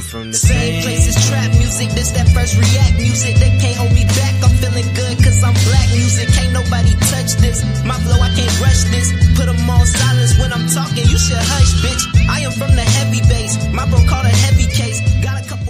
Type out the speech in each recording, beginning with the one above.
from the same places. Trap music, this that first react music. They can't hold me back, I'm feeling good cause I'm black music. Can't nobody touch this, my flow I can't rush this. Put them on silence when I'm talking, you should hush bitch. I am from the heavy base, my bro called a heavy case. Got a couple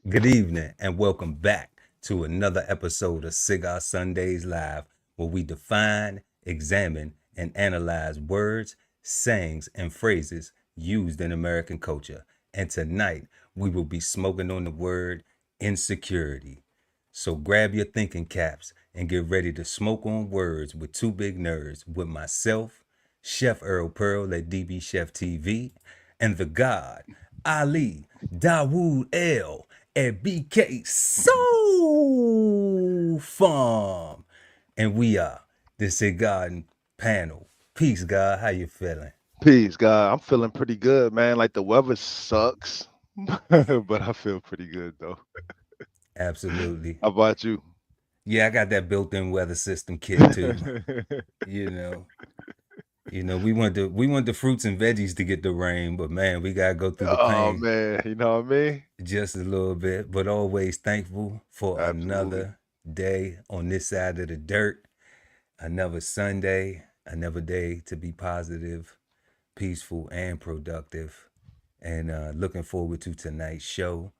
Good evening and welcome back to another episode of Cigar Sundays Live, where we define, examine, and analyze words, sayings, and phrases used in American culture. And tonight we will be smoking on the word insecurity. So grab your thinking caps and get ready to smoke on words with two big nerds, with myself, Chef Earl Pearl at DBCHEFTV, and the God, Ali Dawood L at BK Soul Farm. And we are the Cigarden Panel. Peace, God. How you feeling? Peace, God. I'm feeling pretty good, man. Like the weather sucks, but I feel pretty good though. Absolutely. How about you? Yeah, I got that built-in weather system kit too. You know, we want the fruits and veggies to get the rain, but man, we gotta go through the pain. Oh man, you know what I mean? Just a little bit, but always thankful for another day on this side of the dirt. Another Sunday, another day to be positive, peaceful, and productive. And looking forward to tonight's show.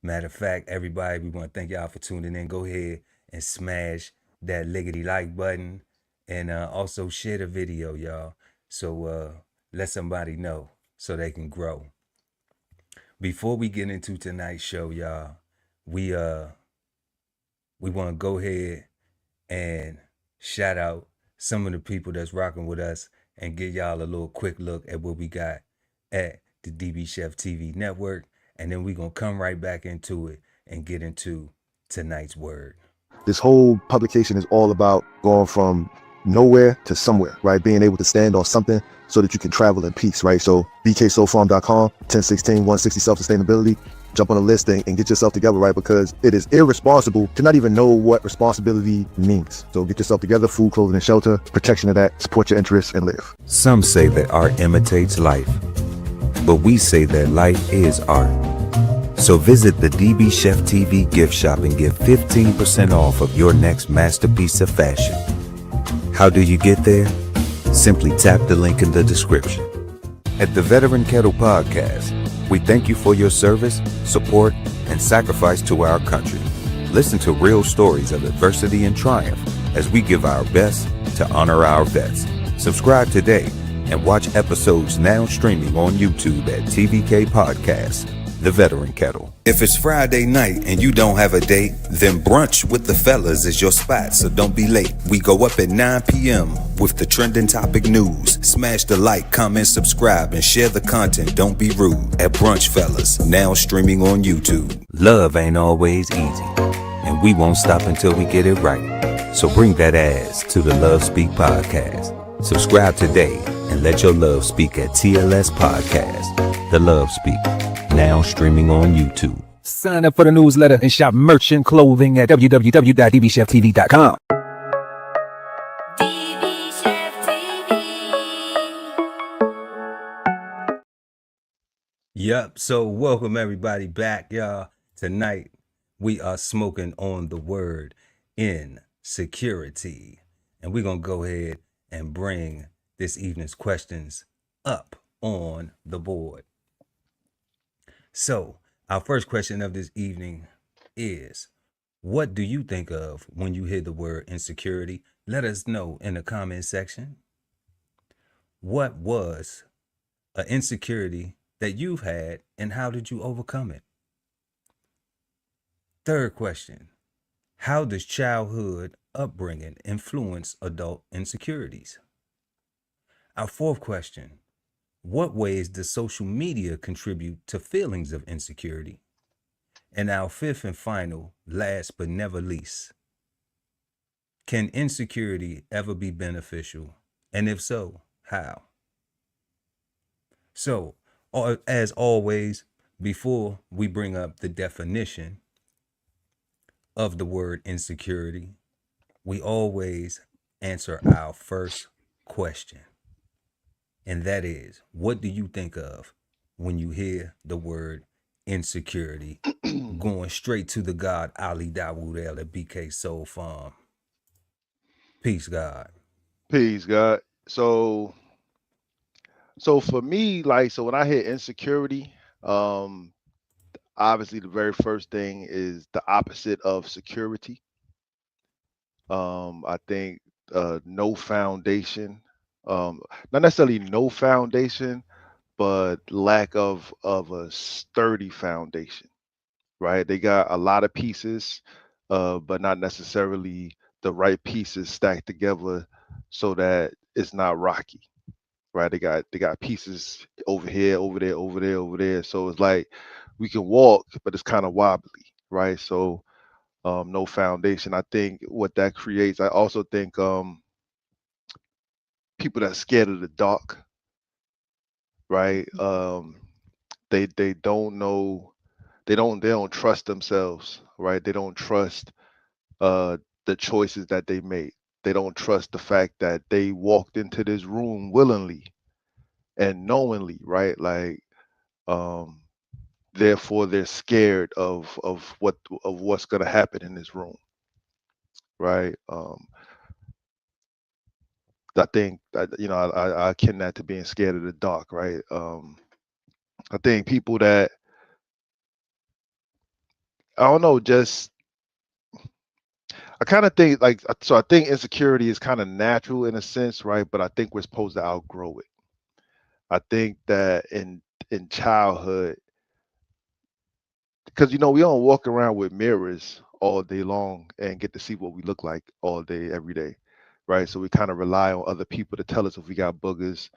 Matter of fact, everybody, we want to thank y'all for tuning in. Go ahead and smash that lickety like button. And also share the video, y'all. So let somebody know so they can grow. Before we get into tonight's show, y'all, we want to go ahead and shout out some of the people that's rocking with us and give y'all a little quick look at what we got at the DB Chef TV network. And then we're going to come right back into it and get into tonight's word. This whole publication is all about going from nowhere to somewhere, right? Being able to stand on something so that you can travel in peace, right? So bksoulfarm.com, 1016 160 self-sustainability. Jump on a list and get yourself together, right? Because it is irresponsible to not even know what responsibility means. So get yourself together, food, clothing, and shelter, protection of that, support your interests, and live. Some say that art imitates life, but we say that life is art. So visit the DB Chef TV gift shop and get 15% off of your next masterpiece of fashion. How do you get there? Simply tap the link in the description. At the Veteran Kettle Podcast, we thank you for your service, support, and sacrifice to our country. Listen to real stories of adversity and triumph as we give our best to honor our vets. Subscribe today and watch episodes now streaming on YouTube at TVK Podcast, The Veteran Kettle. If it's Friday night and you don't have a date, then brunch with the fellas is your spot, so don't be late. We go up at 9 p.m. with the trending topic news. Smash the like, comment, subscribe, and share the content. Don't be rude at Brunch Fellas, now streaming on YouTube. Love ain't always easy, and we won't stop until we get it right. So bring that ass to the Love Speak Podcast. Subscribe today and let your love speak at TLS Podcast, The Love Speak, now streaming on YouTube. Sign up for the newsletter and shop merch and clothing at www.dbcheftv.com. Yep, so welcome everybody back, y'all. Tonight, we are smoking on the word insecurity. And we're going to go ahead and bring this evening's questions up on the board. So, our first question of this evening is, what do you think of when you hear the word insecurity? Let us know in the comment section. What was an insecurity that you've had and how did you overcome it? Third question, how does childhood upbringing influence adult insecurities? Our fourth question, what ways does social media contribute to feelings of insecurity? And our fifth and final, last but never least, can insecurity ever be beneficial? And if so, how? So, as always, before we bring up the definition of the word insecurity, we always answer our first question. And that is, what do you think of when you hear the word insecurity? Going straight to the God Ali Dawood El at BK Soul Farm. Peace, God. Peace, God. So, so for me, like, so when I hear insecurity, um, obviously the very first thing is the opposite of security. I think no foundation, not necessarily no foundation, but lack of a sturdy foundation, right? They got a lot of pieces, but not necessarily the right pieces stacked together so that it's not rocky, right? They got pieces over here, over there, over there, over there. So it's like we can walk, but it's kind of wobbly, right? So no foundation. I think what that creates. I also think people that scared of the dark, right? They don't know. They don't trust themselves, right? They don't trust uh the choices that they made. They don't trust the fact that they walked into this room willingly and knowingly, right? Like um therefore they're scared of what's going to happen in this room, right? I think that I akin that to being scared of the dark, right? I think people that I don't know, just I kind of think like so. I think insecurity is kind of natural in a sense, right? But I think we're supposed to outgrow it. I think that in childhood, because we don't walk around with mirrors all day long and get to see what we look like all day, every day, right? So we kind of rely on other people to tell us if we got boogers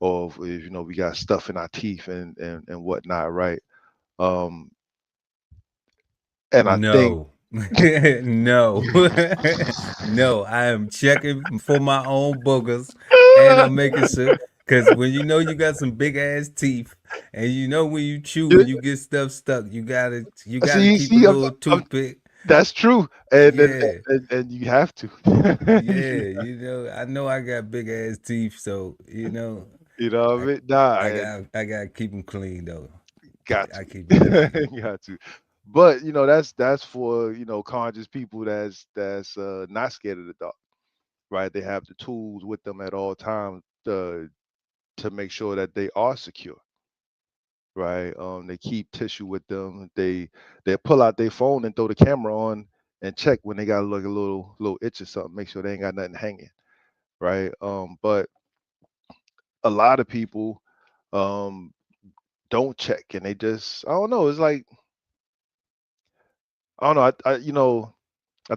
or if we got stuff in our teeth and whatnot, right? Um, and I think No. No. No, I am checking for my own boogers and I'm making sure because when you know you got some big ass teeth and you know when you chew and you get stuff stuck, you gotta see, keep a see, little toothpick. that's true, and and, Yeah. and you have to. Yeah, I know I got big ass teeth, so You know what I I mean? Nah, I and got I got to keep them clean though. got I to, keep them clean. got to. But that's for conscious people that's not scared of the dark, right? They have the tools with them at all times to make sure that they are secure, right? They keep tissue with them. They pull out their phone and throw the camera on and check when they got like a little itch or something, make sure they ain't got nothing hanging, right? But a lot of people um don't check and they just I don't know. It's like I don't know.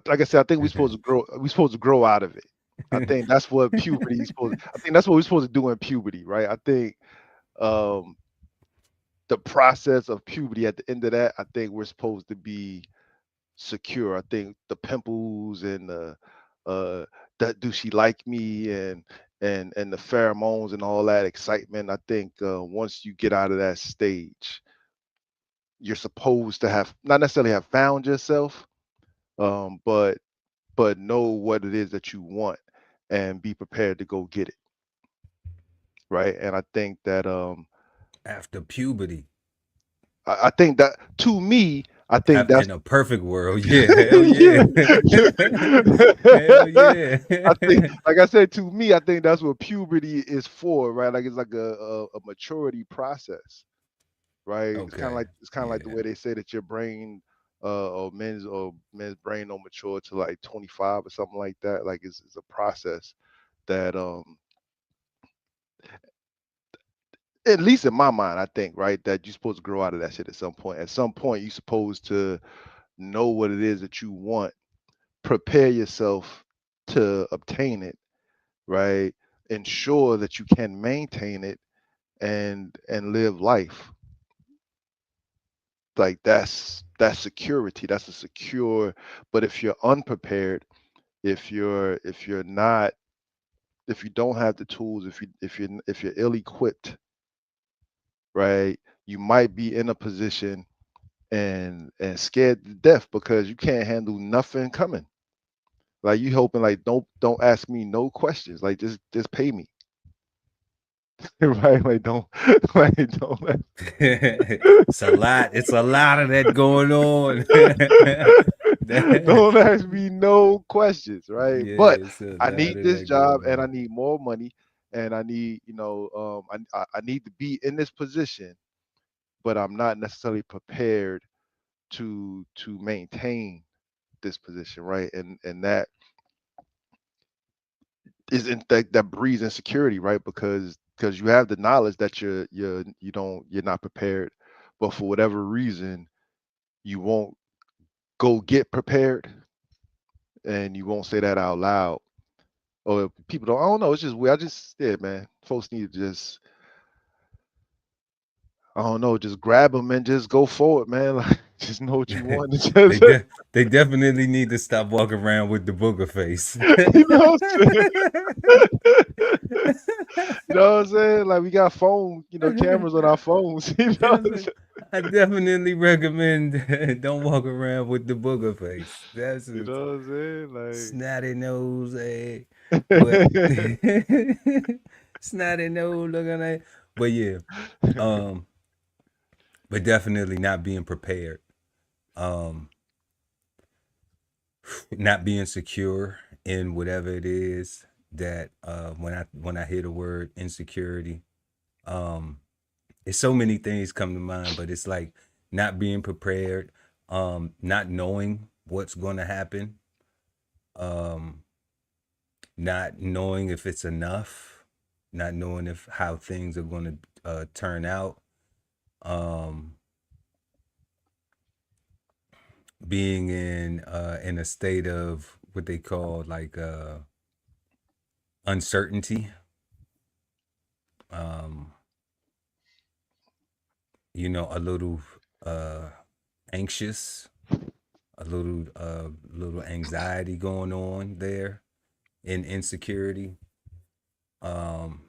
Like I said, I think we're supposed to grow. We're supposed to grow out of it. I think that's what puberty is supposed. I think that's what we're supposed to do in puberty, right? I think um, the process of puberty. At the end of that, I think we're supposed to be secure. I think the pimples and the that do she like me and the pheromones and all that excitement. I think once you get out of that stage, you're supposed to have not necessarily have found yourself, but know what it is that you want and be prepared to go get it, right? And I think that After puberty. I think that to me, I think that's In a perfect world, yeah, hell yeah. yeah. Hell yeah. I think, like I said, to me, I think that's what puberty is for, right? Like it's like a maturity process, right? Okay. It's kind of like the Yeah. way they say that your brain or men's brain don't mature to like 25 or something like that. Like it's a process that at least in my mind, I think, right, that you're supposed to grow out of that shit at some point. At some point, you're supposed to know what it is that you want, prepare yourself to obtain it, right? Ensure that you can maintain it and live life. Like that's security. That's a secure. But if you're unprepared, if you're not, if you don't have the tools, if you're ill equipped, right? You might be in a position and scared to death because you can't handle nothing coming. Like you hoping like don't ask me no questions. Like just pay me. Right? Like don't like don't It's a lot. It's a lot of that going on. don't ask me no questions, right? Yeah, But it's a I lot need of this that job going and I on. need more money and I need, I need to be in this position, but I'm not necessarily prepared to maintain this position, right? And that is in that breeds insecurity, right? Because you have the knowledge that you're not prepared, but for whatever reason you won't go get prepared and you won't say that out loud. Or people don't. I don't know. It's just weird. Yeah, man. Folks need to just, I don't know, just grab them and just go forward, man. Like, just know what you want. They they definitely need to stop walking around with the booger face. You know what I'm saying? You know what I'm saying? Like we got phone, cameras on our phones. You know what I'm Defi- saying? I definitely recommend don't walk around with the booger face. That's You a know what I'm snotty nose, but saying? Like, snotty nose looking like. But yeah, um, but definitely not being prepared. Um, not being secure in whatever it is that when I hear the word insecurity, um, it's so many things come to mind, but it's like not being prepared, not knowing what's going to happen, um, not knowing if it's enough, not knowing if how things are going to turn out, um, being in a state of what they call like uncertainty, um, a little uh, anxious, a little anxiety going on there in insecurity. Um,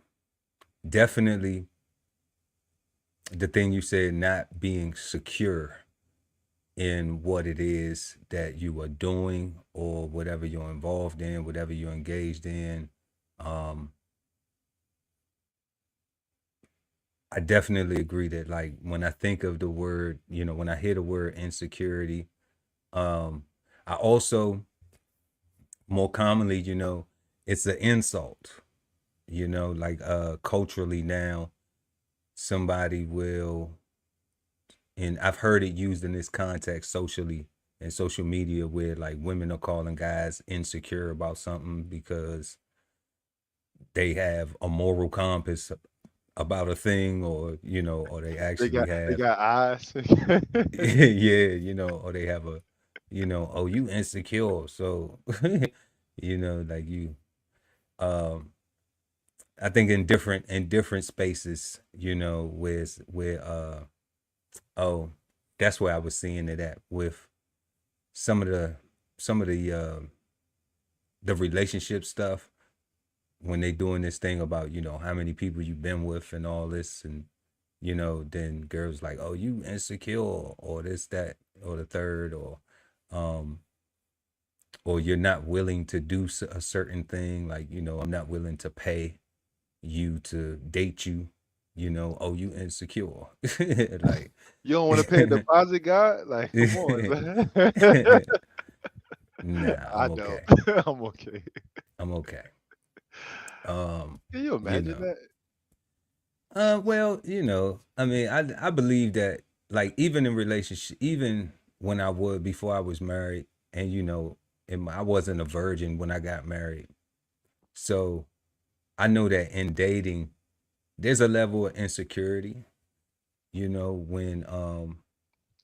Definitely the thing you said, not being secure in what it is that you are doing or whatever you're involved in, whatever you're engaged in. Um, I definitely agree that like when I think of the word, when I hear the word insecurity, um, I also more commonly, it's an insult, like culturally now somebody will, and I've heard it used in this context socially and social media where like women are calling guys insecure about something because they have a moral compass about a thing, or they they actually got they have got eyes. yeah, or they have a, oh, you insecure. So, like you, um, I think in different spaces, where oh, that's where I was seeing it at with some of the relationship stuff when they doing this thing about how many people you've been with and all this, and then girls like, oh, you insecure or this that or the third, um or you're not willing to do a certain thing, like I'm not willing to pay you to date you, oh, you insecure. Like You don't want to pay a deposit, guy? Like, come on, man. nah, I I'm don't. okay. I'm okay. I'm okay. Can you You imagine know. that? Well, I mean, I believe that like even in relationship, even when I would before I was married, and I wasn't a virgin when I got married, so I know that in dating, there's a level of insecurity,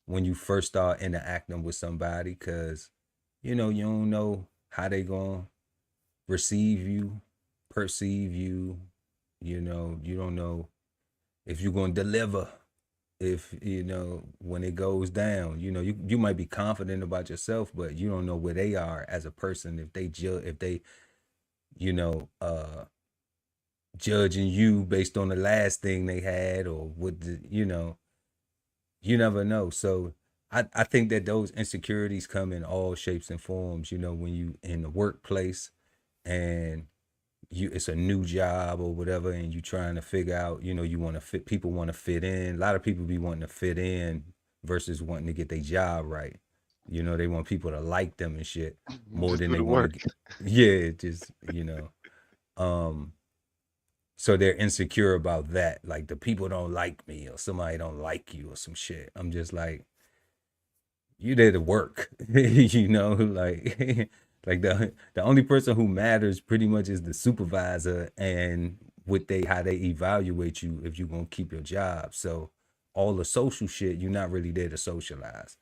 when you first start interacting with somebody, because you don't know how they gonna receive you, perceive you, you don't know if you're gonna deliver, if when it goes down, you might be confident about yourself, but you don't know where they are as a person, if they you know uh judging you based on the last thing they had or what the, you never know. So I think that those insecurities come in all shapes and forms, when you in the workplace and it's a new job or whatever, and you trying to figure out, you want to fit, people want to fit in. A lot of people be wanting to fit in versus wanting to get their job right. They want people to like them and shit more Just than do they the want to work. get. Yeah, just, um so they're insecure about that. Like the people don't like me or somebody don't like you or some shit. I'm just like, you there to work, like like the only person who matters pretty much is the supervisor and how they evaluate you if you're gonna keep your job. So all the social shit, you're not really there to socialize.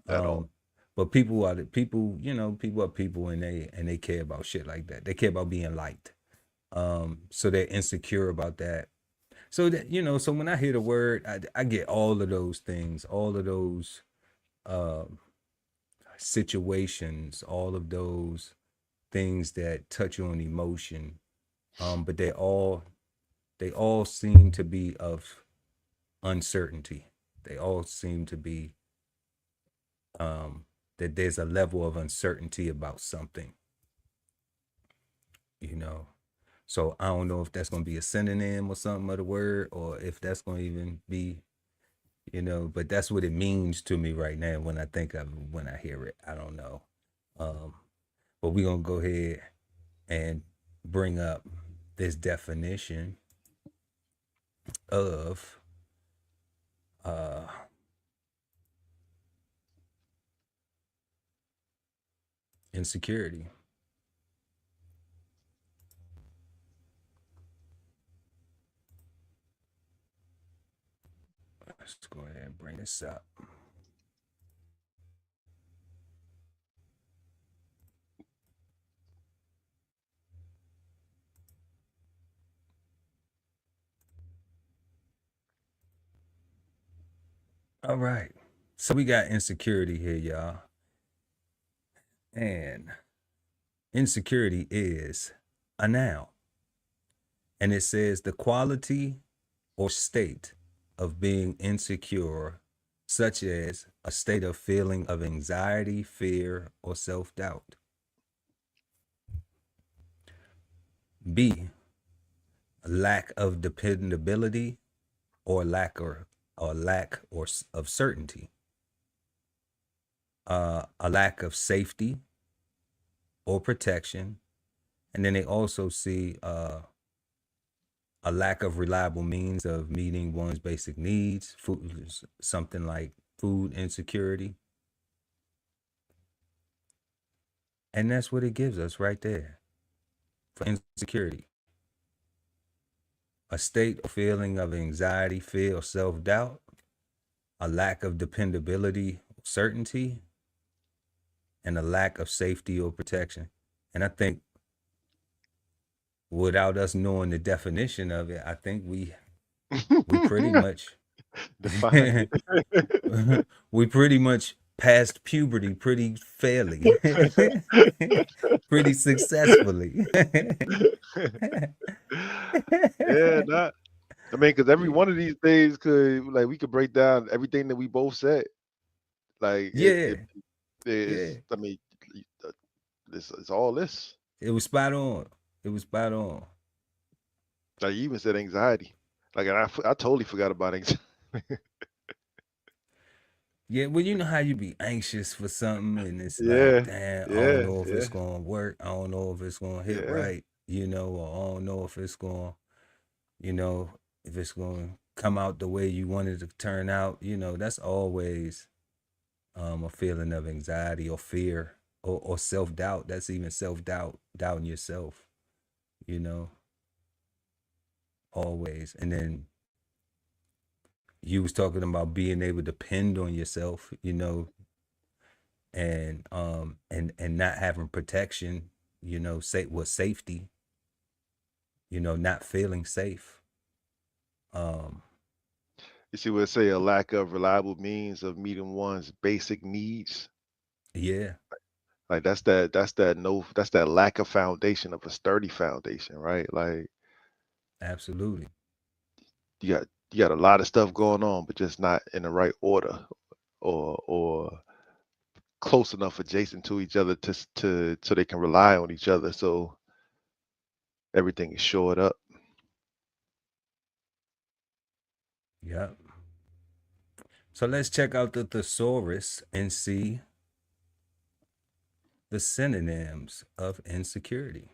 At all. But people are the people, people are people, and they care about shit like that. They care about being liked. So they're insecure about that. So that, so when I hear the word, I get all of those things, all of those um situations, all of those things that touch on emotion. But they all seem to be of uncertainty. They all seem to be that there's a level of uncertainty about something, you know. So I don't know if that's gonna be a synonym or something of the word, or if that's gonna even be, but that's what it means to me right now when I think of it, when I hear it. I don't know. Um, but we're gonna go ahead and bring up this definition of uh insecurity. Let's go ahead and bring this up. All right. So we got insecurity here, y'all. And insecurity is a noun. And it says the quality or state of being insecure, such as a state of feeling of anxiety, fear, or self doubt. B, lack of dependability or lack of certainty. A lack of safety or protection. And then they also see a lack of reliable means of meeting one's basic needs, food, something like food insecurity. And that's what it gives us right there for insecurity. A state or feeling of anxiety, fear, or self doubt, a lack of dependability, certainty, and a lack of safety or protection. And I think without us knowing the definition of it, I think we pretty much Define it. we pretty much passed puberty pretty fairly, pretty successfully. Yeah, not. I mean, because every one of these things could, like, we could break down everything that we both said. Like Yeah, it's. yeah. I mean, uh, it's all this. It was spot on. It was spot on. Like you even said anxiety. Like, and I totally forgot about anxiety. Yeah, well, you know how you be anxious for something, and it's like, Yeah, damn, I don't yeah, know if yeah, it's gonna work. I don't know if it's gonna hit yeah. right, or I don't know if it's gonna, you know, if it's gonna come out the way you wanted it to turn out. That's always a feeling of anxiety or fear or self doubt. That's even self doubt, doubting yourself. You know, always. And then you was talking about being able to depend on yourself. And not having protection, say with safety, not feeling safe. You see what it say? A lack of reliable means of meeting one's basic needs. Yeah, Like that's that lack of foundation of a sturdy foundation, right? Like Absolutely. You got a lot of stuff going on, but just not in the right order or close enough adjacent to each other to so they can rely on each other. So everything is shored up. Yep. So let's check out the thesaurus and see the synonyms of insecurity.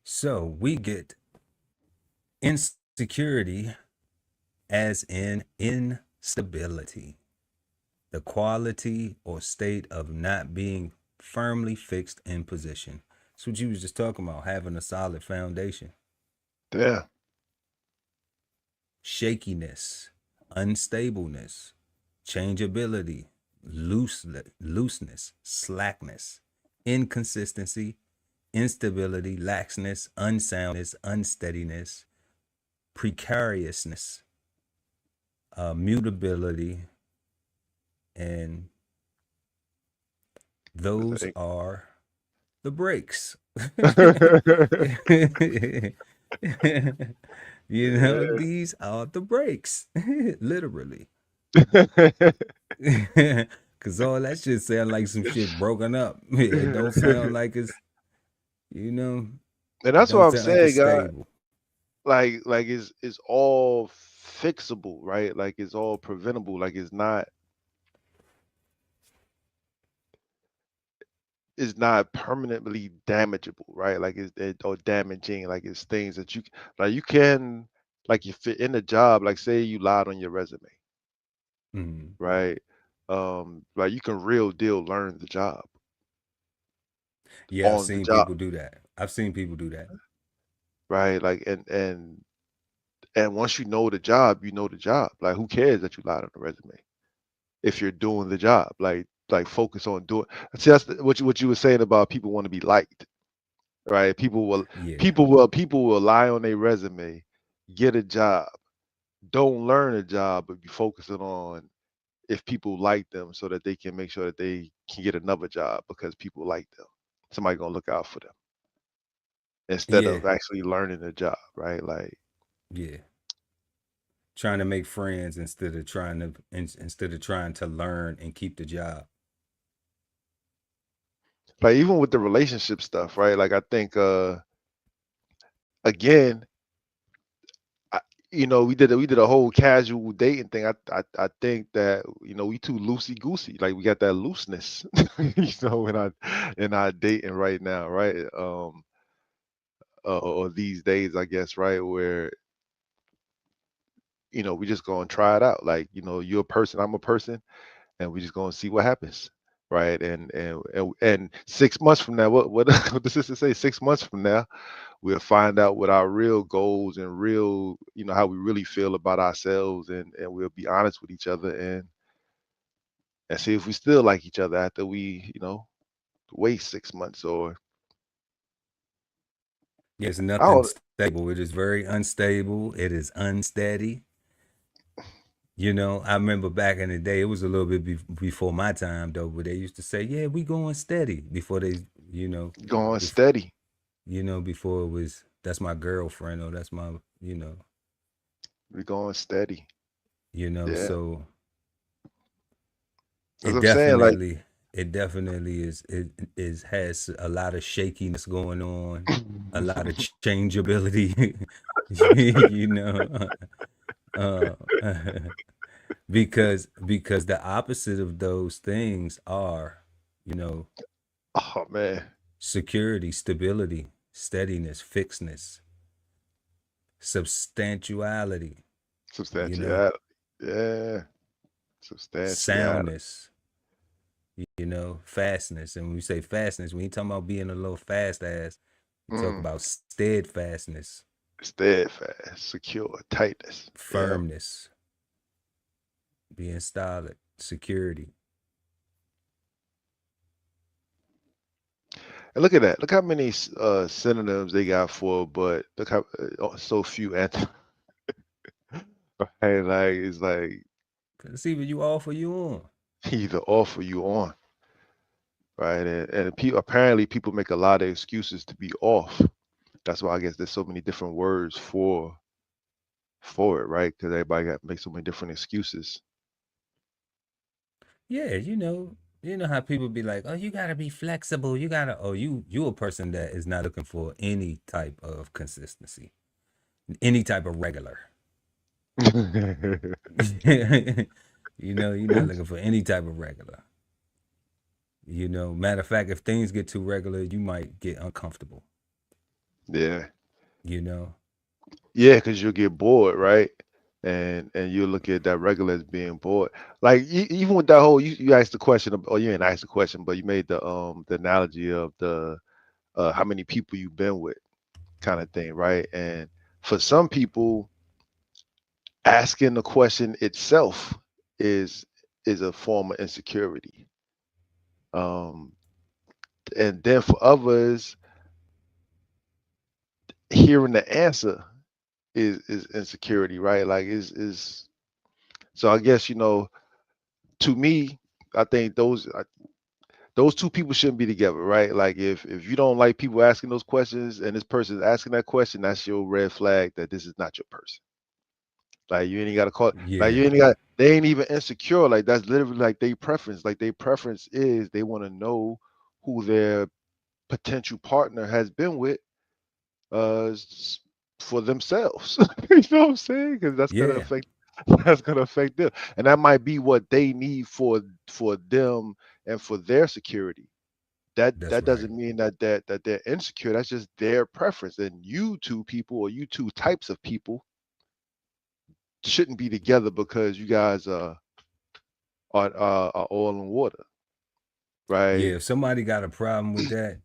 So we get insecurity as in instability, the quality or state of not being firmly fixed in position. That's what you was just talking about, having a solid foundation. Yeah. Shakiness, unstableness, changeability, looseness, slackness, inconsistency, instability, laxness, unsoundness, unsteadiness, precariousness, mutability, and those are the breaks. You know, these are the breaks, literally. Cause all that shit sound like some shit broken up. It don't sound like it's, you know, And it that's what don't I'm sound like it's saying, God. stable. Like it's all fixable, right? Like it's all preventable. Like it's not permanently damageable, right? Like or damaging. Like it's things that you can like if you're in a job, like say you lied on your resume, Mhm. right? Like you can real deal learn the job Yeah, I've on the seen job, people do that. I've seen people do that. right? Like and once you know the job, you know the job. Like who cares that you lied on the resume if you're doing the job? Like focus on doing. See, that's what you were saying about people want to be liked, right? Yeah. People will lie on their resume, get a job, don't learn a job, but be focusing on if people like them so that they can make sure that they can get another job because people like them. Somebody gonna look out for them instead Yeah. of actually learning the job, right? Like Yeah. Trying to make friends instead of trying to learn and keep the job. even with the relationship stuff, right? Like I think again, I, we did a whole casual dating thing. I think that we too loosey goosey. Like we got that looseness, in our dating right now, right? Or these days, I guess, right? Where we just gonna try it out. Like you're a person, I'm a person, and we just gonna see what happens, right? And 6 months from now, what what the sister say? 6 months from now, we'll find out what our real goals and real, how we really feel about ourselves, and we'll be honest with each other and see if we still like each other after we, wait 6 months or Yeah, it's I nothing don't stable. It is very unstable. It is unsteady. I remember back in the day, it was a little bit before my time though, but they used to say, "Yeah, we going steady." Before they, you know, going bef- steady. before it was that's my girlfriend or that's my, We going steady. Yeah, So that's it what I'm saying. Like, definitely, it definitely is has a lot of shakiness going on, a lot of changeability, you know, uh, because the opposite of those things are, you know, oh man, security, stability, steadiness, fixedness, substantiality, you know, substantiality. Yeah, substantiality. soundness, fastness. And when we say fastness, we ain't talking about being a little fast ass. We talk Mm, about steadfastness, steadfast, secure, tightness. Yeah. firmness, being solid, security. And look at that. Look how many synonyms they got for, but look how so few antonyms. Right? Like it's like Let's see what you offer you on. either off or you on, right? And apparently people make a lot of excuses to be off. That's why I guess there's so many different words for it, right? Because everybody got make so many different excuses. Yeah, you know how people be like, "Oh, you gotta be flexible. You gotta." Oh, you a person that is not looking for any type of consistency, any type of regular. You're not looking for any type of regular. Matter of fact, if things get too regular, you might get uncomfortable. Yeah, You know. yeah, because you'll get bored, right? And you look at that regular as being bored. Like even with that whole, you asked the question, or you didn't ask the question, but you made the analogy of the how many people you've been with, kind of thing, right? And for some people, asking the question itself is is a form of insecurity. Um, and then for others, hearing the answer is insecurity, right? Like is so I guess to me, I think those two people shouldn't be together, right? Like if you don't like people asking those questions and this person is asking that question, that's your red flag that this is not your person. Like you ain't got to call. Like you Yeah, ain't got. They ain't even insecure. Like that's literally like they preference. Like their preference is they want to know who their potential partner has been with, s- for themselves. You know what I'm saying? Because that's gonna yeah, affect. That's gonna affect them, and that might be what they need for them and for their security. that's That right. doesn't mean that they're insecure. That's just their preference. And you two people, or you two types of people, shouldn't be together because you guys are oil and water, right? Yeah, if somebody got a problem with that,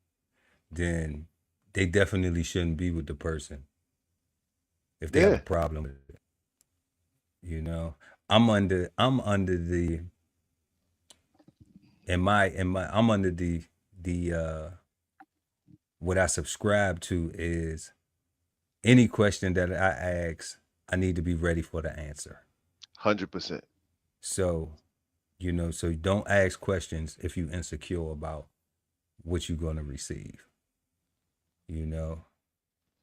then they definitely shouldn't be with the person if they have a Yeah, problem with it. You know, I'm under the in my I'm under the what I subscribe to is any question that I ask, I need to be ready for the answer. 100%. So, so don't ask questions if you insecure about what you're gonna receive. You know,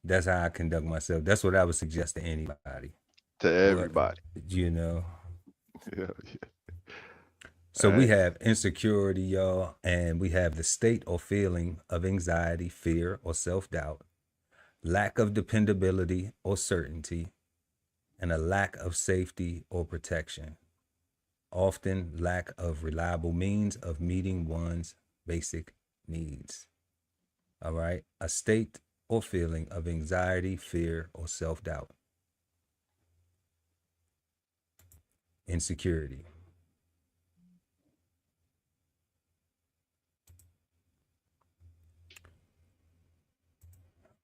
that's how I conduct myself. That's what I would suggest to anybody. To But everybody. you know, Yeah, so all we right. have insecurity, y'all, and we have the state or feeling of anxiety, fear, or self doubt, lack of dependability or certainty, and a lack of safety or protection, often lack of reliable means of meeting one's basic needs. All right. A state or feeling of anxiety, fear, or self doubt, insecurity.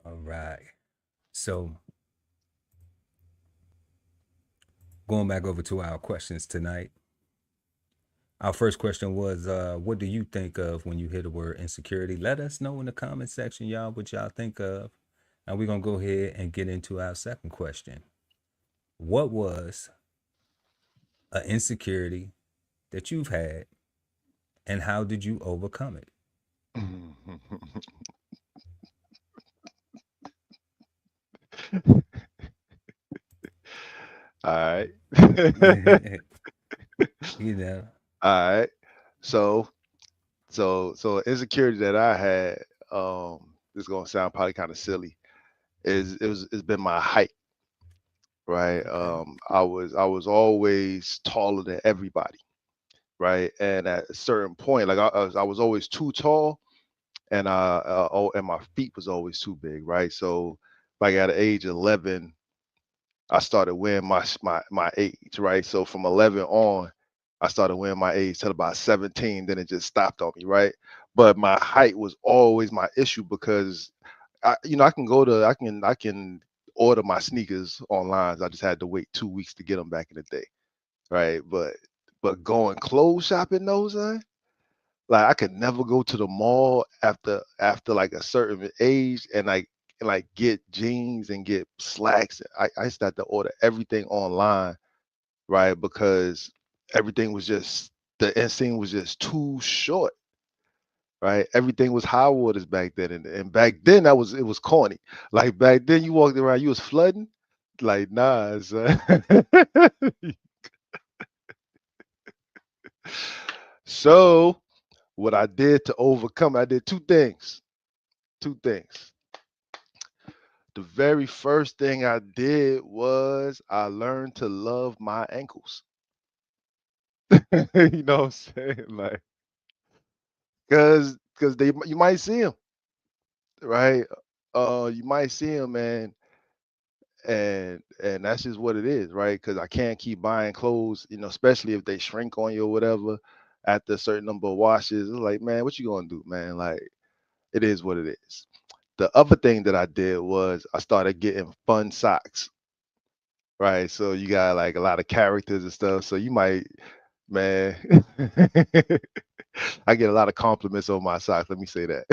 All right. So going back over to our questions tonight. Our first question was, what do you think of when you hear the word insecurity? Let us know in the comment section, y'all, what y'all think of. And we're going to go ahead and get into our second question. What was an insecurity that you've had, and how did you overcome it? All right. you know, All right. So so insecurity that I had, this is gonna sound probably kind of silly, is it's been my height, right? okay. I was always taller than everybody, right? And at a certain point, like I was always too tall, and and my feet was always too big, right? So like at the age of 11, I started wearing my age, right? So from 11 on, I started wearing my age till about 17. Then it just stopped on me, right? But my height was always my issue because I can go to I can order my sneakers online. I just had to wait 2 weeks to get them back in the day, right? But going clothes shopping those, like I could never go to the mall after like a certain age and like get jeans and get slacks. I started to order everything online, right? Because everything was just the inseam was just too short, right? Everything was high waters back then, and back then it was corny. Like back then, you walked around, you was flooding, like nah, son. So what I did to overcome, I did two things. Two things. The very first thing I did was I learned to love my ankles. You know what I'm saying? Like, cause they you might see them, right? You might see them, man, and that's just what it is, right? Because I can't keep buying clothes, especially if they shrink on you or whatever after a certain number of washes. It's like, man, what you gonna do, man? Like, it is what it is. The other thing that I did was I started getting fun socks, right? So you got like a lot of characters and stuff. So you might, man, I get a lot of compliments on my socks. Let me say that.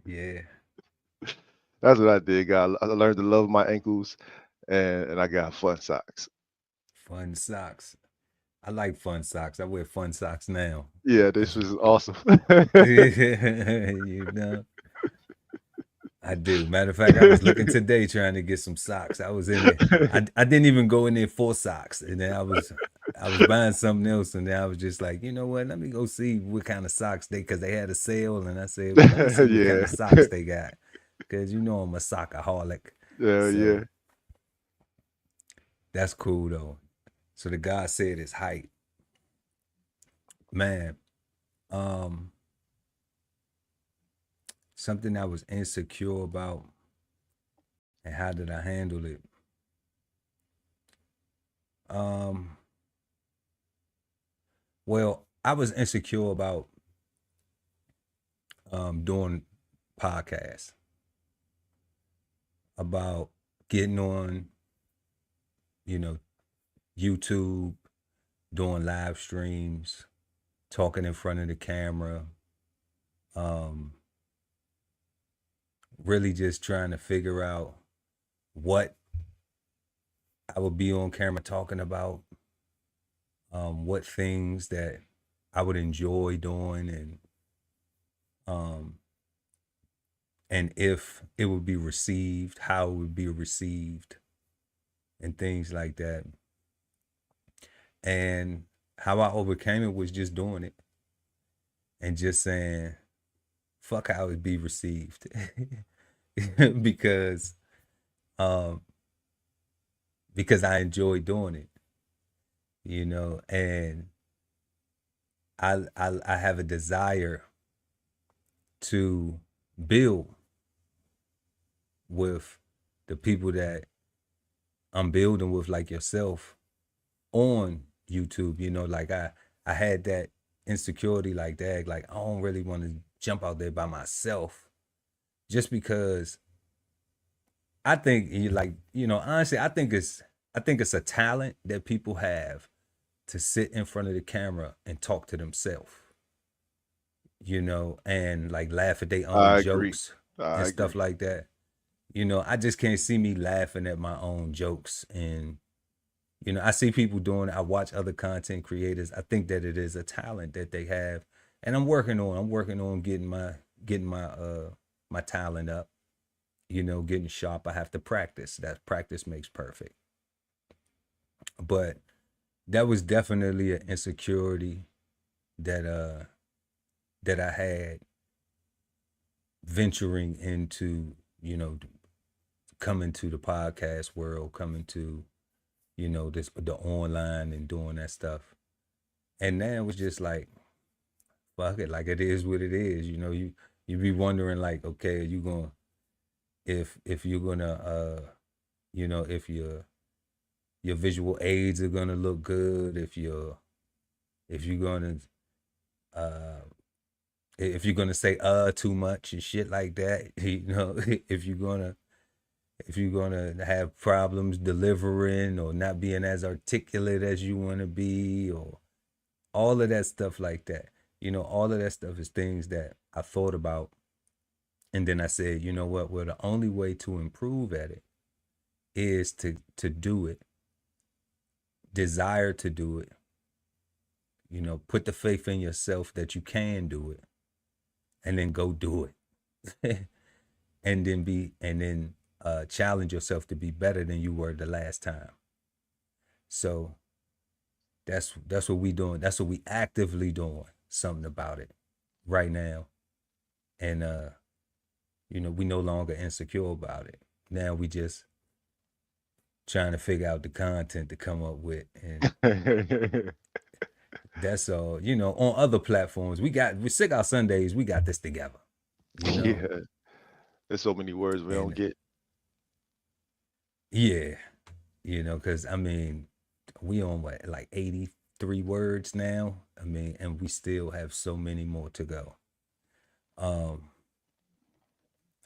Yeah. That's what I did, guys. I learned to love my ankles, and I got fun socks. Fun socks. I like fun socks. I wear fun socks now. Yeah, this was awesome. You know, I do. Matter of fact, I was looking today trying to get some socks. I was in there. I didn't even go in there for socks, and then I was buying something else, and then I was just like, you know what? Let me go see what kind of socks because they had a sale, and I said, well, let me see what kind Yeah. of socks they got because I'm a sockaholic. Yeah, So yeah. that's cool though. So the guy said his height, man. Something I was insecure about, and how did I handle it? Well, I was insecure about doing podcasts, about getting on, YouTube, doing live streams, talking in front of the camera, really just trying to figure out what I would be on camera talking about, what things that I would enjoy doing, and if it would be received, how it would be received, and things like that. And how I overcame it was just doing it and just saying, fuck how it be received. because I enjoy doing it, and I have a desire to build with the people that I'm building with, like yourself, on YouTube. Like I had that insecurity, like that, like I don't really want to jump out there by myself, just because I think honestly, I think it's a talent that people have to sit in front of the camera and talk to themselves, and like laugh at their own I agree. jokes I and stuff agree. like that. I just can't see me laughing at my own jokes. And I see people doing it. I watch other content creators. I think that it is a talent that they have, and I'm working on getting my talent up, getting sharp. I have to practice. That practice makes perfect. But that was definitely an insecurity that I had venturing into, coming to the podcast world, coming to, the online and doing that stuff. And then it was just like, fuck it, like it is what it is. You be wondering like, okay, are you gonna, if you're gonna if your visual aids are gonna look good, if you're gonna if you're gonna say too much and shit like that, if you're gonna have problems delivering or not being as articulate as you want to be, or all of that stuff like that. All of that stuff is things that I thought about. And then I said, you know what? Well, the only way to improve at it is to do it desire to do it, you know, put the faith in yourself that you can do it, and then go do it. and then challenge yourself to be better than you were the last time. So that's what we doing. That's what we actively doing something about it right now. And you know, we no longer insecure about it. Now we just trying to figure out the content to come up with, and that's all. You know, on other platforms, we Cigar Sundays, we got this together. You know, Yeah, there's so many words we don't and get. yeah, you know, because I mean, we on what, like 83 words now. I mean, and we still have so many more to go.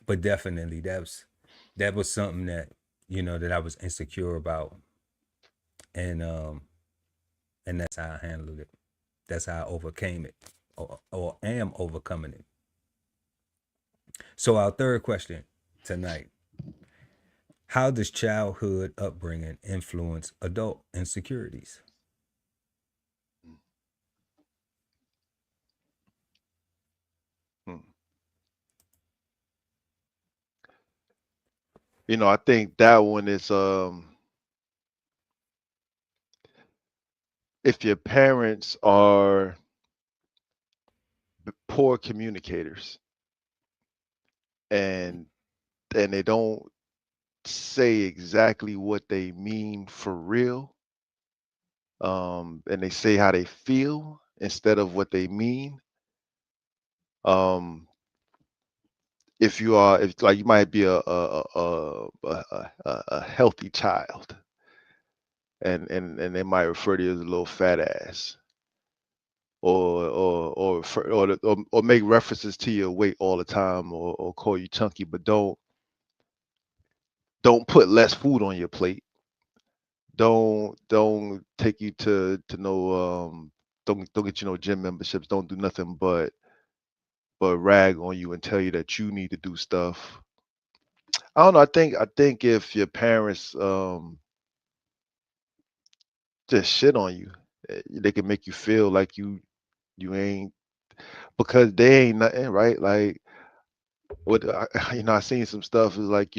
But definitely that was something that, you know, that I was insecure about, and that's how I handled it. That's how I overcame it, or am overcoming it. So our third question tonight: how does childhood upbringing influence adult insecurities? Hmm. You know, I think that one is if your parents are poor communicators and they don't say exactly what they mean for real, and they say how they feel instead of what they mean. Um, if like you might be a healthy child, and they might refer to you as a little fat ass, or make references to your weight all the time, or call you chunky, but don't put less food on your plate. Don't take you to no don't get you no gym memberships. Don't do nothing but rag on you and tell you that you need to do stuff. I don't know. I think if your parents just shit on you, they can make you feel like you ain't, because they ain't nothing, right? Like what I seen some stuff is like,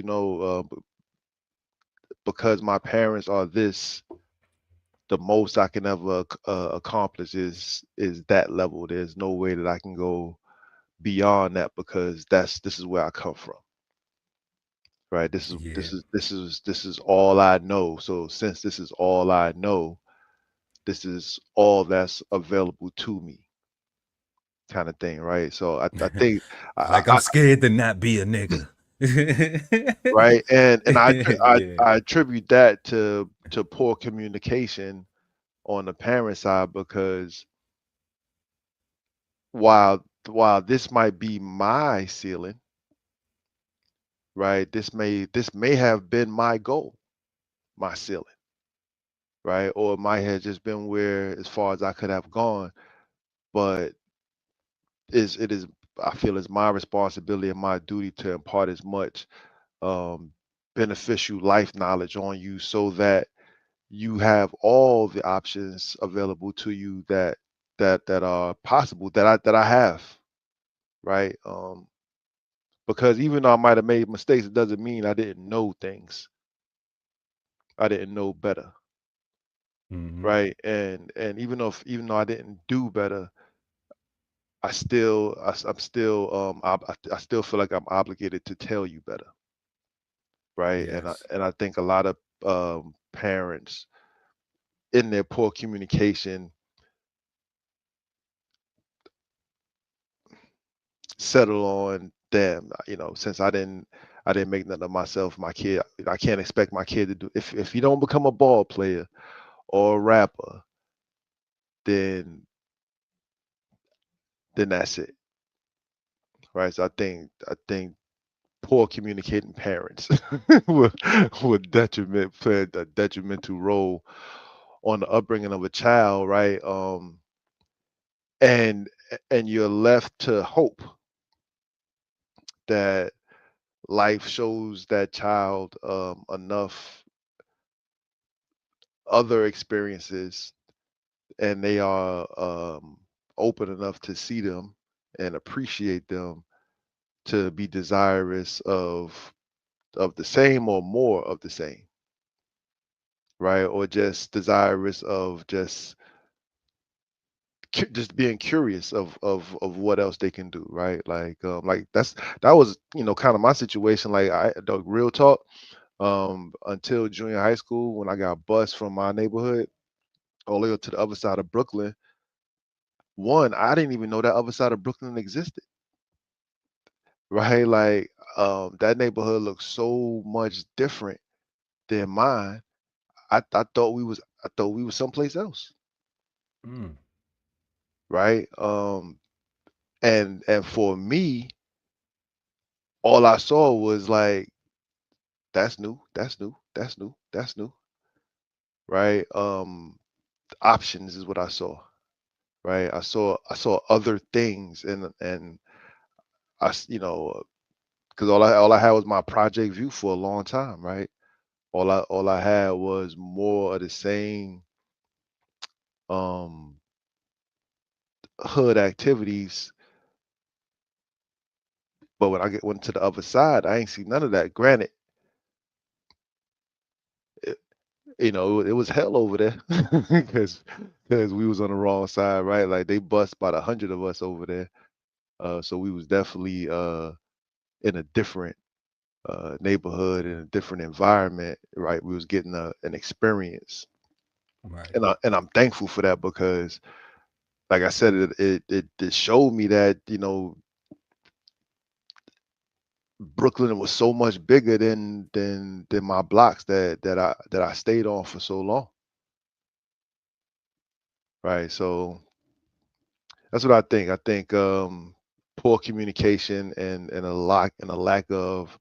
because my parents are this, the most I can ever accomplish is that level. There's no way that I can go beyond that, because this is where I come from, right? This is Yeah. this is this is this is all I know. So since this is all I know, this is all that's available to me, kind of thing, right? So I think Like I'm scared to not be a nigga. right, and Yeah. I attribute that to poor communication on the parent side, because while this might be my ceiling, right? This may have been my goal, my ceiling, right? Or it might have just been where as far as I could have gone, but it is, I feel it's my responsibility and my duty to impart as much um beneficial life knowledge on you, so that you have all the options available to you that are possible, that I have, right? Because even though I might have made mistakes, it doesn't mean I didn't know things. I didn't know better, Hmm. right? And even though I didn't do better, I'm still I still feel like I'm obligated to tell you better, right? Yes. And I think a lot of parents, in their poor communication, settle on, damn, since I didn't make nothing of myself, my kid, I can't expect my kid to do, if you don't become a ball player or a rapper, then that's it, right? So I think poor communicating parents would play a detrimental role on the upbringing of a child, right? And you're left to hope that life shows that child enough other experiences, and they are open enough to see them and appreciate them, to be desirous of the same or more of the same, right? Or just desirous of just being curious of what else they can do, right? Like that was, kind of my situation. Like, the real talk, until junior high school, when I got bused from my neighborhood all the way up to the other side of Brooklyn. One, I didn't even know that other side of Brooklyn existed, right? Like, that neighborhood looked so much different than mine. I thought we was someplace else, Mm. right? And for me, all I saw was like, that's new, that's new, that's new, that's new, right? Options is what I saw, right? I saw other things, and because all I had was my project view for a long time, right? All I had was more of the same um hood activities. But when went to the other side, I ain't see none of that. Granted, it, it was hell over there, because we was on the wrong side, right? Like, they bust about 100 of us over there. So we was definitely in a different neighborhood, in a different environment, right? We was getting an experience, Right. and I'm thankful for that, because, like I said, it showed me that, Brooklyn was so much bigger than my blocks that I stayed on for so long, right? So that's what I think. I think poor communication and a lack of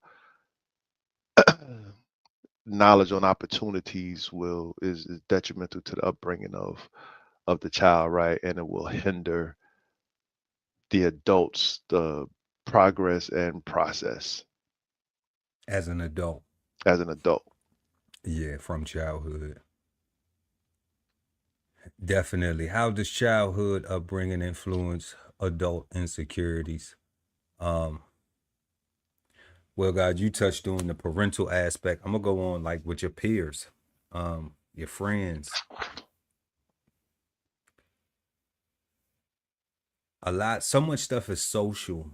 knowledge on opportunities is detrimental to the upbringing of the child, right? And it will hinder the adults, the progress and process As an adult. as an adult. Yeah, from childhood. Definitely. How does childhood upbringing influence adult insecurities? Um, well, God, you touched on the parental aspect. I'm gonna go on like with your peers, your friends. So much stuff is social,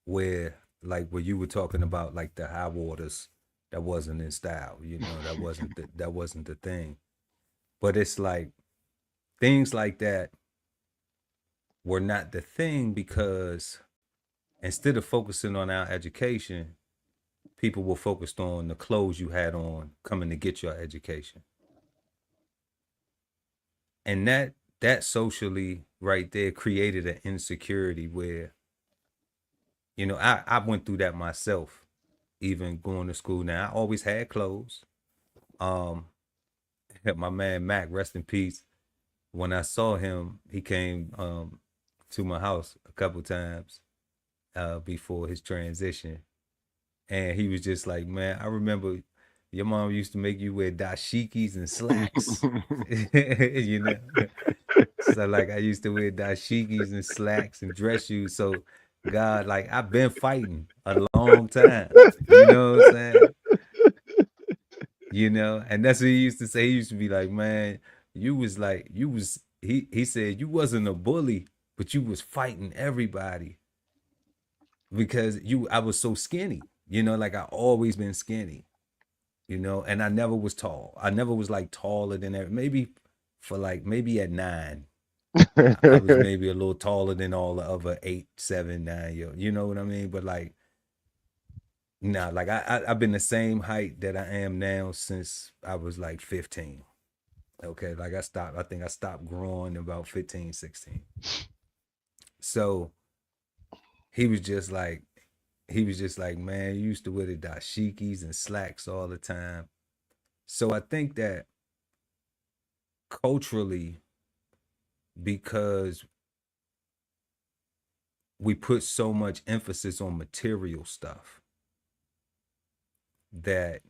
where like what you were talking about, like the high waters, that wasn't in style. That wasn't the thing. But it's like things like that were not the thing, because instead of focusing on our education, people were focused on the clothes you had on coming to get your education. And that socially right there created an insecurity where, I went through that myself, even going to school. Now, I always had clothes. Um, my man Mac, rest in peace. When I saw him, he came to my house a couple times before his transition. And he was just like, man, I remember your mom used to make you wear dashikis and slacks. you know. So like I used to wear dashikis and slacks and dress shoes. So God, like I've been fighting a long time. You know what I'm saying? And that's what he used to say. He used to be like, man, he said you wasn't a bully, but you was fighting everybody because I was so skinny. Like I always been skinny, and I never was tall. I never was like taller than that. Maybe maybe at 9, I was maybe a little taller than all the other 8, 7, 9 You know what I mean? But like, nah, like I've been the same height that I am now since I was like 15. Okay, like I think I stopped growing about 15, 16. So he was just like, man, you used to wear the dashikis and slacks all the time. So I think that culturally, because we put so much emphasis on material stuff, that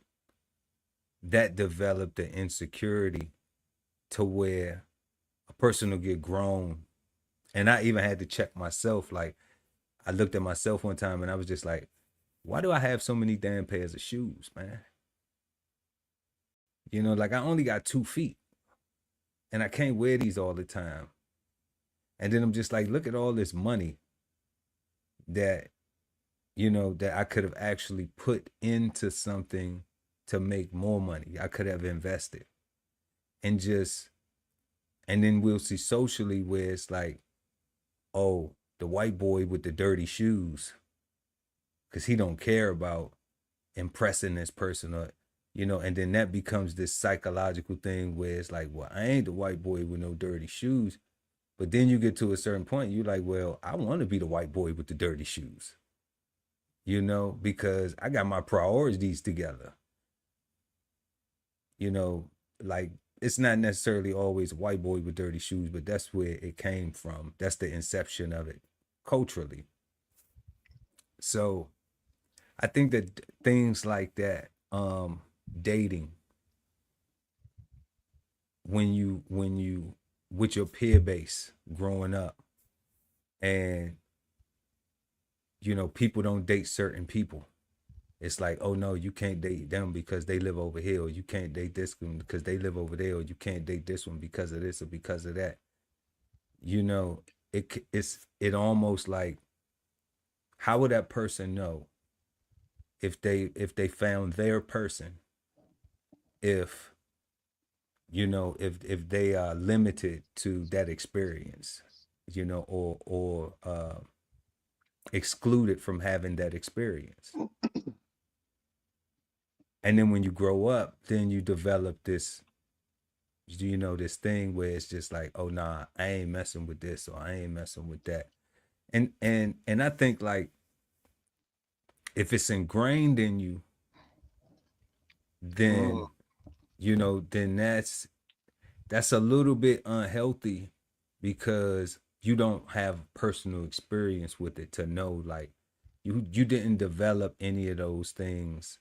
developed the insecurity to where a person will get grown. And I even had to check myself. Like, I looked at myself one time and I was just like, why do I have so many damn pairs of shoes, man? You know, like I only got 2 feet and I can't wear these all the time. And then I'm just like, look at all this money that, you know, that I could have actually put into something to make more money. I could have invested. And then we'll see socially where it's like, oh, the white boy with the dirty shoes, because he don't care about impressing this person, or, you know, and then that becomes this psychological thing where it's like, well, I ain't the white boy with no dirty shoes. But then you get to a certain point, you're like, well, I want to be the white boy with the dirty shoes, you know, because I got my priorities together. You know, like, it's not necessarily always a white boy with dirty shoes, but that's where it came from. That's the inception of it culturally. So I think that things like that, dating, when you with your peer base growing up, and you know, people don't date certain people. It's like, oh no, you can't date them because they live over here, or you can't date this one because they live over there, or you can't date this one because of this or because of that. You know, it almost like, how would that person know if they found their person, if, you know, if they are limited to that experience, you know, or excluded from having that experience. And then when you grow up, then you develop this, you know, this thing where it's just like, oh nah, I ain't messing with this, or I ain't messing with that. And I think, like, if it's ingrained in you, then, you know, then that's a little bit unhealthy, because you don't have personal experience with it to know, like, you didn't develop any of those things.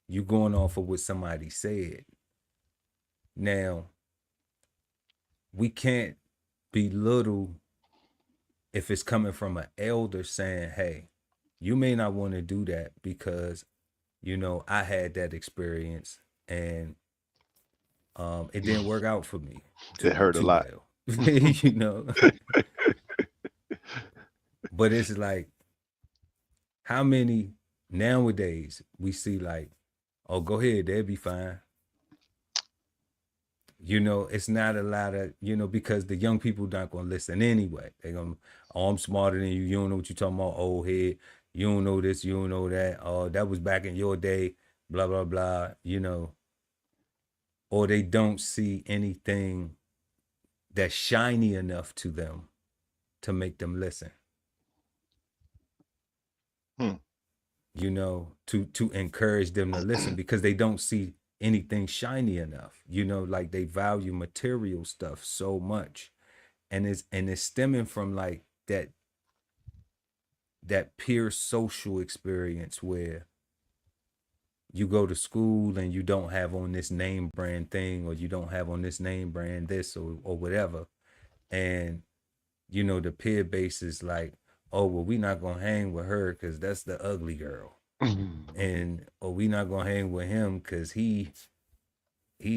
You going off of what somebody said. Now, we can't belittle if it's coming from an elder saying, hey, you may not want to do that because, you know, I had that experience and it didn't work out for me It hurt a lot. well. You know. But it's like, how many nowadays we see like, oh, go ahead, they'll be fine. You know, it's not a lot of, you know, because the young people not gonna listen anyway. They're gonna, oh, I'm smarter than you. You don't know what you're talking about, old head. You don't know this, you don't know that. Oh, that was back in your day, blah, blah, blah, you know. Or they don't see anything that's shiny enough to them to make them listen. You know, to encourage them to listen, because they don't see anything shiny enough. You know, like, they value material stuff so much, and it's stemming from like that peer social experience where you go to school and you don't have on this name brand thing, or you don't have on this name brand this or whatever, and you know, the peer base is like, oh, well, we not gonna hang with her because that's the ugly girl. And or we not gonna hang with him because he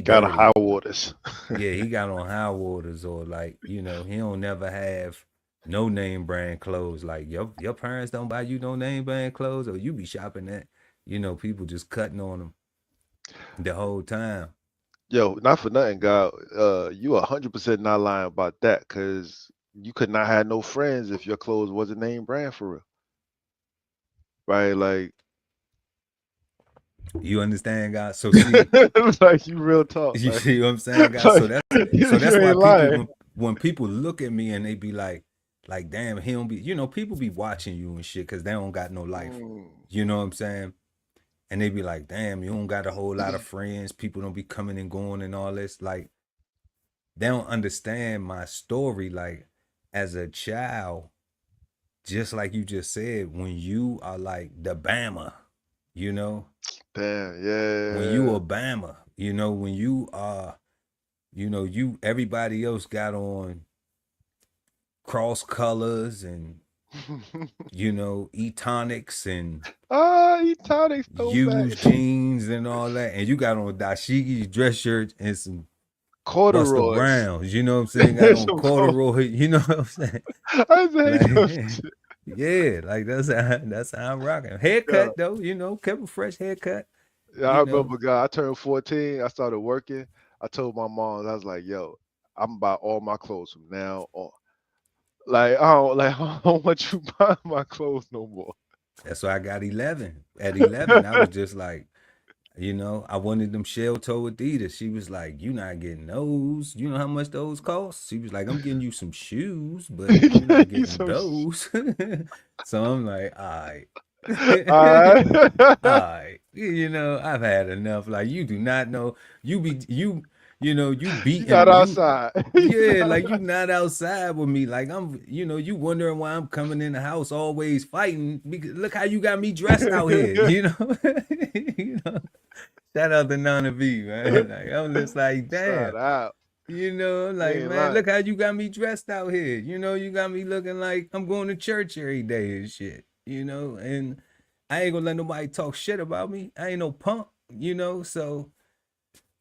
got dirty. high waters. Yeah, he got on high waters, or like, you know, he don't never have no name brand clothes. Like, your parents don't buy you no name brand clothes, or you be shopping at, you know, people just cutting on them the whole time. Yo, not for nothing, God. You 100% not lying about that, because you could not have no friends if your clothes wasn't name brand for real. Right? Like, you understand, God? So see, like, you real talk. you Like, see what I'm saying, God? So that's why when people look at me and they be like, damn, he don't be, you know, people be watching you and shit because they don't got no life. You know what I'm saying? And they be like, damn, you don't got a whole lot of friends. People don't be coming and going and all this. Like, they don't understand my story. Like, as a child, just like you just said, when you are like the Bama, you know? Damn, yeah. When you a Bama, you know, when you are You know, everybody else got on cross colors and you know, e-tonics and he tonics so used bad. jeans and all that, and you got on dashiki dress shirts and some Buster Corduroys. Browns, you know what I'm saying? Got on Some corduroys. corduroy, you know what I'm saying? I used to hate those Like, shit. yeah, like that's how I'm rocking. Yeah. Haircut though, you know, kept a fresh haircut, Yeah, I you know. remember, God, I turned 14. I started working. I told my mom, I was like, yo, I'm buy all my clothes from now on. I don't want you buying my clothes no more. That's why I got 11. At 11, I was just like, you know, I wanted them shell toe Adidas. She was like, "You not getting those? You know how much those cost?" She was like, "I'm getting you some shoes, but you're not You getting so those." So I'm like, "All right, alright. all right." You know, I've had enough. Like you do not know. You know, you You not beating you. outside. You Yeah, not like you not outside with me. Like I'm, you know, you wondering why I'm coming in the house always fighting. Because look how you got me dressed out here. outside. You know, you know. Shout out to Nana V, man. Like I'm just like, Side damn. out. You know, You like ain't man, lying. look how you got me dressed out here. You know, you got me looking like I'm going to church every day and shit. You know, and I ain't gonna let nobody talk shit about me. I ain't no punk. You know, so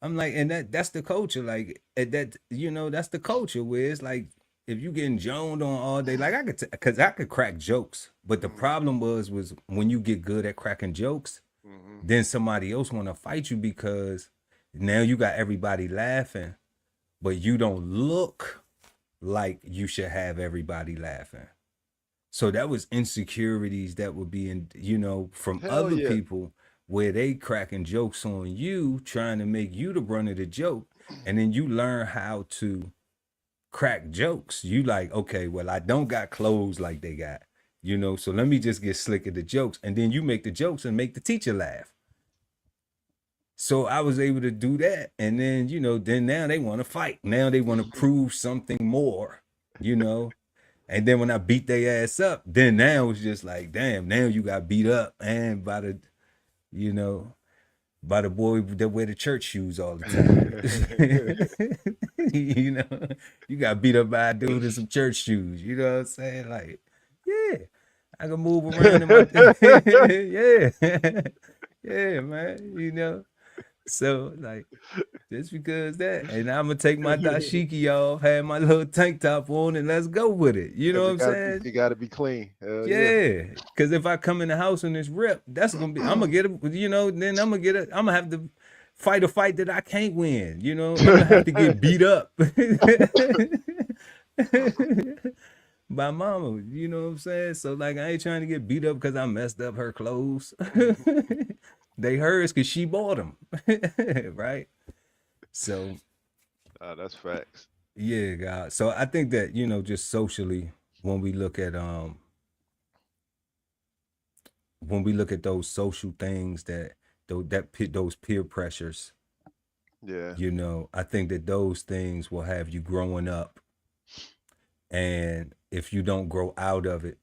I'm like, and that's the culture. Like that, you know, that's the culture where it's like if you getting joned on all day, like cause I could crack jokes, but the Mhm, problem was when you get good at cracking jokes, mhm. then somebody else want to fight you because now you got everybody laughing, but you don't look like you should have everybody laughing. So that was insecurities that would be in, you know, from Hell other yeah. people where they cracking jokes on you, trying to make you the brunt of the joke. And then you learn how to crack jokes. You like, okay, well, I don't got clothes like they got, you know, so let me just get slick at the jokes. And then you make the jokes and make the teacher laugh. So I was able to do that. And then, you know, then now they want to fight. Now they want to prove something more, you know. And then when I beat their ass up, then now it's just like, damn, now you got beat up and by the, you know, by the boy that wear the church shoes all the time. You know, you got beat up by a dude in some church shoes. You know what I'm saying? Like, yeah, I can move around in my, yeah, yeah, man. You know, so like just because that, and I'm gonna take my dashiki off, have my little tank top on, and let's go with it. You know Cause what I'm saying? it gotta be clean. Hell yeah. Yeah, because if I come in the house and it's ripped, that's gonna be. I'm gonna get it. You know, then I'm gonna get it. I'm gonna have to fight a fight that I can't win. You know, I'm gonna have to get beat up by mama. You know what I'm saying? So like, I ain't trying to get beat up because I messed up her clothes. They hers because she bought them, right? So That's facts. yeah, God. So I think that you know, just socially, when we look at those social things that those peer pressures, Yeah. you know, I think that those things will have you growing up, and if you don't grow out of it,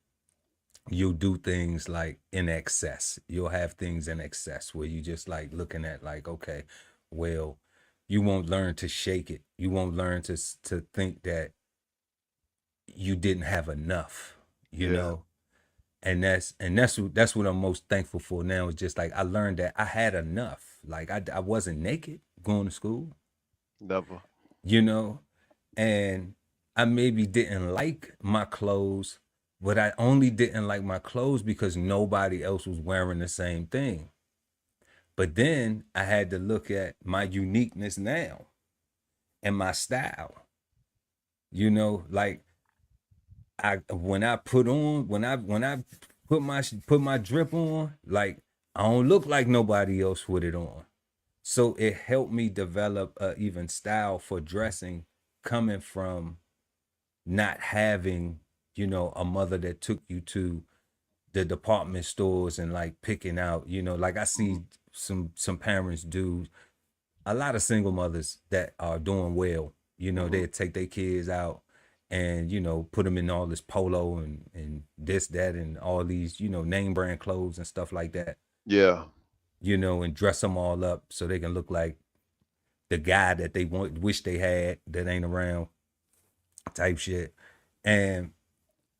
you'll do things like in excess. You'll have things in excess where you just like looking at like, okay, well, you won't learn to shake it. You won't learn to think that you didn't have enough, you Yeah. know. And that's what I'm most thankful for now is just like I learned that I had enough. Like I wasn't naked going to school, Never. you know, and I maybe didn't like my clothes, but I only didn't like my clothes because nobody else was wearing the same thing. But then I had to look at my uniqueness now and my style. You know, like I when I put on when I put my drip on, like I don't look like nobody else with it on. So it helped me develop a even style for dressing coming from not having, you know, a mother that took you to the department stores and like picking out, you know, like I see Mhm. some parents do, a lot of single mothers that are doing well, you know, Mhm. they take their kids out and, you know, put them in all this polo and this, that, and all these, you know, name brand clothes and stuff like that, Yeah. you know, and dress them all up so they can look like the guy that they wish they had that ain't around type shit. And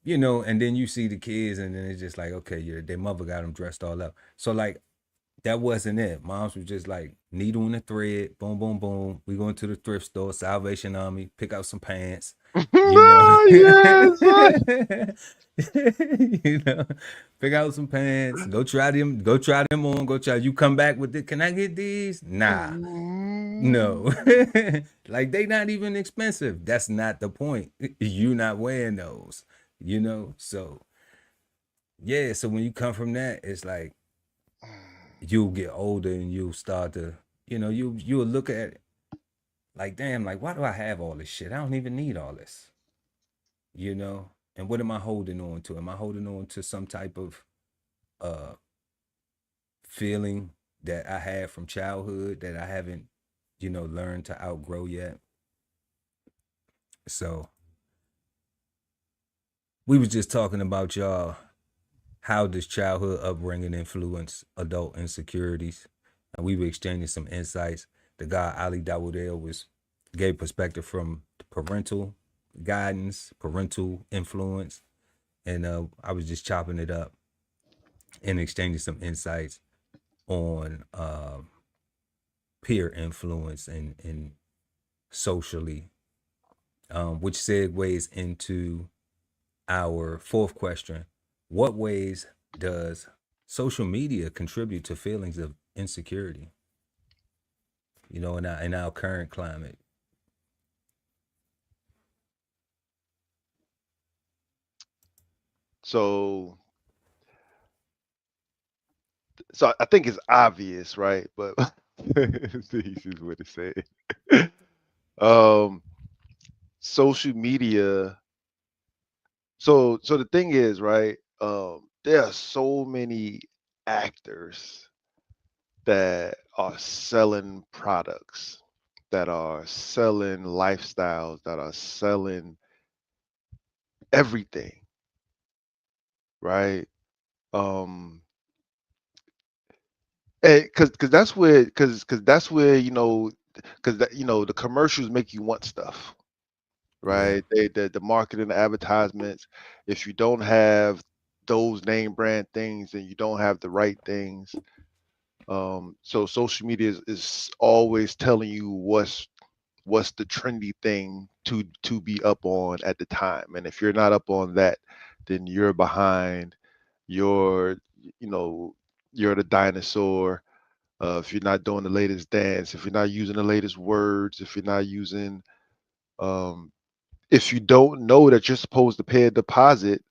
you know, and then you see the kids, and then it's just like, okay, yeah, their mother got them dressed all up. So like, that wasn't it. Moms was just like needle and a thread, boom, boom, boom. We going to the thrift store, Salvation Army, pick out some pants, you know. Yes. You know, pick out some pants, go try them on, go try. You come back with it. Can I get these? Nah. No. Like, they not even expensive. That's not the point. You not wearing those, you know. So yeah, so when you come from that, it's like you'll get older and you'll start to, you know, you'll look at it like, damn, like, why do I have all this shit? I don't even need all this, you know. And what am I holding on to? Am I holding on to some type of feeling that I had from childhood that I haven't, you know, learned to outgrow yet? So we was just talking about, y'all, how does childhood upbringing influence adult insecurities? And we were exchanging some insights. The guy Ali Dawudel gave perspective from parental guidance, parental influence, and I was just chopping it up and exchanging some insights on peer influence and socially, which segues into our fourth question. What ways does social media contribute to feelings of insecurity, you know, in our current climate? So I think it's obvious, right? But it's the easiest way to say it. Social media. So the thing is, right? There are so many actors that are selling products, that are selling lifestyles, that are selling everything, right? Um, because that's where the commercials make you want stuff, Yeah. right? The marketing, the advertisements. If you don't have those name brand things, then you don't have the right things. So social media is always telling you what's the trendy thing to be up on at the time. And if you're not up on that, then you're behind. You're you know you're the dinosaur. If you're not doing the latest dance, if you're not using the latest words, if you're not using um, if you don't know that you're supposed to pay a deposit,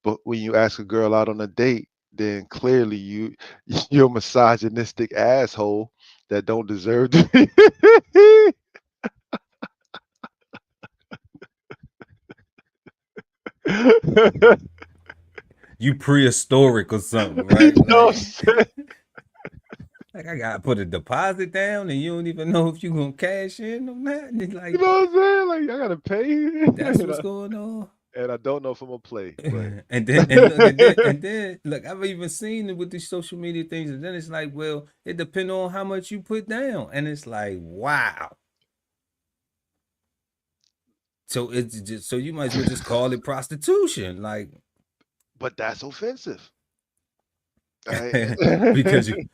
but when you ask a girl out on a date, then clearly you're a misogynistic asshole that don't deserve to be. You prehistoric or something, You right? know what I'm Like, saying? like, I gotta put a deposit down, and you don't even know if you gonna cash in on that. And it's You like, know what I'm saying? Like I gotta pay, that's what's going on. and I don't know if I'm gonna play, but And then and look, I've even seen it with these social media things, and then it's like, well, it depends on how much you put down, and it's like, wow. So it's just, so you might as well just call it prostitution, like, but that's offensive. because Right?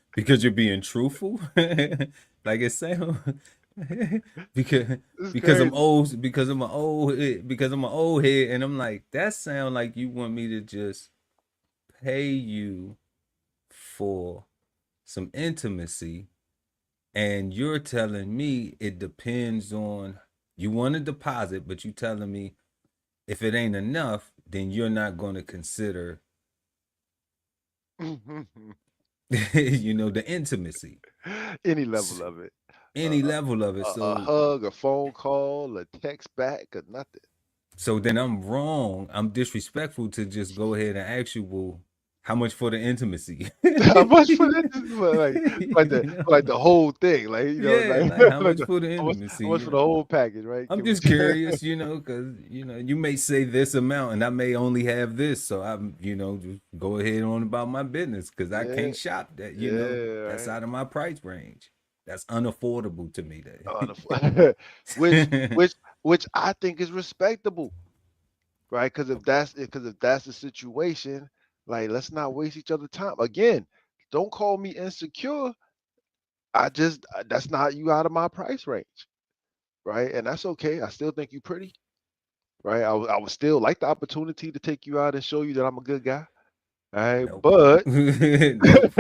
you're being truthful, like it sounds. because It's because I'm crazy. old because I'm an old head, and I'm like, that sound like you want me to just pay you for some intimacy, and you're telling me it depends on, you want a deposit, but you telling me if it ain't enough, then you're not going to consider you know, the intimacy, Any level of it. any level of it. A hug, a phone call, a text back, or nothing. So then I'm wrong, I'm disrespectful to just go ahead and ask you, well, how much for the intimacy? How much for that? You know? Like the whole thing, Yeah, like like, how like much for the how intimacy, much you for the know? whole package, right? I'm just curious, you know, because, you know, you may say this amount and I may only have this. So I'm, you know, just go ahead on about my business, because I Yeah, can't shop that, you know, yeah, that's right. out of my price range. That's unaffordable to me. which That which I think is respectable, right? Because if that's the situation, like let's not waste each other's time. Again, don't call me insecure. That's not you out of my price range, right? And that's okay. I still think you pretty, right? I would still like the opportunity to take you out and show you that I'm a good guy. All right, nope. but Nope.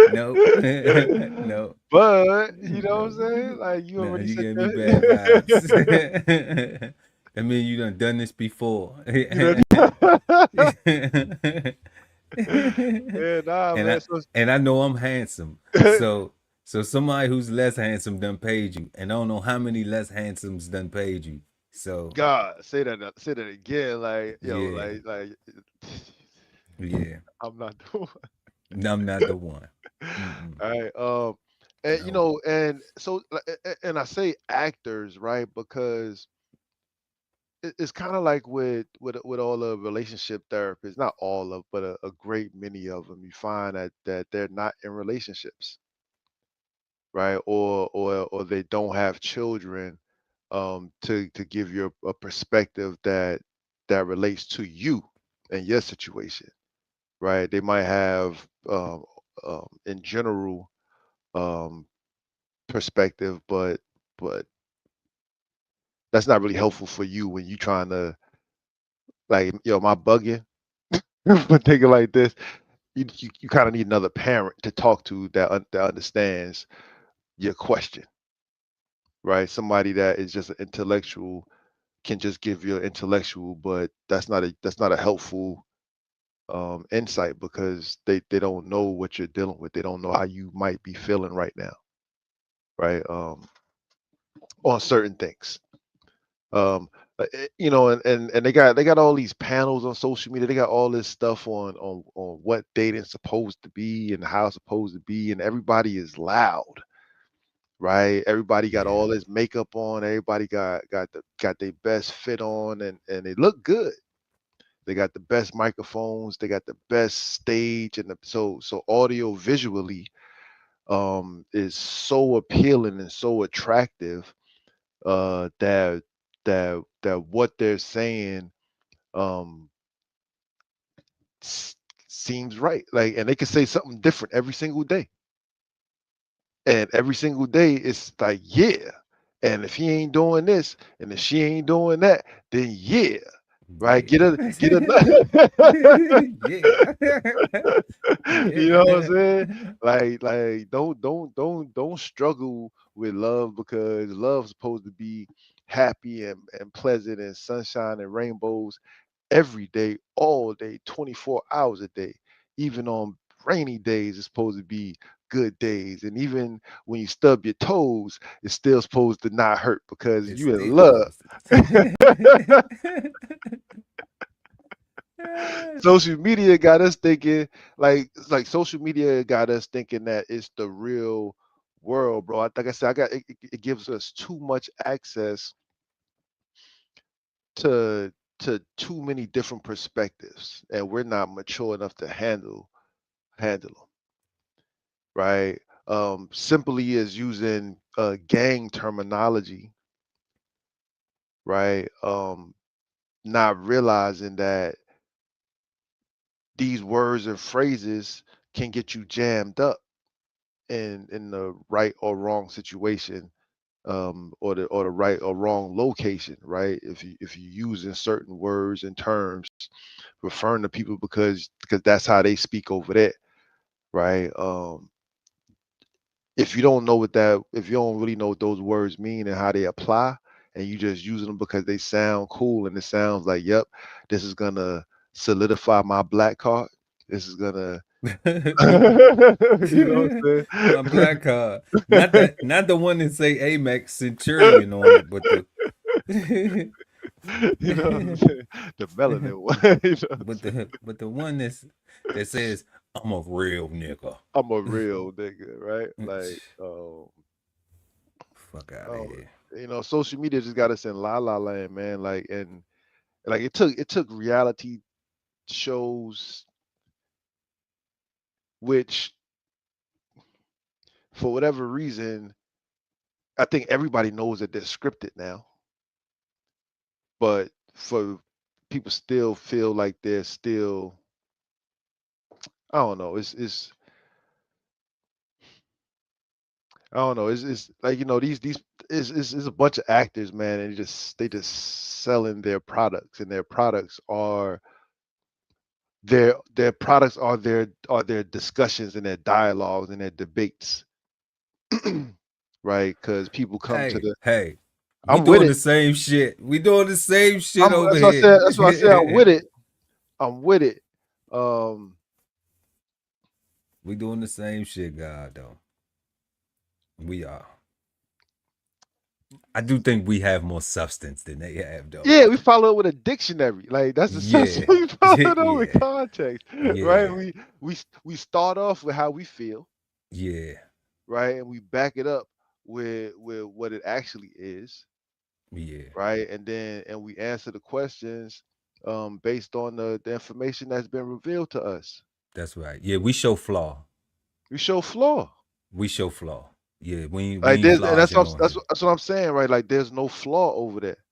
Nope. Nope. but you know what I'm Nope. saying? Like you No, already you said gave me bad that. vibes. I mean, you done this before. You know. Yeah, nah, and man. I So and I know I'm handsome. So somebody who's less handsome done paid you. And I don't know how many less handsomes done paid you. So God, say that again. Like, yo, yeah. like Yeah. I'm not doing. I'm not the one. Mm-mm. All right. And No. and so, and I say actors, right? Because it's kind of like with all the relationship therapists, not all of, but a great many of them. You find that they're not in relationships, right? Or they don't have children, to give you a perspective that relates to you and your situation, right? They might have, in general, um, perspective, but that's not really helpful for you when you trying to, like, am I bugging? But thinking like this, you kind of need another parent to talk to that understands your question, right? Somebody that is just an intellectual can just give you an intellectual, but that's not a helpful, insight, because they don't know what you're dealing with. They don't know how you might be feeling right now, right? On certain things. Um, and they got all these panels on social media. They got all this stuff on what dating's supposed to be and how it's supposed to be, and everybody is loud, right? Everybody got Yeah. all this makeup on. Everybody got their best fit on, and they look good. They got the best microphones. They got the best stage, and so audio visually, is so appealing and so attractive, that what they're saying, um s- seems right. Like, and they can say something different every single day, and every single day it's like, yeah. And if he ain't doing this, and if she ain't doing that, then yeah, right. Yeah. Get a Yeah. You know what I'm Yeah. saying? Like don't struggle with love, because love's supposed to be happy and pleasant and sunshine and rainbows every day, all day, 24 hours a day. Even on rainy days, it's supposed to be good days. And even when you stub your toes, it's still supposed to not hurt because It's you in still love. supposed to. Social media got us thinking, like social media got us thinking that it's the real world, bro. Like I said, it gives us too much access to too many different perspectives, and we're not mature enough to handle them, right? Simply as using, gang terminology, right? Not realizing that these words and phrases can get you jammed up in the right or wrong situation, or the right or wrong location, right? If you using certain words and terms referring to people because that's how they speak over there, right? If you don't really know what those words mean and how they apply, and you just using them because they sound cool and it sounds like, yep, this is gonna solidify my black card. This is gonna, you know what My I'm black card. saying? Not the one that say Amex Centurion on it, but the You know what I'm saying? The melanin one. You know what I'm saying? but the one that says I'm a real nigga. I'm a real nigga, right? Like, Fuck out of um, here. social media just got us in la la land, man. Like, and like it took reality shows, which for whatever reason, I think everybody knows that they're scripted now. But for people still feel like they're still, I don't know. It's I don't know. It's like, these is a bunch of actors, man, and they just selling their products, and their products are their products are their discussions and their dialogues and their debates, right? Because people come to the. Hey, we I'm with doing the it. same shit. We doing the same shit over That's what I said. That's what I said. I'm with here. it. I'm with it. Um, We doing the same shit, God, though. We are. I do think we have more substance than they have, though. yeah, we follow it with a dictionary. Like that's essentially Yeah. we follow it up with Yeah. context, right? Yeah. We start off with how we feel, Yeah. right, and we back it up with what it actually is, Yeah. right, and we answer the questions based on the information that's been revealed to us. That's right. Yeah, we show flaw. We show flaw. We show flaw. Yeah, we Like ain't there's and that's flogging what on here. that's what I'm saying, right? Like there's no flaw over there,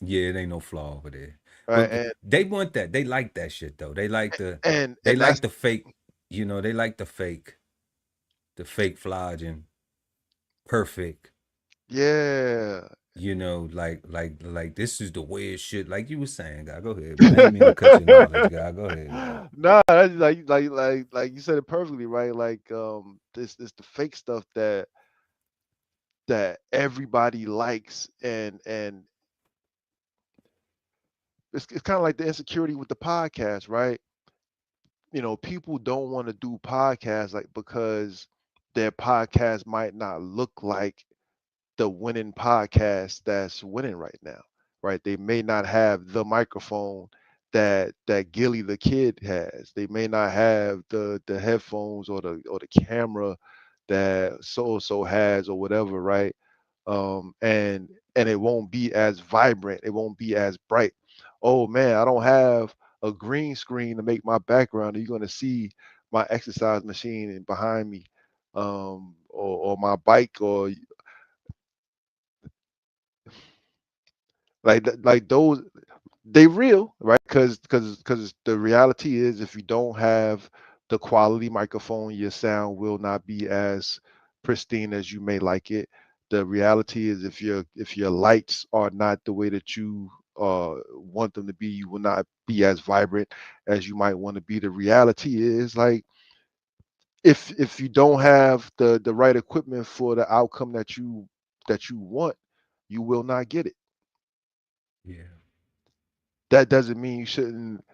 Yeah, it ain't no flaw over there. right? But they want that. They like that shit though. They like the And that's the fake, they like the fake flogging, perfect, yeah. like this is the weird shit. Like you were saying, God. Go ahead, man. I didn't mean to cut your knowledge, God. Go ahead, man. No, that's like you said it perfectly, right? Like this the fake stuff that everybody likes, and it's kind of like the insecurity with the podcast, right? People don't want to do podcasts like because their podcast might not look like the winning podcast that's winning right now, right? They may not have the microphone that Gilly the Kid has. They may not have the headphones or the camera that so has or whatever, right? And it won't be as vibrant. It won't be as bright. Oh man, I don't have a green screen to make my background. You're gonna see my exercise machine behind me, or my bike, or like those, they real, right? Because the reality is, if you don't have the quality microphone, your sound will not be as pristine as you may like it. The reality is, if your lights are not the way that you want them to be, you will not be as vibrant as you might want to be. The reality is, like, if you don't have the right equipment for the outcome that you want, you will not get it. Yeah. That doesn't mean you shouldn't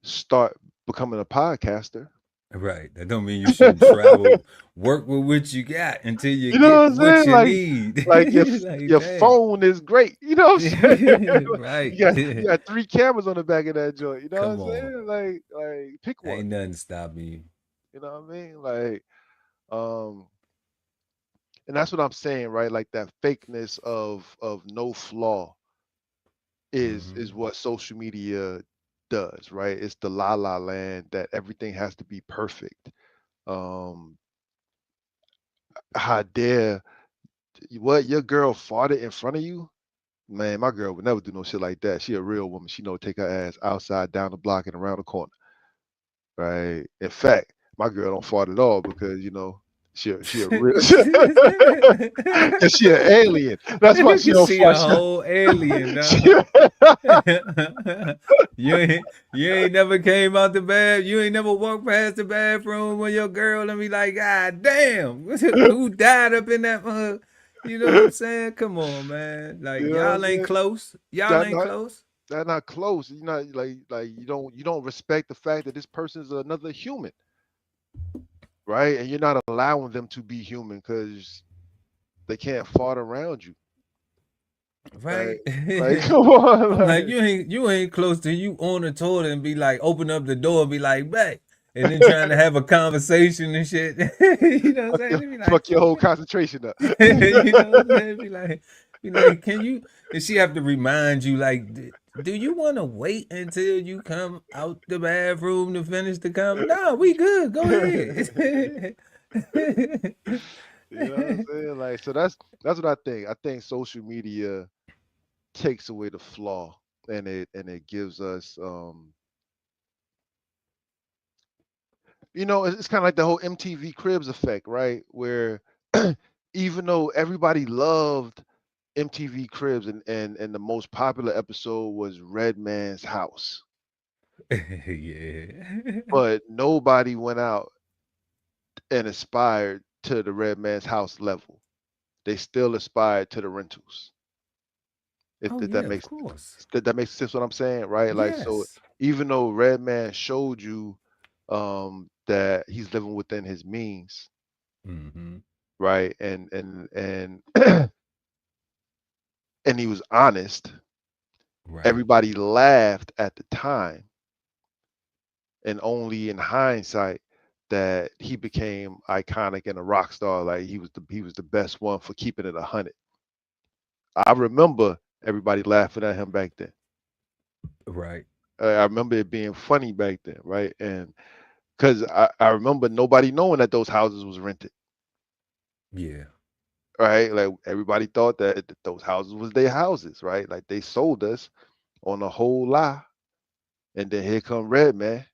start becoming a podcaster. Right. That don't mean you shouldn't travel, work with what you got until you You know what get I'm what saying? you Like, need. like your Like, your damn. phone is great. You know what I'm saying? Right. You got 3 cameras on the back of that joint. You know what I'm Come on. saying? Like pick one. Ain't nothing stopping you. You know what I mean? Like, um, and that's what I'm saying, right? Like that fakeness of no flaw is Hmm. what social media does, right? It's the la la land that everything has to be perfect. Um, how dare what your girl farted in front of you? Man, my girl would never do no shit like that. She a real woman. She know to take her ass outside, down the block, and around the corner. Right. In fact, my girl don't fart at all because she a real cause she an alien. That's why she don't She a fart. whole alien, She, dog. You ain't never came out the bath. You ain't never walked past the bathroom with your girl and be like, God damn, who died up in that mug? You know what I'm saying? Come on, man. Like you know what I'm y'all ain't saying? close. Y'all That ain't not close. that not close. You're not like you don't respect the fact that this person is another human, right? And you're not allowing them to be human because they can't fart around you. Like, Right? like come on, I'm like, like you ain't close to you on the toilet and be like, open up the door and be like, back. And then trying to have a conversation and shit. You know what I'm saying? They be like, fuck your whole concentration up. you know what I'm saying? Be like, can you? And she have to remind you, like, do you want to wait until you come out the bathroom to finish the comment? No, we good. Go ahead. You know what I'm saying? Like, so that's what I think. I think social media takes away the flaw, and it gives us, it's kind of like the whole MTV Cribs effect, right? Where even though everybody loved MTV Cribs, and the most popular episode was Red Man's House, Yeah. but nobody went out and aspired to the Red Man's House level. They still aspired to the rentals. If Oh that yeah, of makes course. that makes sense what I'm saying, right? Like, so Yes. even though Red Man showed you that he's living within his means, Mm-hmm. right? And and he was honest, Right. everybody laughed at the time, and only in hindsight that he became iconic and a rock star. Like, he was the best one for keeping it 100. I remember everybody laughing at him back then. Right. I remember it being funny back then, right? And because I remember nobody knowing that those houses was rented, Yeah. right? Like, everybody thought that those houses was their houses, right? Like, they sold us on a whole lie, and then here come Red Man,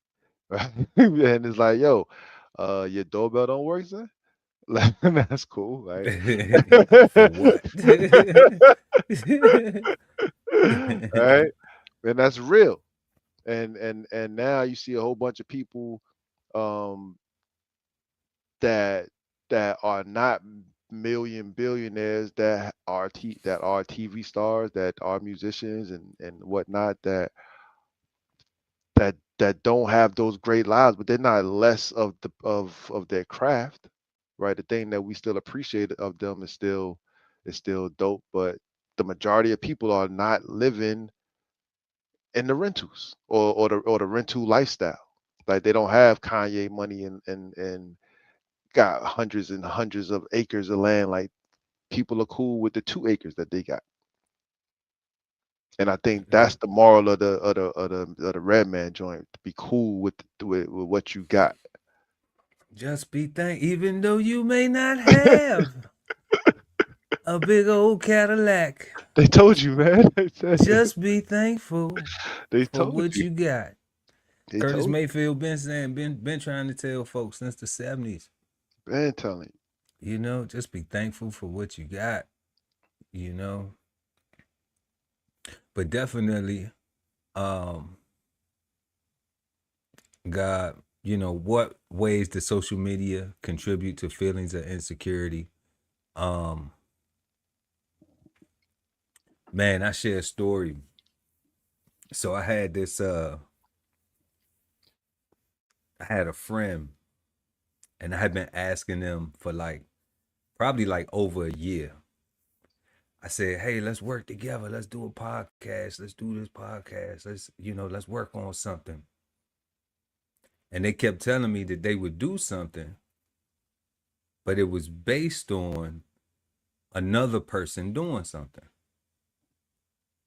right? And it's like, yo, your doorbell don't work, son. Like, that's cool, right? For what? Right? And that's real. And now you see a whole bunch of people, um that are not million billionaires, that are TV stars, that are musicians and whatnot, that don't have those great lives, but they're not less of their craft, right? The thing that we still appreciate of them is still dope, but the majority of people are not living in the rentals, or the rental lifestyle. Like, they don't have Kanye money, and got hundreds and hundreds of acres of land. Like, people are cool with the 2 acres that they got. And I think that's the moral of the Red Man joint. To be cool with what you got. Just be even though you may not have a big old Cadillac, They told you, man. They said it. just be thankful They for told what you. you got. They Curtis told Mayfield been saying, been trying to tell folks since the 70s, you. Man, telling just be thankful for what you got, you know. But definitely, um, God, what ways does social media contribute to feelings of insecurity? Um, Man, I share a story. So I had I had a friend, and I had been asking them for probably over a year. I said, "Hey, let's work together. Let's do a podcast. Let's do this podcast. Let's work on something." And they kept telling me that they would do something, but it was based on another person doing something.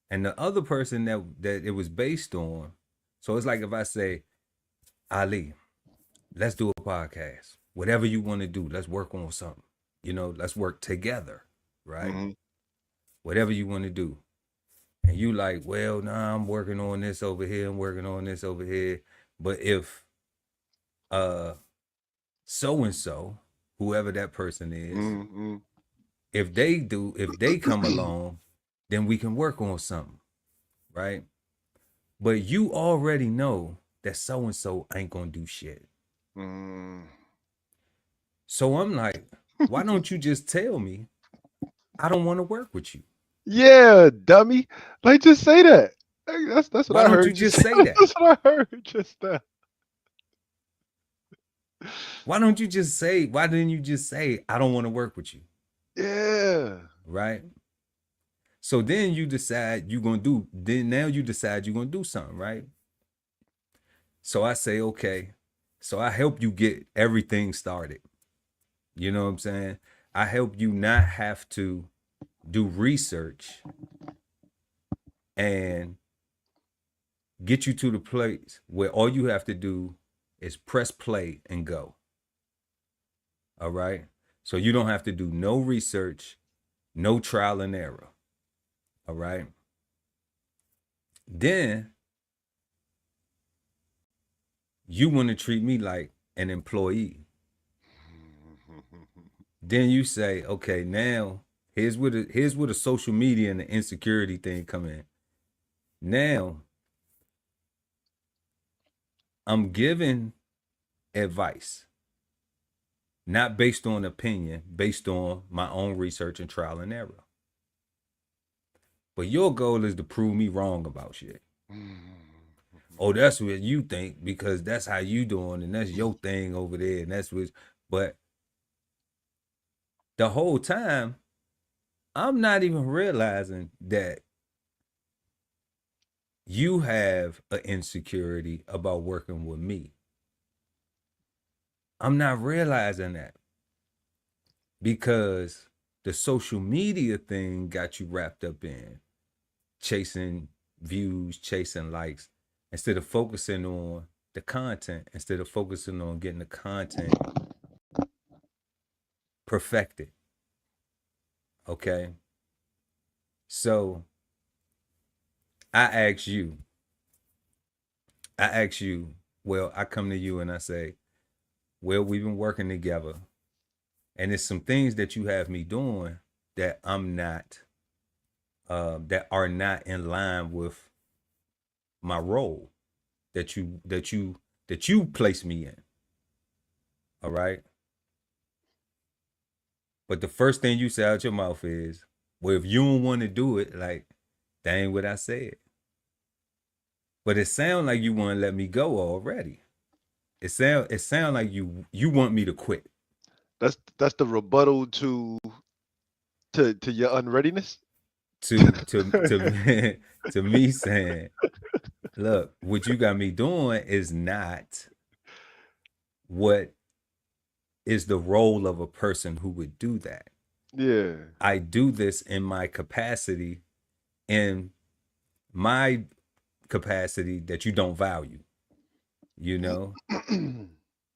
And the other person that it was based on, so it's like if I say, "Ali, let's do a podcast. Whatever you want to do, let's work on something. Let's work together, right? you. Whatever you want to do." And you like, "Well, nah, I'm working on this over here. I'm working on this over here." But if uh so and so, whoever that person is, Mm-hmm. if they come along, then we can work on something, right? But you already know that so and so ain't gonna do shit. Mm. So I'm like, why don't you just tell me I don't want to work with you? Yeah, dummy. Like, just say that. Like, that's what Why I don't you heard you just say. say that? That's what I heard just now. Why didn't you just say, I don't want to work with you? Yeah. Right? So then you decide now you decide you're going to do something, right? So I say, okay. So I help you get everything started. You know what I'm saying? I help you not have to do research and get you to the place where all you have to do is press play and go. All right. So you don't have to do no research, no trial and error. All right. Then you want to treat me like an employee. Then you say, okay, now here's where the social media and the insecurity thing come in. Now I'm giving advice, not based on opinion, based on my own research and trial and error. But your goal is to prove me wrong about shit. Oh, that's what you think because that's how you doing and that's your thing over there and that's what. But the whole time, I'm not even realizing that you have an insecurity about working with me. I'm not realizing that because the social media thing got you wrapped up in chasing views, chasing likes, instead of focusing on the content, instead of focusing on getting the content perfected. Okay. So I ask you, well, I come to you and I say, well, we've been working together. And there's some things that you have me doing that I'm not, that are not in line with my role that you place me in. All right. But the first thing you say out your mouth is, well, if you don't want to do it, like, that ain't what I said. But it sounds like you want to let me go already. It sound like you want me to quit. That's the rebuttal to your unreadiness. To to me saying, look, what you got me doing is not what is the role of a person who would do that. Yeah. I do this in my capacity, in my capacity that you don't value, you know?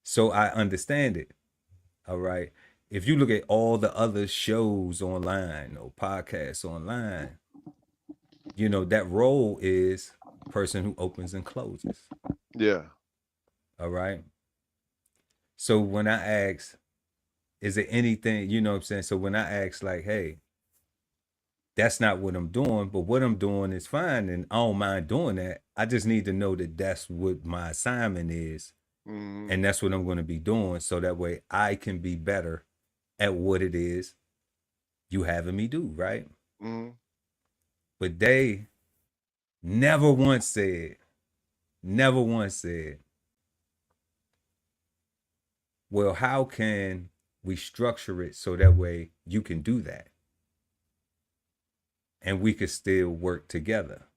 So I understand it. All right. If you look at all the other shows online or podcasts online, you know, that role is person who opens and closes. Yeah. All right. So when I ask, is there anything, you know what I'm saying? So when I ask, like, hey, that's not what I'm doing, but what I'm doing is fine and I don't mind doing that. I just need to know that that's what my assignment is. And that's what I'm going to be doing. So that way I can be better at what it is you having me do, right? But they never once said, well, how can we structure it so that way you can do that? And we could still work together.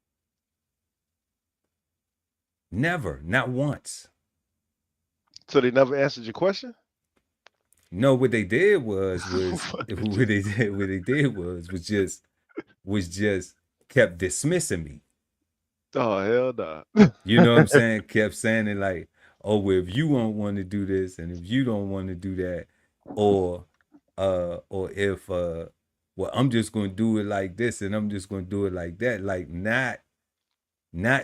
Never, not once. So they never answered your question? No, what they did was just kept dismissing me. Oh, hell nah. You know what I'm saying? Kept saying it like, oh, well, if you don't want to do this and if you don't want to do that, or if well, I'm just going to do it like this and I'm just going to do it like that, like not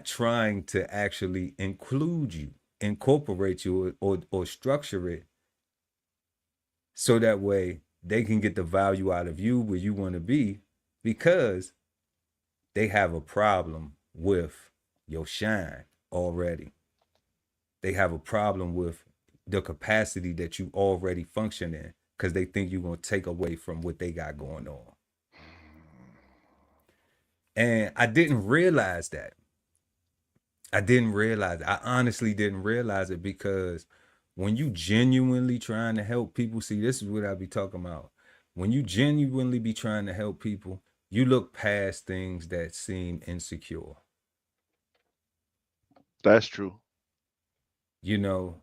trying to actually include you, incorporate you, or structure it so that way they can get the value out of you where you want to be, because they have a problem with your shine already. They have a problem with the capacity that you already function in, because they think you're going to take away from what they got going on. And I didn't realize that. I honestly didn't realize it, because when you genuinely trying to help people, see, this is what I be talking about. When you genuinely be trying to help people, you look past things that seem insecure. That's true. You know,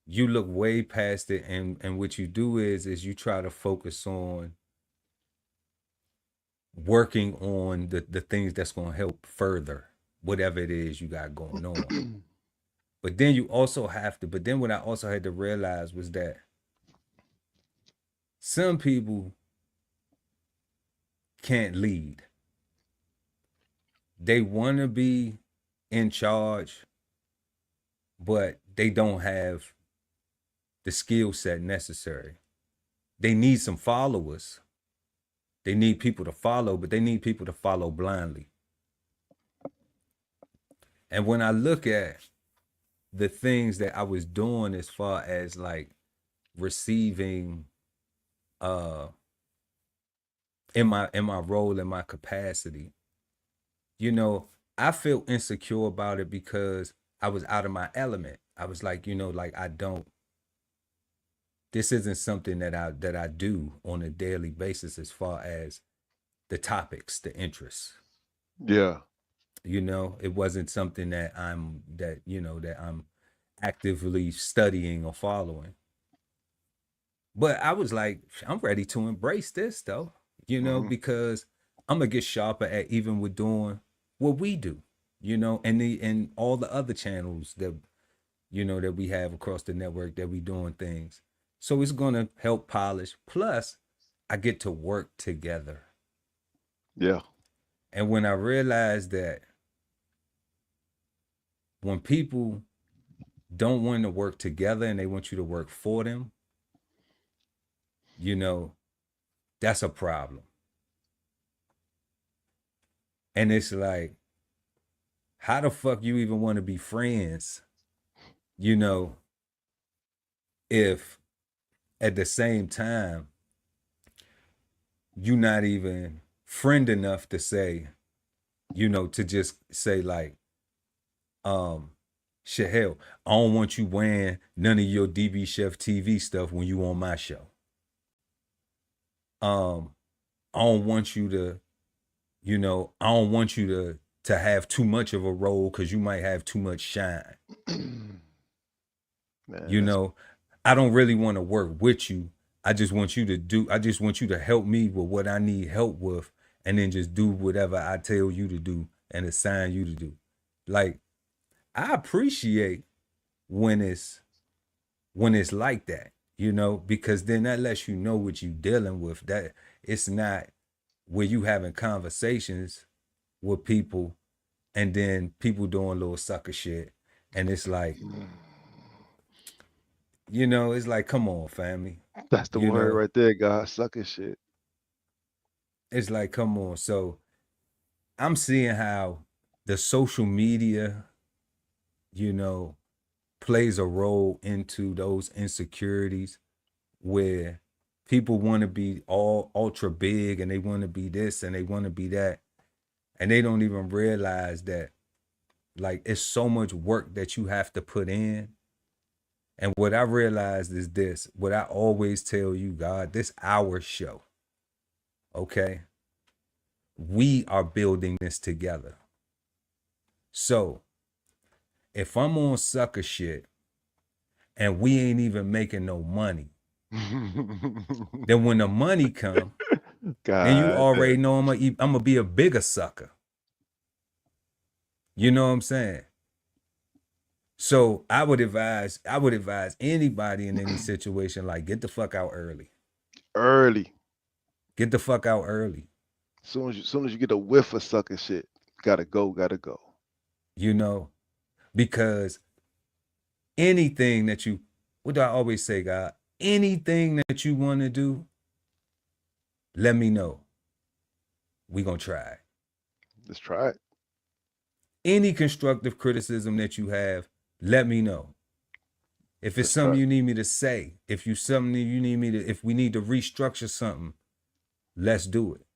you look way past it, and what you do is you try to focus on working on the things that's going to help further whatever it is you got going on. But then what I also had to realize was that some people can't lead. They want to be in charge, but they don't have the skill set necessary. They need some followers. They need people to follow, but they need people to follow blindly. And when I look at the things that I was doing as far as like receiving in my role, in my capacity, you know, I feel insecure about it because I was out of my element. I was like, you know, like this isn't something that I do on a daily basis as far as the topics, the interests. Yeah. You know, it wasn't something that I'm actively studying or following. But I was like, I'm ready to embrace this though, you know, because I'm gonna get sharper at even with doing what we do, you know, and all the other channels that, you know, that we have across the network that we doing things. So it's gonna help polish. Plus, I get to work together. Yeah. And when I realized that when people don't want to work together and they want you to work for them, you know, that's a problem. And it's like, how the fuck you even want to be friends, you know, if at the same time you're not even friend enough to say, you know, to just say like, shit, hell, I don't want you wearing none of your DBCHEFTV stuff when you on my show. I don't want you to, you know, I don't want you to have too much of a role because you might have too much shine. Man, you know, I don't really want to work with you. I just want you to help me with what I need help with, and then just do whatever I tell you to do and assign you to do. Like, I appreciate when it's like that, you know, because then that lets you know what you're dealing with. That it's not where you having conversations with people and then people doing little sucker shit. And it's like, you know, it's like, come on, family. That's the You word know? right there, guys. Sucker shit. It's like, come on. So I'm seeing how the social media, you know, plays a role into those insecurities where people want to be all ultra big and they want to be this and they want to be that. And they don't even realize that, like, it's so much work that you have to put in. And what I realized is this, what I always tell you, God, this our show. Okay? We are building this together. So, if I'm on sucker shit and we ain't even making no money, then when the money come, then you already know I'm gonna be a bigger sucker. You know what I'm saying? So I would advise anybody in any situation, like, get the fuck out early. Early. Get the fuck out early. Soon as you get a whiff of sucker shit, gotta go. You know, because anything that you, what do I always say, God? Anything that you want to do, let me know. We gonna try it. Let's try it. Any constructive criticism that you have, let me know. If it's something you need me to say, if we need to restructure something, let's do it.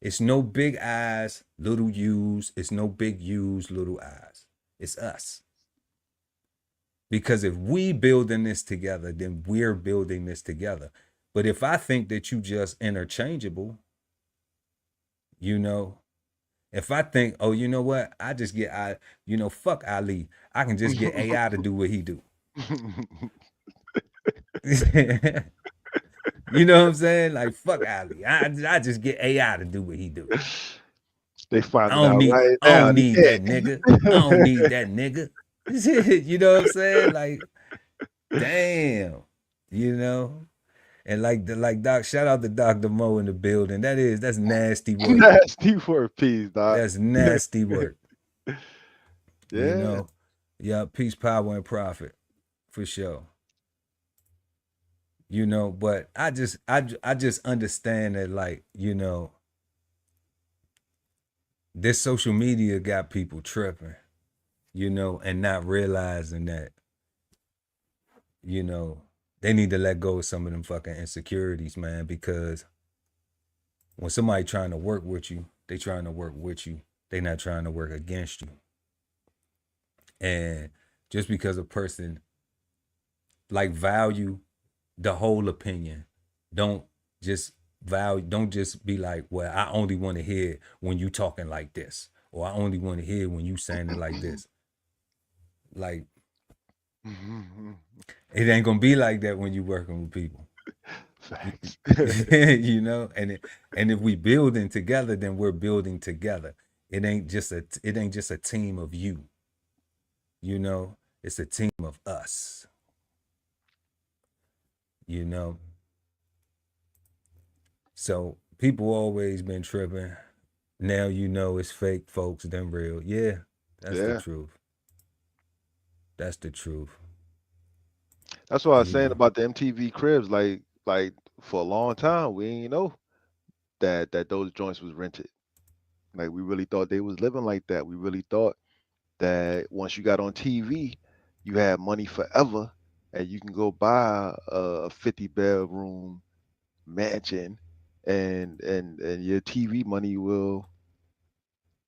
It's no big I's, little U's. It's no big U's, little I's. It's us. Because if we building this together, then we're building this together. But if I think that you just interchangeable, you know, if I think, oh, you know what, I just get, fuck Ali. I can just get AI to do what he do. You know what I'm saying? Like, fuck Ali. I just get AI to do what he do. They find I don't need that nigga. I don't need that nigga. You know what I'm saying? Like, damn, you know? And like Doc, shout out to Dr. Mo in the building. That's nasty work. Nasty for a piece, Doc. That's nasty work. Yeah. You know. Yeah, peace, power, and profit. For sure. You know, but I just understand that, like, you know, this social media got people tripping, you know, and not realizing that, you know, they need to let go of some of them fucking insecurities, man, because when somebody trying to work with you, they trying to work with you. They not trying to work against you. And just because a person like value the whole opinion, don't just be like, well, I only want to hear when you talking like this, or I only want to hear when you saying it like this. Like, it ain't gonna be like that when you working with people. Facts. You know, and if we building together, then we're building together. It ain't just a team of you. You know, it's a team of us. You know. So people always been tripping. Now you know it's fake folks than real. Yeah, that's the truth. That's the truth. That's what I was You saying know? about the MTV Cribs. Like for a long time, we ain't know that those joints was rented. Like we really thought they was living like that. We really thought that once you got on TV, you had money forever, and you can go buy a 50-bedroom mansion, and your TV money will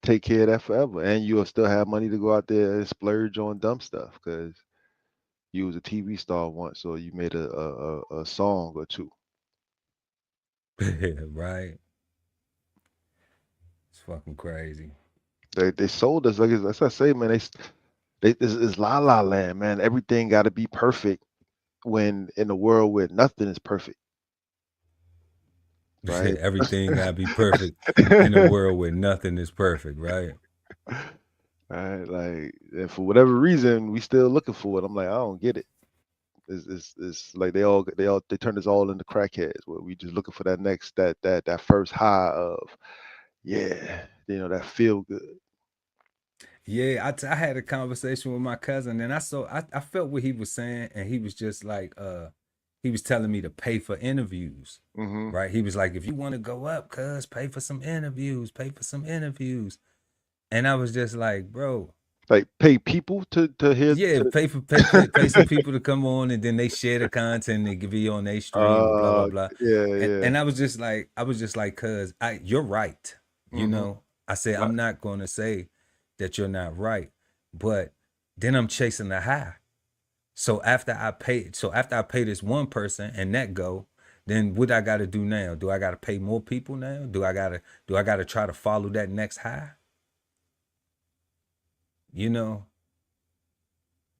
take care of that forever, and you'll still have money to go out there and splurge on dumb stuff because you was a TV star once, so you made a song or two. Right? It's fucking crazy. They sold us, like as I say, man. This is La La Land, man. Everything got to be perfect when in a world where nothing is perfect, right? Everything gotta be perfect in a world where nothing is perfect, right? Right, like, and for whatever reason, we still looking for it. I'm like, I don't get it. It's like they turn us all into crackheads where we just looking for that next that first high of, yeah, that feel good. Yeah, I had a conversation with my cousin, and I felt what he was saying, and he was just like, he was telling me to pay for interviews, Hmm. right? He was like, if you want to go up, cuz pay for some interviews, and I was just like, bro, Like pay people to hear. yeah, pay some people to come on, and then they share the content and be on their stream and blah blah blah. Yeah, And yeah. and I was just like, cuz you're right. You Hmm. know, I said Right. I'm not gonna say that you're not right, but then I'm chasing the high. So after I pay this one person and that go, then what I gotta do now? Do I gotta pay more people now? Do I gotta try to follow that next high? You know?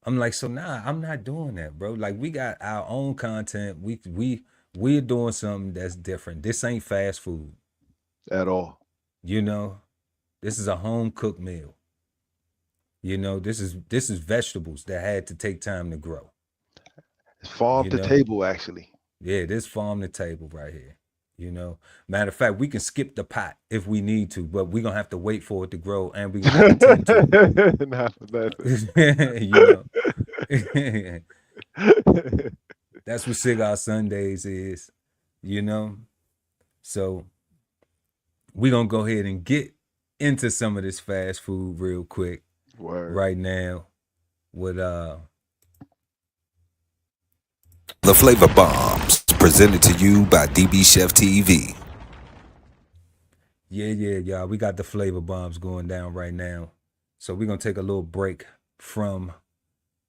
I'm like, so nah, I'm not doing that, bro. Like we got our own content. We're doing something that's different. This ain't fast food. At all. You know, this is a home cooked meal. You know, this is vegetables that had to take time to grow. It's farm You to know, table, actually. yeah, this farm to table right here. You know, matter of fact, we can skip the pot if we need to, but we're gonna have to wait for it to grow, and we're gonna have to tend to Not for nothing. it. You know. That's what Cigar Sundays is, you know? So we're gonna go ahead and get into some of this fast food real quick Word. right now with The Flavor Bombs, presented to you by DBCHEFTV. yeah, y'all. We got the flavor bombs going down right now. So we're gonna take a little break from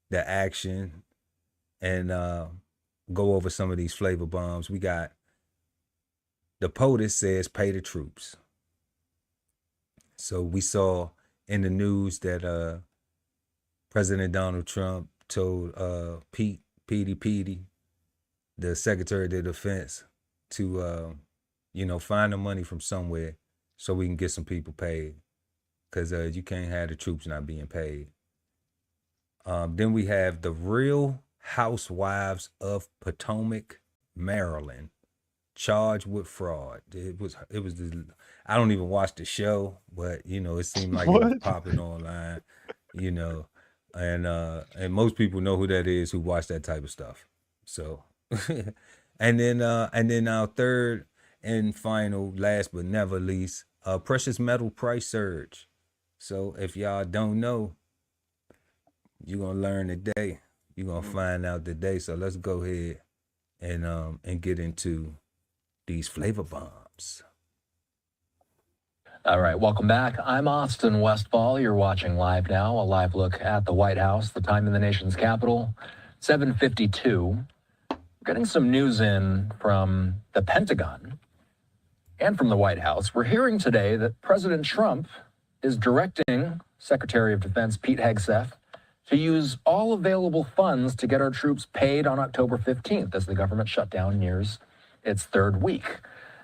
the action and go over some of these flavor bombs. We got the POTUS says pay the troops. So we saw in the news that President Donald Trump told Petey, the Secretary of Defense, to find the money from somewhere so we can get some people paid, because you can't have the troops not being paid. Then we have the Real Housewives of Potomac Maryland, charged with fraud. I don't even watch the show, but it seemed like it was What? popping online, and most people know who that is who watch that type of stuff. So, and then our third and final, last but never least, precious metal price surge. So if y'all don't know, you're gonna learn today. You're gonna find out today. So let's go ahead and get into these flavor bombs. All right, welcome back. I'm Austin Westfall. You're watching live now, a live look at the White House, the time in the nation's capital, 7:52. Getting some news in from the Pentagon and from the White House. We're hearing today that President Trump is directing Secretary of Defense Pete Hegseth to use all available funds to get our troops paid on October 15th as the government shutdown nears its third week.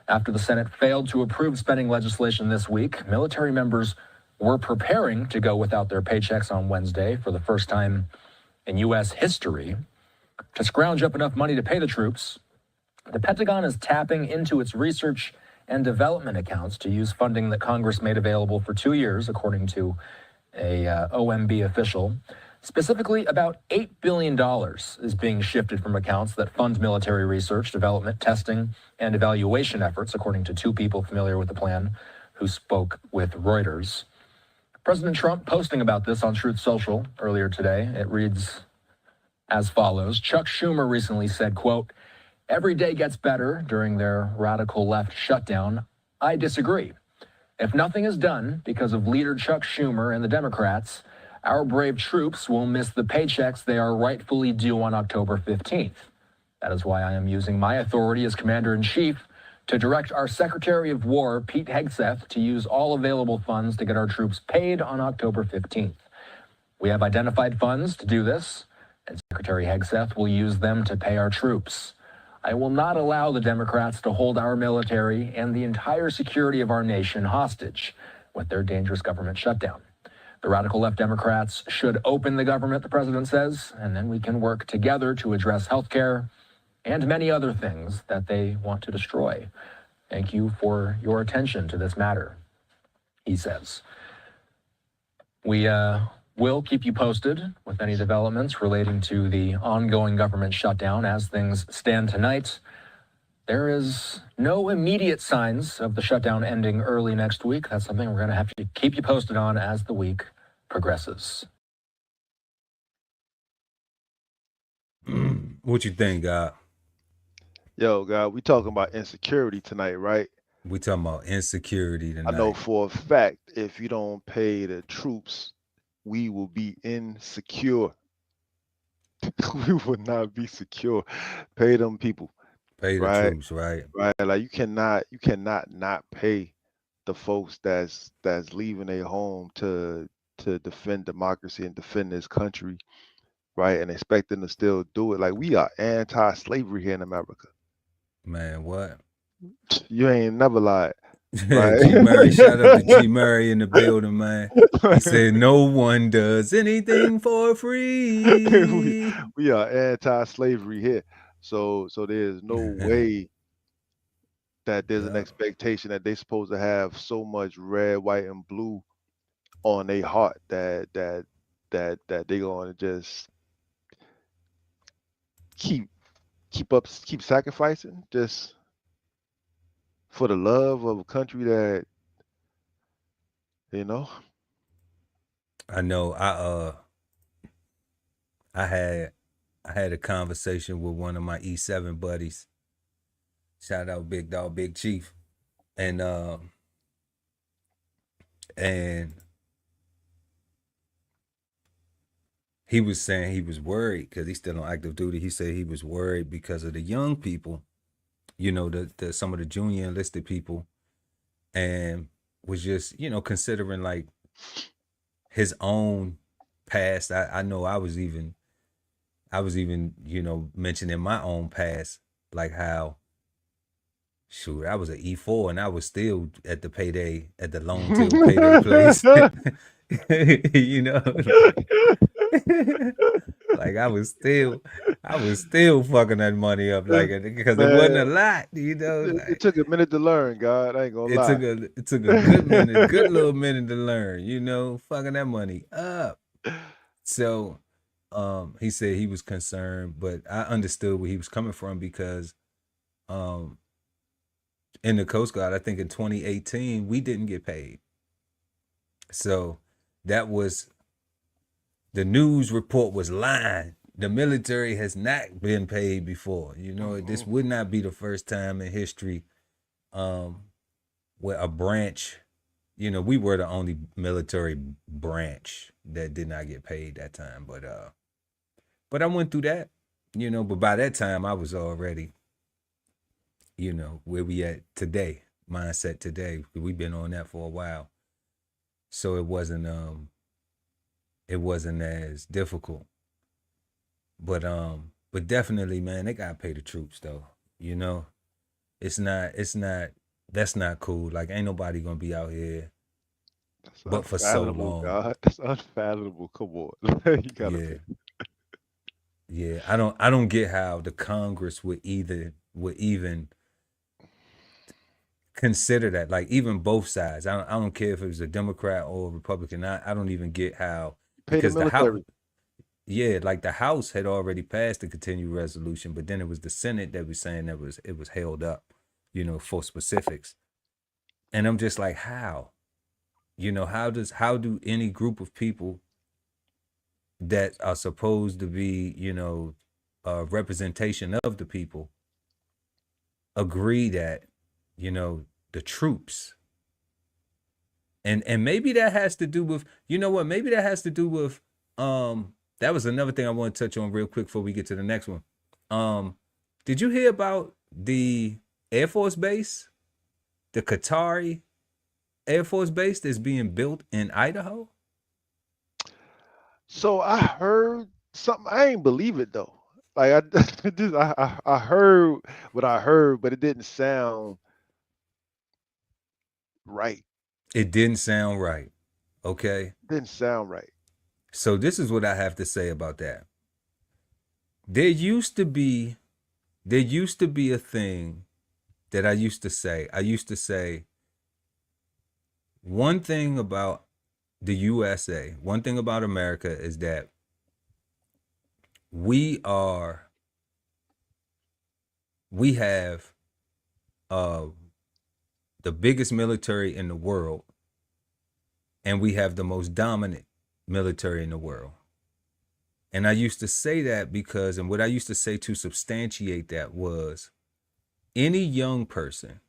After the Senate failed to approve spending legislation this week, military members were preparing to go without their paychecks on Wednesday for the first time in U.S. history. To scrounge up enough money to pay the troops, the Pentagon is tapping into its research and development accounts to use funding that Congress made available for 2 years, according to a OMB official. Specifically, about $8 billion is being shifted from accounts that fund military research, development, testing, and evaluation efforts, according to 2 people familiar with the plan who spoke with Reuters. President Trump posting about this on Truth Social earlier today. It reads as follows. Chuck Schumer recently said, quote, "Every day gets better" during their radical left shutdown. I disagree. If nothing is done because of leader Chuck Schumer and the Democrats, our brave troops will miss the paychecks they are rightfully due on October 15th. That is why I am using my authority as Commander-in-Chief to direct our Secretary of War, Pete Hegseth, to use all available funds to get our troops paid on October 15th. We have identified funds to do this, and Secretary Hegseth will use them to pay our troops. I will not allow the Democrats to hold our military and the entire security of our nation hostage with their dangerous government shutdown. The radical left Democrats should open the government, the president says, and then we can work together to address health care and many other things that they want to destroy. Thank you for your attention to this matter, he says. We will keep you posted with any developments relating to the ongoing government shutdown as things stand tonight. There is no immediate signs of the shutdown ending early next week. That's something we're going to have to keep you posted on as the week progresses. What you think, God? Yo, God, we talking about insecurity tonight, right? We talking about insecurity tonight. I know for a fact if you don't pay the troops, we will be insecure. We will not be secure. Pay them people. Pay the right? troops, right? Right. Like you cannot not pay the folks that's leaving their home to defend democracy and defend this country, right? And expect them to still do it. Like we are anti-slavery here in America. Man, what? You ain't never lied. Right. G Murray, shout out to G Murray in the building, man. He said no one does anything for free. we are anti-slavery here. So there's no way that there's an expectation that they're supposed to have so much red, white, and blue on their heart that they're going to just keep sacrificing just for the love of a country that, you know. I know. I had a conversation with one of my E7 buddies. Shout out Big Dog, Big Chief. And he was saying he was worried because he's still on active duty. He said he was worried because of the young people, you know, the some of the junior enlisted people, and was just, you know, considering like his own past. I know I was even, you know, mentioning my own past, like how, shoot, I was an E4 and I was still at the payday, at the loan till payday place. You know, Like I was still fucking that money up, like, because it wasn't a Man, lot, you know. it Like took a minute to learn, God. I ain't gonna lie. it took a good minute, good little minute to learn, you know, fucking that money up. So, he said he was concerned, but I understood where he was coming from because, in the Coast Guard, I think in 2018 we didn't get paid. So that was the news report was lying. The military has not been paid before. You know, this would not be the first time in history where a branch, you know, we were the only military branch that did not get paid that time. But I went through that, you know, but by that time I was already, you know, where we at today, mindset today. We've been on that for a while. So it wasn't as difficult. But definitely, man, they gotta pay the troops though. You know, that's not cool. Like ain't nobody gonna be out here That's but for so unfathomable, long. God. That's unfathomable. Come on. You gotta Yeah. pay. Yeah. I don't get how the Congress would even consider that. Like even both sides. I don't care if it was a Democrat or a Republican. I don't even get how, Pay the because the House, military. yeah, like the House had already passed the continued resolution, but then it was the Senate that was saying that it was held up, you know, for specifics. And I'm just like, how? You know, how do any group of people that are supposed to be, you know, a representation of the people agree that, you know, the troops, and maybe that has to do with, you know what, maybe that has to do with that was another thing I want to touch on real quick before we get to the next one. Did you hear about the Air Force base, the Qatari Air Force base that's being built in Idaho? So I heard something. I ain't believe it though. Like I heard what I heard, but it didn't sound right. It didn't sound right. Okay. Didn't sound right. So this is what I have to say about that. There used to be a thing that I used to say. I used to say, one thing about the USA, one thing about America is that we have the biggest military in the world, and we have the most dominant military in the world. And I used to say that because, and what I used to say to substantiate that was, any young person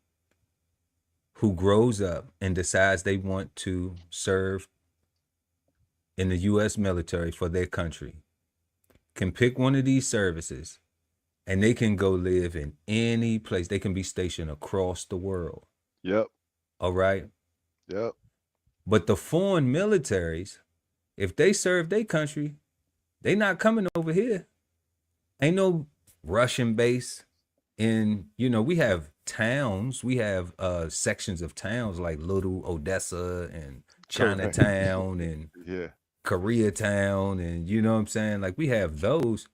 who grows up and decides they want to serve in the U.S. military for their country can pick one of these services and they can go live in any place. They can be stationed across the world. Yep. All right. Yep. But the foreign militaries, if they serve their country, they not coming over here. Ain't no Russian base in, you know, we have towns, we have sections of towns like Little Odessa and Chinatown and Yeah. Koreatown, and you know what I'm saying? Like we have those,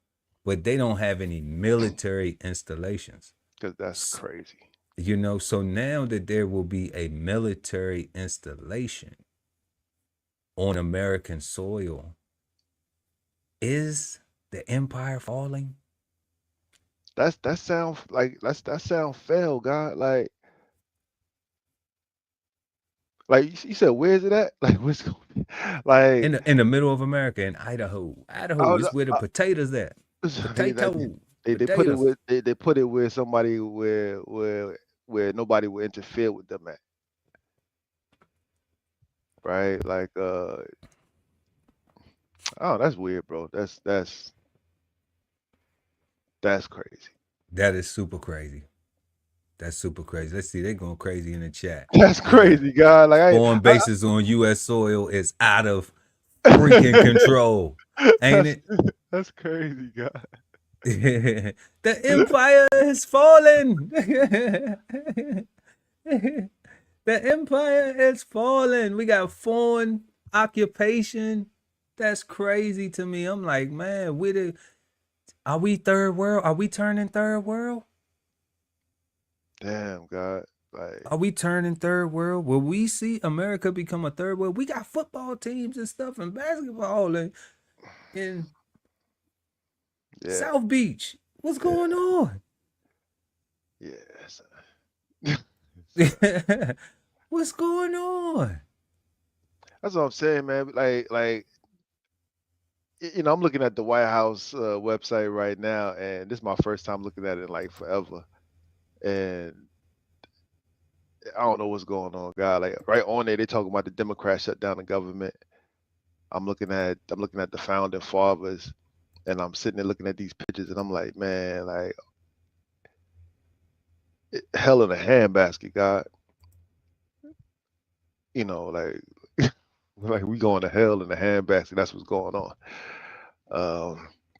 but they don't have any military installations. Because that's crazy. You know, so now that there will be a military installation on American soil, is the empire falling? That sound like that sound fail, God. Like you said, where is it at? Like what's going like In the middle of America, in Idaho. Idaho is where the potatoes at. I mean, Potato. they put it Potatoes. with they put it with somebody where nobody will interfere with them at. Right? Like oh, that's weird, bro. That's crazy. That is super crazy. That's super crazy. Let's see, they're going crazy in the chat. That's crazy, God. Like foreign bases on U.S. soil is out of freaking control, ain't it? That's crazy, God. The empire is falling. The empire is falling. We got foreign occupation. That's crazy to me. I'm like, man, are we third world? Are we turning third world? Damn, God. Like, Are we turning third world? Will we see America become a third world? We got football teams and stuff and basketball in yeah, South Beach. What's yeah, going on? yeah. Son. What's going on? That's what I'm saying, man. I'm looking at the White House website right now, and this is my first time looking at it in like forever. And I don't know what's going on, God. Like right on there, they talking about the Democrats shut down the government. I'm looking at the founding fathers, and I'm sitting there looking at these pictures, and I'm like, man, like hell in a handbasket, God. Like like we going to hell in a handbasket. That's what's going on.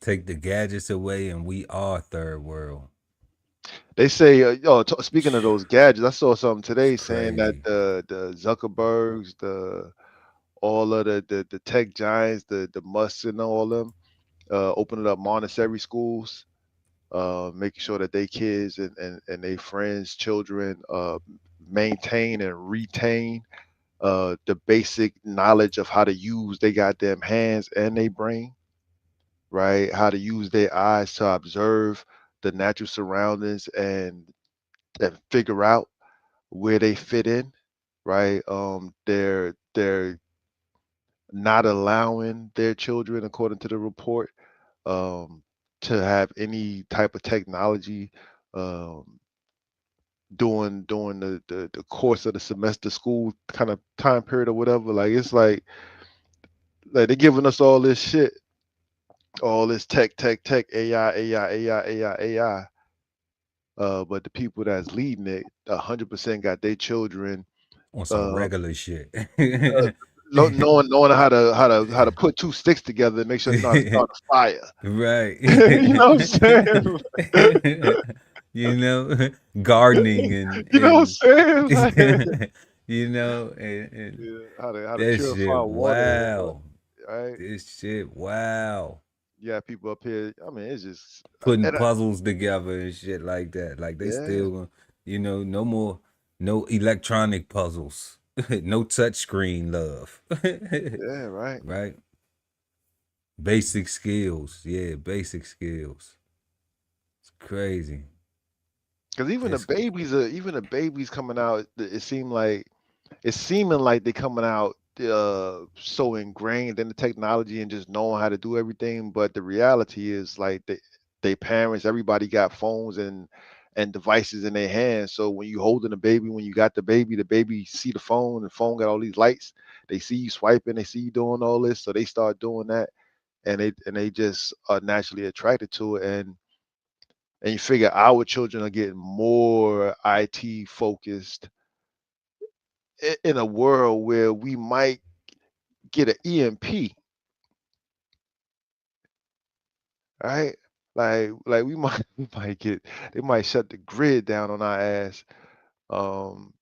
Take the gadgets away, and we are third world. They say, speaking of those gadgets, I saw something today saying that Crazy. the Zuckerbergs, all of the tech giants, the Musks and all them, opening up Montessori schools, making sure that they kids and their friends, children, maintain and retain the basic knowledge of how to use they goddamn hands and their brain, right? How to use their eyes to observe the natural surroundings and figure out where they fit in, right? They're not allowing their children, according to the report, um, to have any type of technology um, during the course of the semester school kind of time period or whatever. Like it's like they're giving us all this shit, all this tech, AI. But the people that's leading it, 100% got their children On some uh, regular shit. knowing how to put two sticks together and make sure they know how to start a fire. Right. You know what I'm saying? Gardening and You know what I'm saying? Like, and yeah, how to that purify shit, water, wow. right? This shit, wow. Yeah, people up here. I mean, it's just Putting and puzzles together and shit like that. Like they yeah, still, no electronic puzzles. No touch screen love. yeah, right. Right? Basic skills. Yeah, basic skills. It's crazy. Because It's even the babies coming out, it's seeming like they're coming out so ingrained in the technology and just knowing how to do everything. But the reality is like they parents, everybody got phones and devices in their hands. So when you holding a baby, when you got the baby see the phone got all these lights. They see you swiping, they see you doing all this, so they start doing that, and they just are naturally attracted to it. And you figure our children are getting more IT focused in a world where we might get an EMP, right? Like we might we might get they might shut the grid down on our ass. Um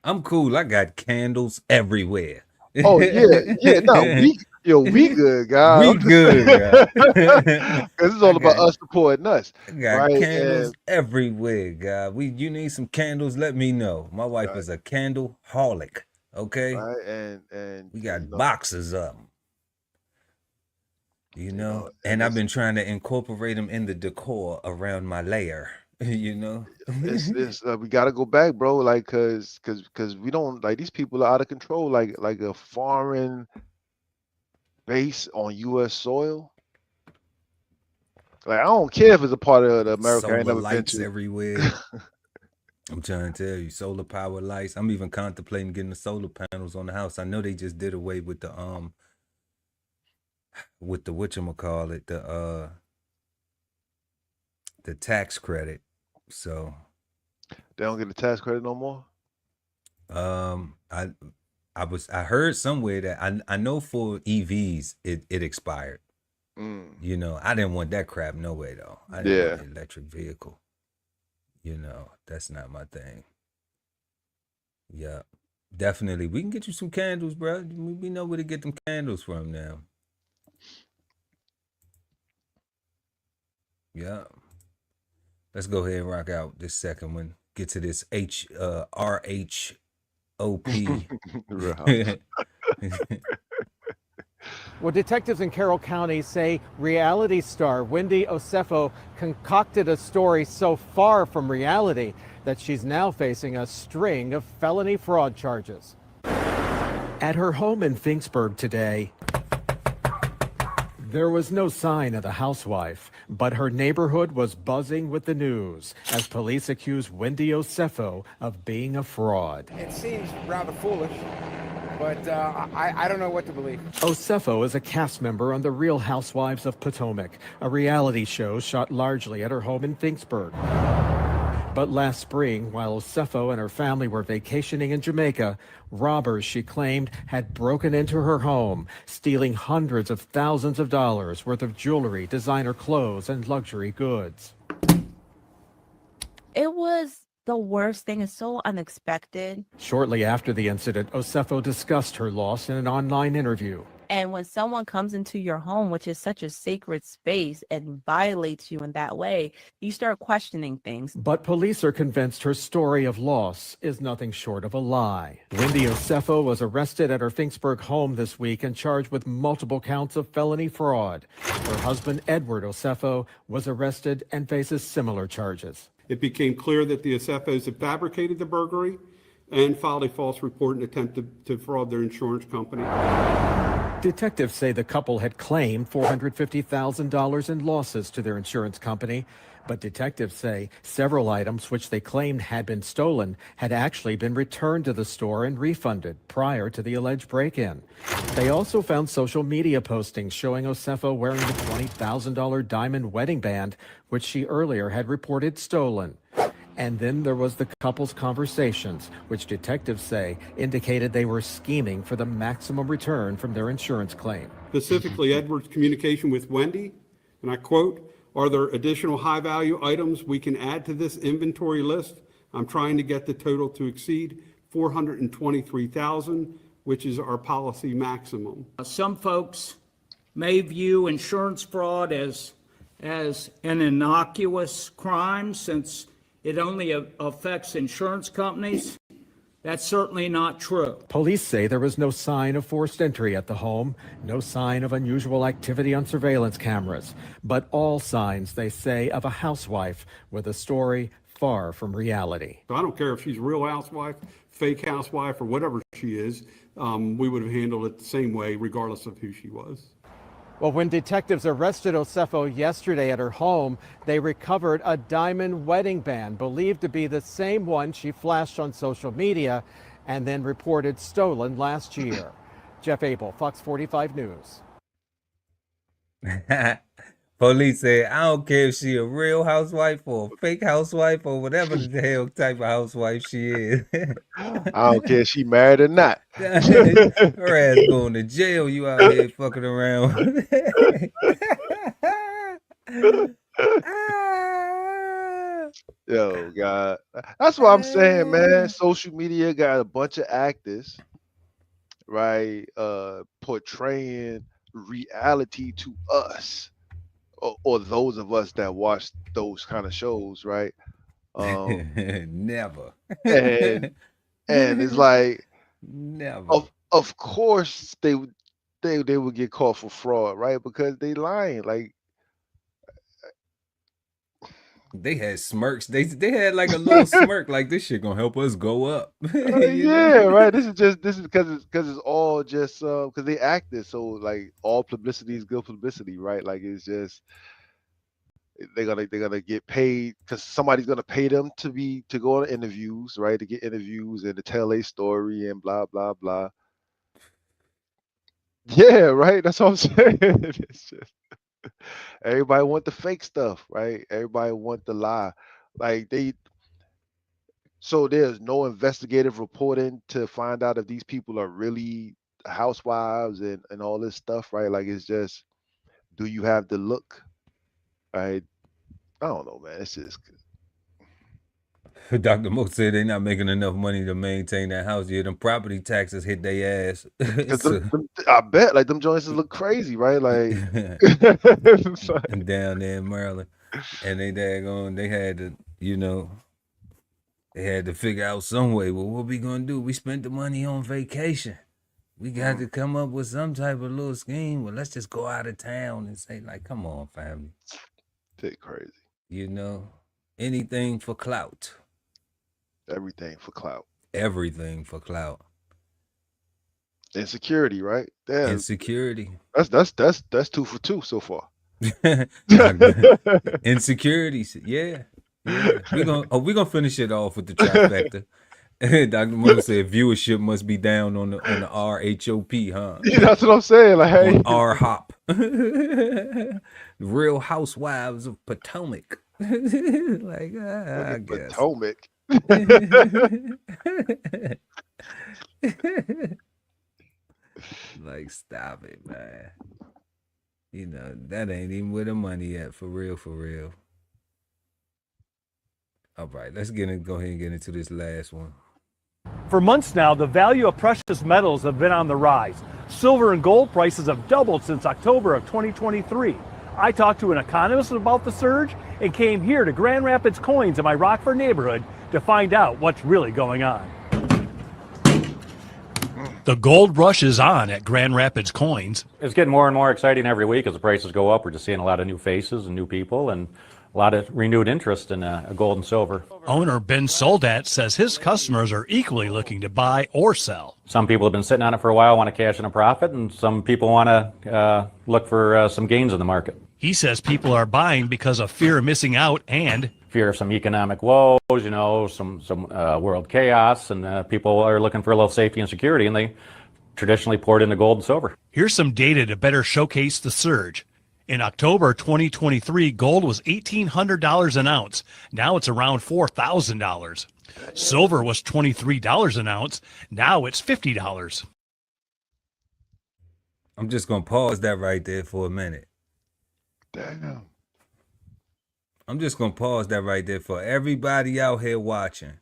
I'm cool. I got candles everywhere. oh yeah, no, we good, God. We I'm just saying good, God. 'cause it's I all about got us supporting us, I got right? candles And everywhere, God. You need some candles, let me know. My wife right, is a candle holic. Okay? right, and We got boxes of them, and and I've been trying to incorporate them in the decor around my lair, it's we gotta go back, bro. Like, cause we don't like these people are out of control. Like a foreign base on U.S. soil. Like, I don't care if it's a part of the America I ain't solar never been lights to. everywhere. I'm trying to tell you, solar power lights. I'm even contemplating getting the solar panels on the house. I know they just did away with the whatchamacallit, the tax credit. So They don't get the tax credit no more. I heard somewhere that I know for EVs it expired. Mm, I didn't want that crap no way though. I didn't want yeah, an electric vehicle. That's not my thing. Yeah. Definitely. We can get you some candles, bro. We know where to get them candles from now. Yeah. Let's go ahead and rock out this second one. Get to this RHOP. Right. Well, detectives in Carroll County say reality star Wendy Osefo concocted a story so far from reality that she's now facing a string of felony fraud charges. At her home in Finksburg today, there was no sign of the housewife, but her neighborhood was buzzing with the news as police accused Wendy Osefo of being a fraud. It seems rather foolish, but I don't know what to believe. Osefo is a cast member on The Real Housewives of Potomac, a reality show shot largely at her home in Finksburg. But last spring, while Osefo and her family were vacationing in Jamaica, robbers, she claimed, had broken into her home, stealing hundreds of thousands of dollars worth of jewelry, designer clothes, and luxury goods. It was the worst thing. It's so unexpected. Shortly after the incident, Osefo discussed her loss in an online interview. And when someone comes into your home, which is such a sacred space, and violates you in that way, you start questioning things. But police are convinced her story of loss is nothing short of a lie. Wendy Osefo was arrested at her Finksburg home this week and charged with multiple counts of felony fraud. Her husband, Edward Osefo, was arrested and faces similar charges. It became clear that the Osefos had fabricated the burglary and filed a false report and attempted to fraud their insurance company. Detectives say the couple had claimed $450,000 in losses to their insurance company, but detectives say several items which they claimed had been stolen had actually been returned to the store and refunded prior to the alleged break-in. They also found social media postings showing Osefo wearing the $20,000 diamond wedding band, which she earlier had reported stolen. And then there was the couple's conversations, which detectives say indicated they were scheming for the maximum return from their insurance claim. Specifically, Edward's communication with Wendy, and I quote, "Are there additional high-value items we can add to this inventory list? I'm trying to get the total to exceed $423,000, which is our policy maximum." Some folks may view insurance fraud as an innocuous crime since it only affects insurance companies. That's certainly not true. Police say there was no sign of forced entry at the home, no sign of unusual activity on surveillance cameras, but all signs, they say, of a housewife with a story far from reality. So I don't care if she's a real housewife, fake housewife, or whatever she is, we would have handled it the same way regardless of who she was. Well, when detectives arrested Osefo yesterday at her home, they recovered a diamond wedding band believed to be the same one she flashed on social media and then reported stolen last year. Jeff Abel, Fox 45 News. Police say, I don't care if she a real housewife or a fake housewife or whatever the hell type of housewife she is. I don't care if she married or not. Her ass going to jail. You out here fucking around. Yo, God. That's what I'm saying, man. Social media got a bunch of actors, right? Portraying reality to us. Or those of us that watch those kind of shows, right? Never. And it's like, never. Of course they would get caught for fraud, right? Because they lying. Like they had smirks. They had like a little smirk, like this shit gonna help us go up. yeah, right. This is because it's all just because they acted. So like all publicity is good publicity, right? Like it's just they're gonna get paid because somebody's gonna pay them to go on interviews, right? To get interviews and to tell a story and blah blah blah. Yeah, right. That's what I'm saying. It's just everybody want the fake stuff, right? Everybody want the lie. Like so there's no investigative reporting to find out if these people are really housewives and all this stuff, right? Like it's just, do you have the look? Right? I don't know, man. It's just Dr. Mo said they're not making enough money to maintain that house. Yeah, them property taxes hit their ass. I bet like them joints look crazy, right? Like and down there in Maryland, and they daggone, they had to, they had to figure out some way. Well, what we gonna do? We spent the money on vacation. We got to come up with some type of little scheme. Well, let's just go out of town and say, like, come on, family. Take crazy. Anything for clout. Everything for clout. Everything for clout. Insecurity, right? Damn. Insecurity. That's 2 for 2 so far. Insecurity. Yeah. We're gonna finish it off with the trifecta. Dr. Mo said viewership must be down on the RHOP, huh? Yeah, that's what I'm saying. Like, hey, on R-Hop. Real Housewives of Potomac. Like, I guess. Potomac. Like, stop it, man. That ain't even where the money at, for real, for real. All right, let's go ahead and get into this last one. For months now, the value of precious metals have been on the rise. Silver and gold prices have doubled since October of 2023. I talked to an economist about the surge and came here to Grand Rapids Coins in my Rockford neighborhood to find out what's really going on. The gold rush is on at Grand Rapids Coins. It's getting more and more exciting every week as the prices go up. We're just seeing a lot of new faces and new people and a lot of renewed interest in gold and silver. Owner Ben Soldat says his customers are equally looking to buy or sell. Some people have been sitting on it for a while, want to cash in a profit, and some people want to look for some gains in the market. He says people are buying because of fear of missing out and fear of some economic woes, some world chaos, and people are looking for a little safety and security, and they traditionally poured into gold and silver. Here's some data to better showcase the surge. In October 2023, gold was $1,800 an ounce. Now it's around $4,000. Silver was $23 an ounce. Now it's $50. I'm just going to pause that right there for a minute. Damn. I'm just going to pause that right there for everybody out here watching.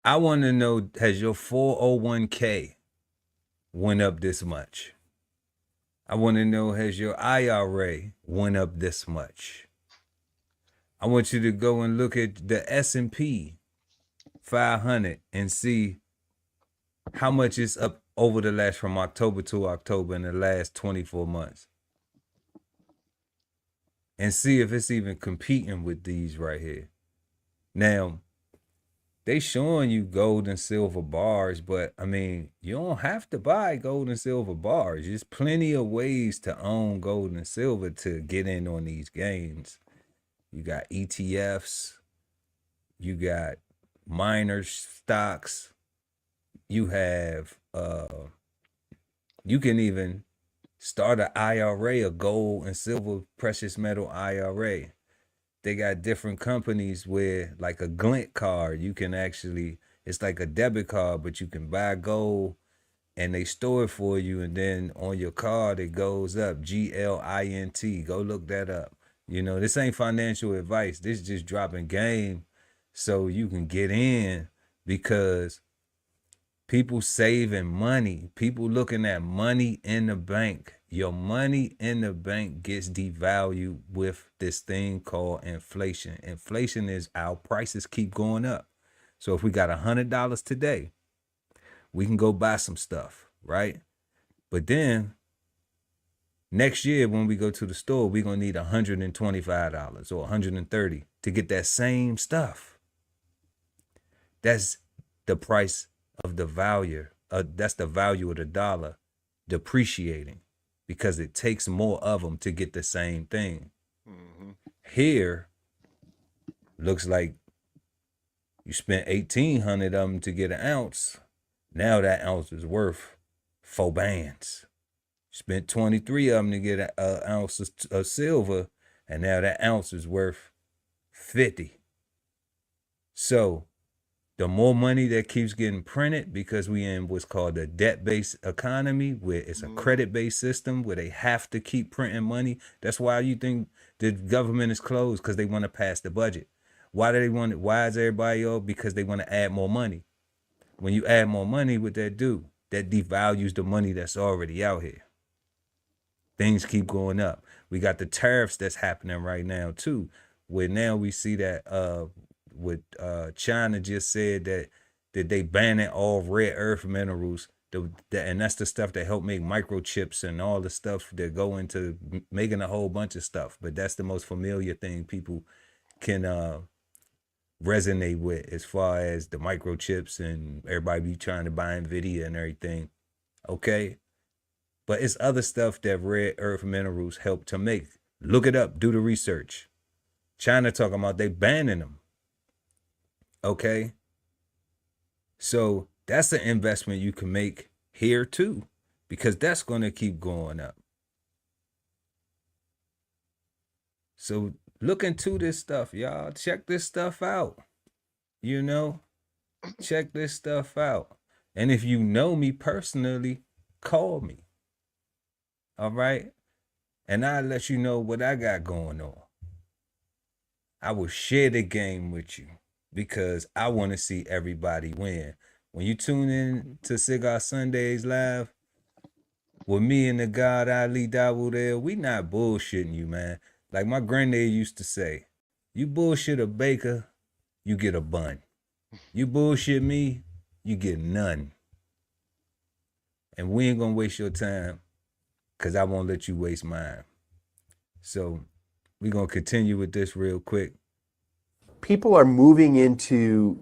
I want to know, has your 401k went up this much? I want to know, has your IRA went up this much? I want you to go and look at the S&P 500 and see how much it's up over the last, from October to October in the last 24 months. And see if it's even competing with these right here. Now, they showing you gold and silver bars, but I mean, you don't have to buy gold and silver bars. There's plenty of ways to own gold and silver to get in on these gains. You got ETFs, you got miners stocks, you have you can even start an IRA, a gold and silver precious metal IRA. They got different companies where, like a Glint card, you can actually, it's like a debit card, but you can buy gold and they store it for you, and then on your card it goes up, GLINT. Go look that up. This ain't financial advice. This is just dropping game so you can get in, because people saving money, people looking at money in the bank. Your money in the bank gets devalued with this thing called inflation. Inflation is our prices keep going up. So if we got $100 today, we can go buy some stuff, right? But then next year when we go to the store, we're going to need $125 or $130 to get that same stuff. That's the price of the value. That's the value of the dollar depreciating, because it takes more of them to get the same thing. Mm-hmm. Here, looks like you spent 1,800 of them to get an ounce. Now that ounce is worth 4 bands. You spent 23 of them to get an ounce of silver, and now that ounce is worth 50. So the more money that keeps getting printed, because we in what's called a debt-based economy, where it's a credit-based system where they have to keep printing money. That's why you think the government is closed, because they want to pass the budget. Why do they want it? Why is everybody off? Because they want to add more money. When you add more money, what that do? That devalues the money that's already out here. Things keep going up. We got the tariffs that's happening right now too, where now we see that with China just said that they banning all rare earth minerals, and that's the stuff that help make microchips and all the stuff that go into making a whole bunch of stuff. But that's the most familiar thing people can resonate with, as far as the microchips, and everybody be trying to buy Nvidia and everything. Okay. But it's other stuff that rare earth minerals help to make. Look it up, do the research. China talking about they banning them. Okay. So that's an investment you can make here too, because that's going to keep going up. So look into this stuff, y'all. Check this stuff out. You know, check this stuff out. And if you know me personally, call me. All right. And I'll let you know what I got going on. I will share the game with you because I want to see everybody win. When you tune in to Cigar Sundays live with me and the God Ali Dawudel, we not bullshitting you, man. Like my granddad used to say, you bullshit a baker, you get a bun. You bullshit me, you get none. And we ain't gonna waste your time, because I won't let you waste mine. So we're going to continue with this real quick. People are moving into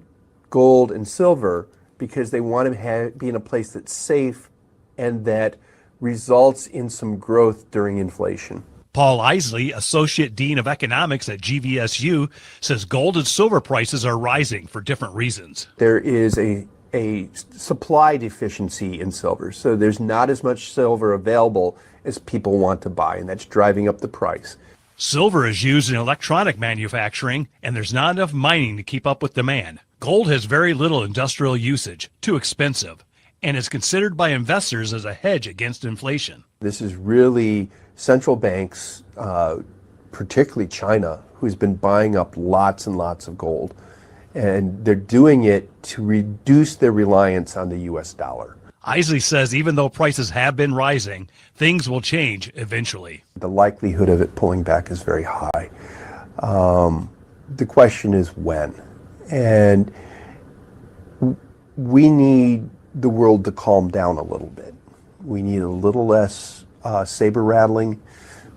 gold and silver because they want to be in a place that's safe and that results in some growth during inflation. Paul Isley, Associate Dean of Economics at GVSU, says gold and silver prices are rising for different reasons. There is a supply deficiency in silver, so there's not as much silver available as people want to buy, and that's driving up the price. Silver is used in electronic manufacturing, and there's not enough mining to keep up with demand. Gold has very little industrial usage, too expensive, and is considered by investors as a hedge against inflation. This is really central banks, particularly China, who's been buying up lots and lots of gold. And they're doing it to reduce their reliance on the U.S. dollar. Isley says even though prices have been rising, things will change eventually. The likelihood of it pulling back is very high. The question is when. And we need the world to calm down a little bit. We need a little less saber rattling.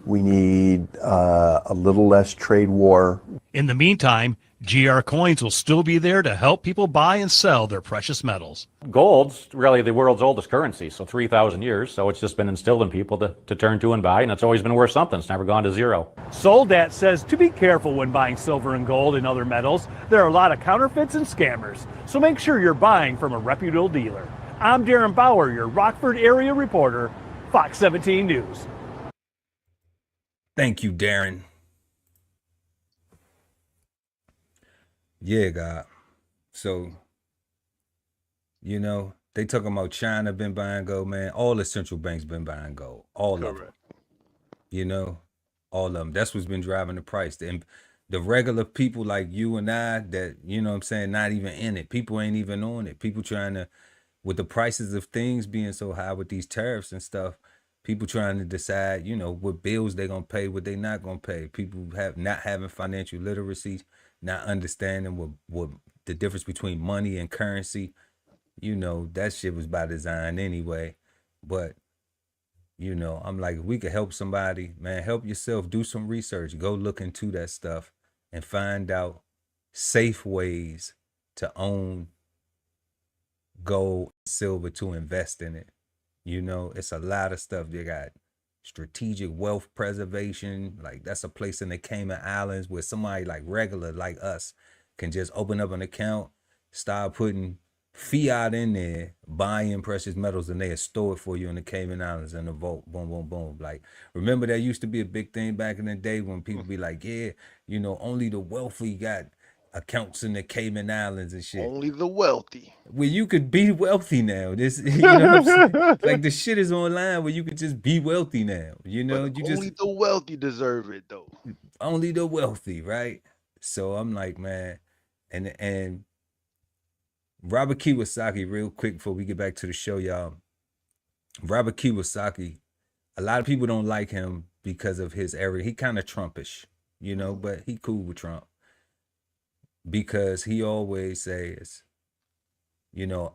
We need a little less trade war. In the meantime, GR Coins will still be there to help people buy and sell their precious metals. Gold's really the world's oldest currency, so 3,000 years. So it's just been instilled in people to turn to and buy, and it's always been worth something. It's never gone to zero. Soldat says to be careful when buying silver and gold and other metals. There are a lot of counterfeits and scammers, so make sure you're buying from a reputable dealer. I'm Darren Bauer, your Rockford area reporter, Fox 17 News. Thank you, Darren. Yeah, God. So, you know, they talking about China been buying gold, man. All the central banks been buying gold. All of them. You know, all of them. That's what's been driving the price. The regular people like you and I that, you know what I'm saying, not even in it. People ain't even on it. People trying to, with the prices of things being so high with these tariffs and stuff, people trying to decide, you know, what bills they going to pay, what they not going to pay. People not having financial literacy, not understanding what the difference between money and currency. You know, that shit was by design anyway. But, you know, I'm like, if we could help somebody, man, help yourself, do some research, go look into that stuff and find out safe ways to own gold, silver, to invest in it. You know, it's a lot of stuff. They got strategic wealth preservation. Like, that's a place in the Cayman Islands where somebody like regular like us can just open up an account, start putting fiat in there, buying precious metals, and they store it for you in the Cayman Islands in the vault. Boom, boom, boom. Like, remember that used to be a big thing back in the day when people be like, yeah, you know, only the wealthy got accounts in the Cayman Islands and shit. Only the wealthy. Well, you could be wealthy now. This, you know what I'm saying? Like, the shit is online where you could just be wealthy now. You know, but only the wealthy deserve it, though. Only the wealthy, right? So I'm like, man, and Robert Kiyosaki, real quick before we get back to the show, y'all. Robert Kiyosaki, a lot of people don't like him because of his area. He kind of Trumpish, you know, but he cool with Trump because he always says, you know,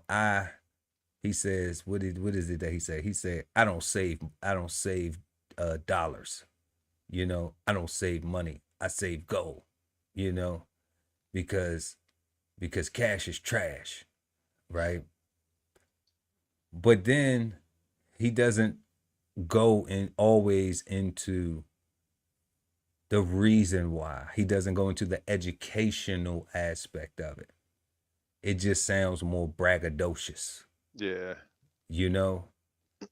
he says, what is it that he said? He said, I don't save dollars, you know, I don't save money, I save gold, you know, because cash is trash, right? But then he doesn't go in always into the reason why. He doesn't go into the educational aspect of it. It just sounds more braggadocious. Yeah. You know?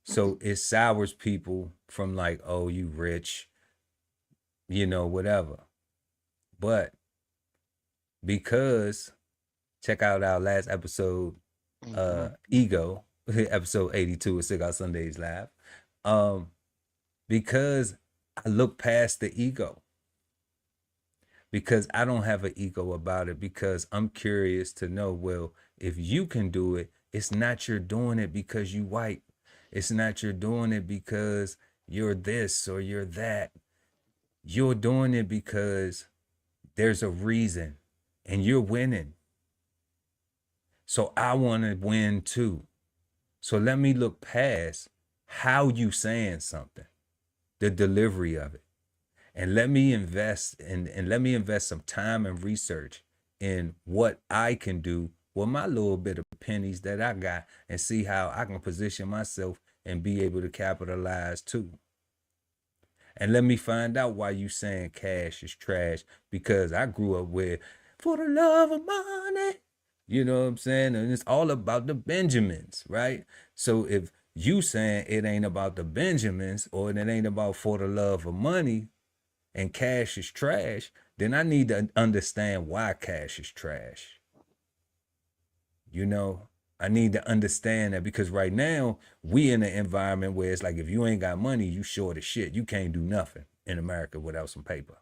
So it sours people from like, oh, you rich, you know, whatever. But because check out our last episode, Ego, episode 82 of Cigar Sundays Live. Because I look past the ego. Because I don't have an ego about it, because I'm curious to know, well, if you can do it, it's not you're doing it because you white. It's not you're doing it because you're this or you're that. You're doing it because there's a reason and you're winning. So I want to win too. So let me look past how you saying something, the delivery of it. And let me invest some time and research in what I can do with my little bit of pennies that I got and see how I can position myself and be able to capitalize too. And let me find out why you saying cash is trash, because I grew up with for the love of money. You know what I'm saying? And it's all about the Benjamins, right? So if you saying it ain't about the Benjamins or it ain't about for the love of money and cash is trash, then I need to understand why cash is trash. You know, I need to understand that, because right now we in an environment where it's like, if you ain't got money, you short as shit. You can't do nothing in America without some paper.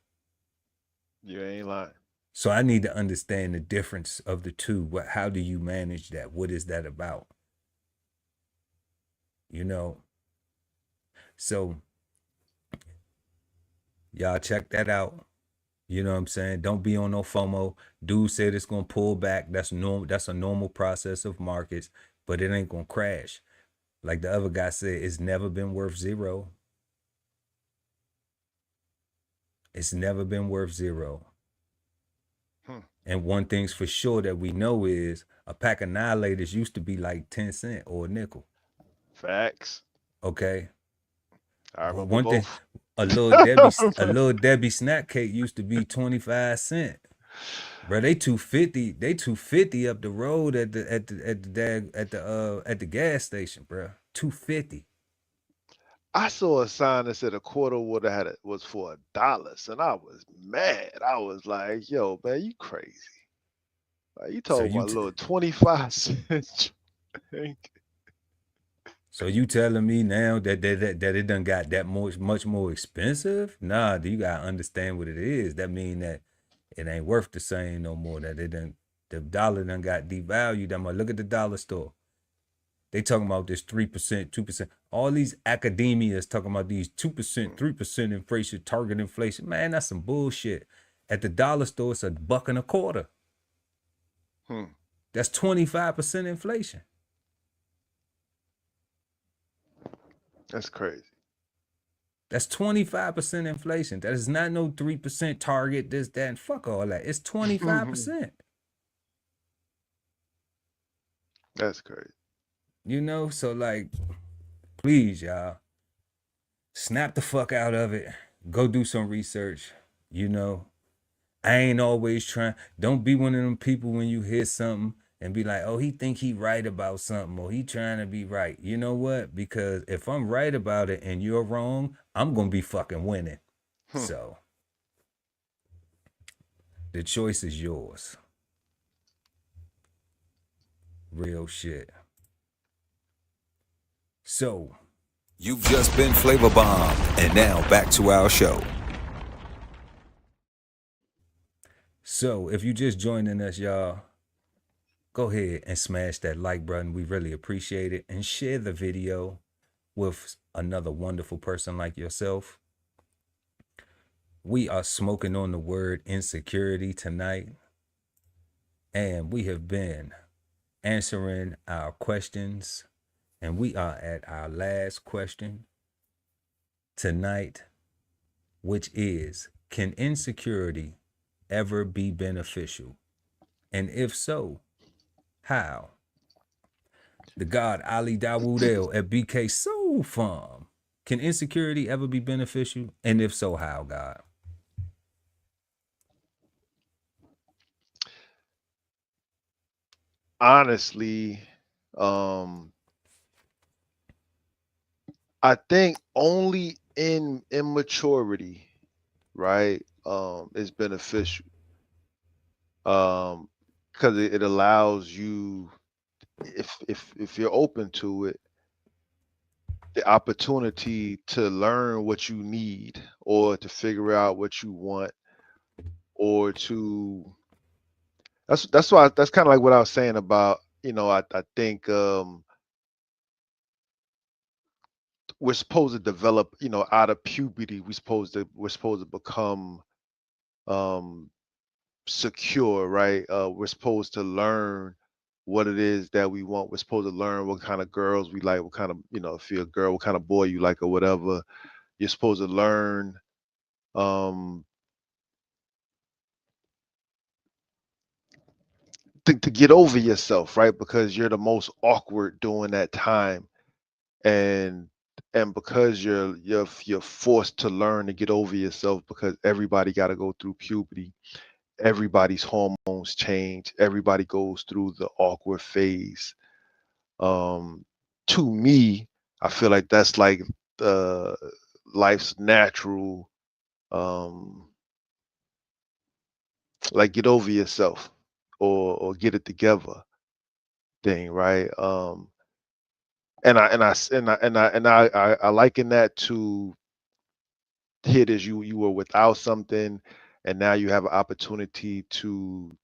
You ain't lying. So I need to understand the difference of the two. How do you manage that? What is that about? You know, so y'all check that out. You know what I'm saying? Don't be on no FOMO. Dude said it's going to pull back. That's normal. That's a normal process of markets, but it ain't going to crash. Like the other guy said, it's never been worth zero. It's never been worth zero. And one thing's for sure that we know is a pack of Annihilators used to be like 10 cents or a nickel. Facts. Okay. I remember one both. thing, a little Debbie snack cake used to be 25 cents. Bro, they 250 up the road at the gas station, bro. 250. I saw a sign that said a quarter would was for $1, and I was mad. I was like, "Yo, man, you crazy? Like, you talking about a little 25 cents drink?" So you telling me now that it done got that much more expensive? Nah, you gotta understand what it is. That mean that it ain't worth the same no more. That the dollar done got devalued. I'm like, look at the dollar store. They talking about this 3%, 2%. All these academias talking about these 2%, 3% inflation, target inflation. Man, that's some bullshit. At the dollar store, it's $1.25. That's 25% inflation. That's crazy. That's 25% inflation. That is not no 3% target, this, that, and fuck all that. It's 25%. That's crazy. You know, so like, please, y'all, snap the fuck out of it. Go do some research. You know, I ain't always trying. Don't be one of them people when you hear something and be like, oh, he think he right about something, or he trying to be right. You know what? Because if I'm right about it and you're wrong, I'm going to be fucking winning. So the choice is yours. Real shit. So you've just been flavor bombed, and now back to our show. So if you just joining us, y'all, go ahead and smash that like button. We really appreciate it. And share the video with another wonderful person like yourself. We are smoking on the word insecurity tonight. And we have been answering our questions. And we are at our last question tonight, which is, can insecurity ever be beneficial? And if so, how? The God Ali Dawoodell at BK Soul Farm. Can insecurity ever be beneficial? And if so, how, God? Honestly, I think only in immaturity, right, is beneficial. Because it allows you, if you're open to it, the opportunity to learn what you need or to figure out what you want or to that's why that's kind of like what I was saying about, I think we're supposed to develop, out of puberty, we're supposed to become secure, right? We're supposed to learn what it is that we want. We're supposed to learn what kind of girls we like, what kind of, if you're a girl, what kind of boy you like or whatever. You're supposed to learn um to get over yourself, right? Because you're the most awkward during that time. And because you're forced to learn to get over yourself because everybody got to go through puberty. Everybody's hormones change. Everybody goes through the awkward phase. um to me, I feel like that's like the life's natural, um like get over yourself or get it together thing, right? And I liken that to hit as you were without something, and now you have an opportunity to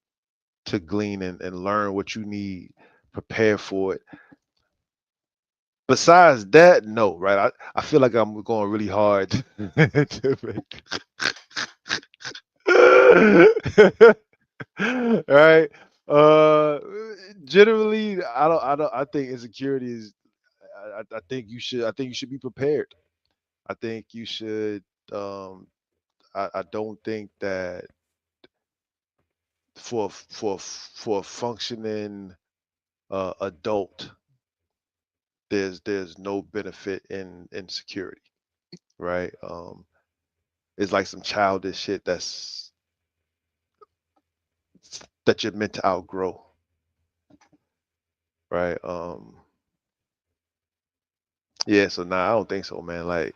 glean and learn what you need, prepare for it. Besides that, no, right? I feel like I'm going really hard to right. Uh Generally, I think insecurity is, I think you should be prepared. I think you should, um I don't think that for a functioning adult, there's no benefit in insecurity, right? It's like some childish shit that you're meant to outgrow, right? Yeah, so nah, I don't think so, man. Like,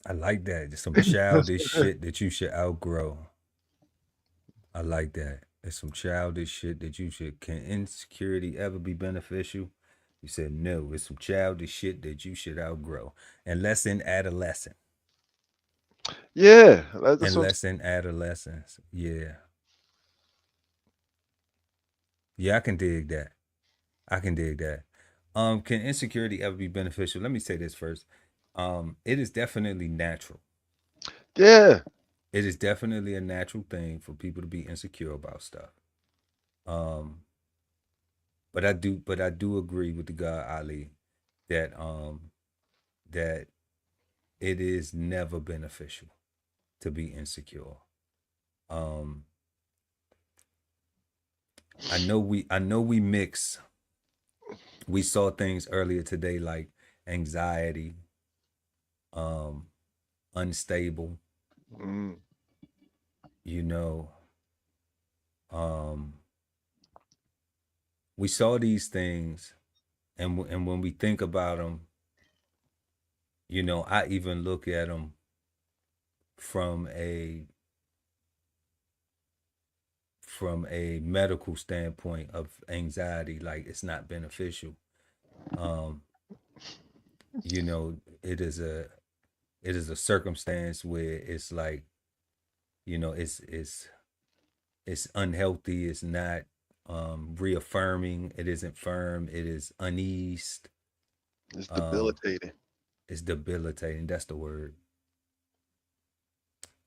I like that. Just some childish shit that you should outgrow. I like that. It's some childish shit that you should. Can insecurity ever be beneficial? You said no. It's some childish shit that you should outgrow. Unless in adolescence. yeah, that's what Unless in adolescence. Yeah. Yeah, I can dig that. I can dig that. Can insecurity ever be beneficial? Let me say this first. It is definitely natural. yeah. It is definitely a natural thing for people to be insecure about stuff. Um, but I do agree with the guy Ali that it is never beneficial to be insecure. Um, I know we mix. We saw things earlier today like anxiety, um, unstable, Mm. you know. Um, we saw these things, and when we think about them, I even look at them from a medical standpoint of anxiety, like it's not beneficial. Um, it is a circumstance where it's like, it's it's unhealthy, it's not reaffirming, it isn't firm, it is uneased. It's debilitating. It's debilitating, that's the word.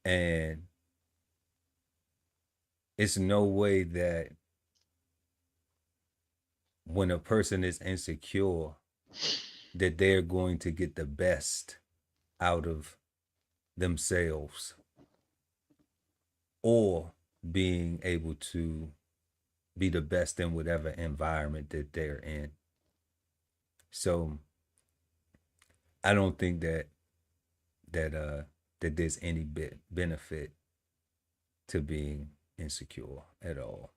And it's no way that when a person is insecure that they're going to get the best out of themselves or being able to be the best in whatever environment that they're in. So I don't think that there's any benefit to being insecure at all.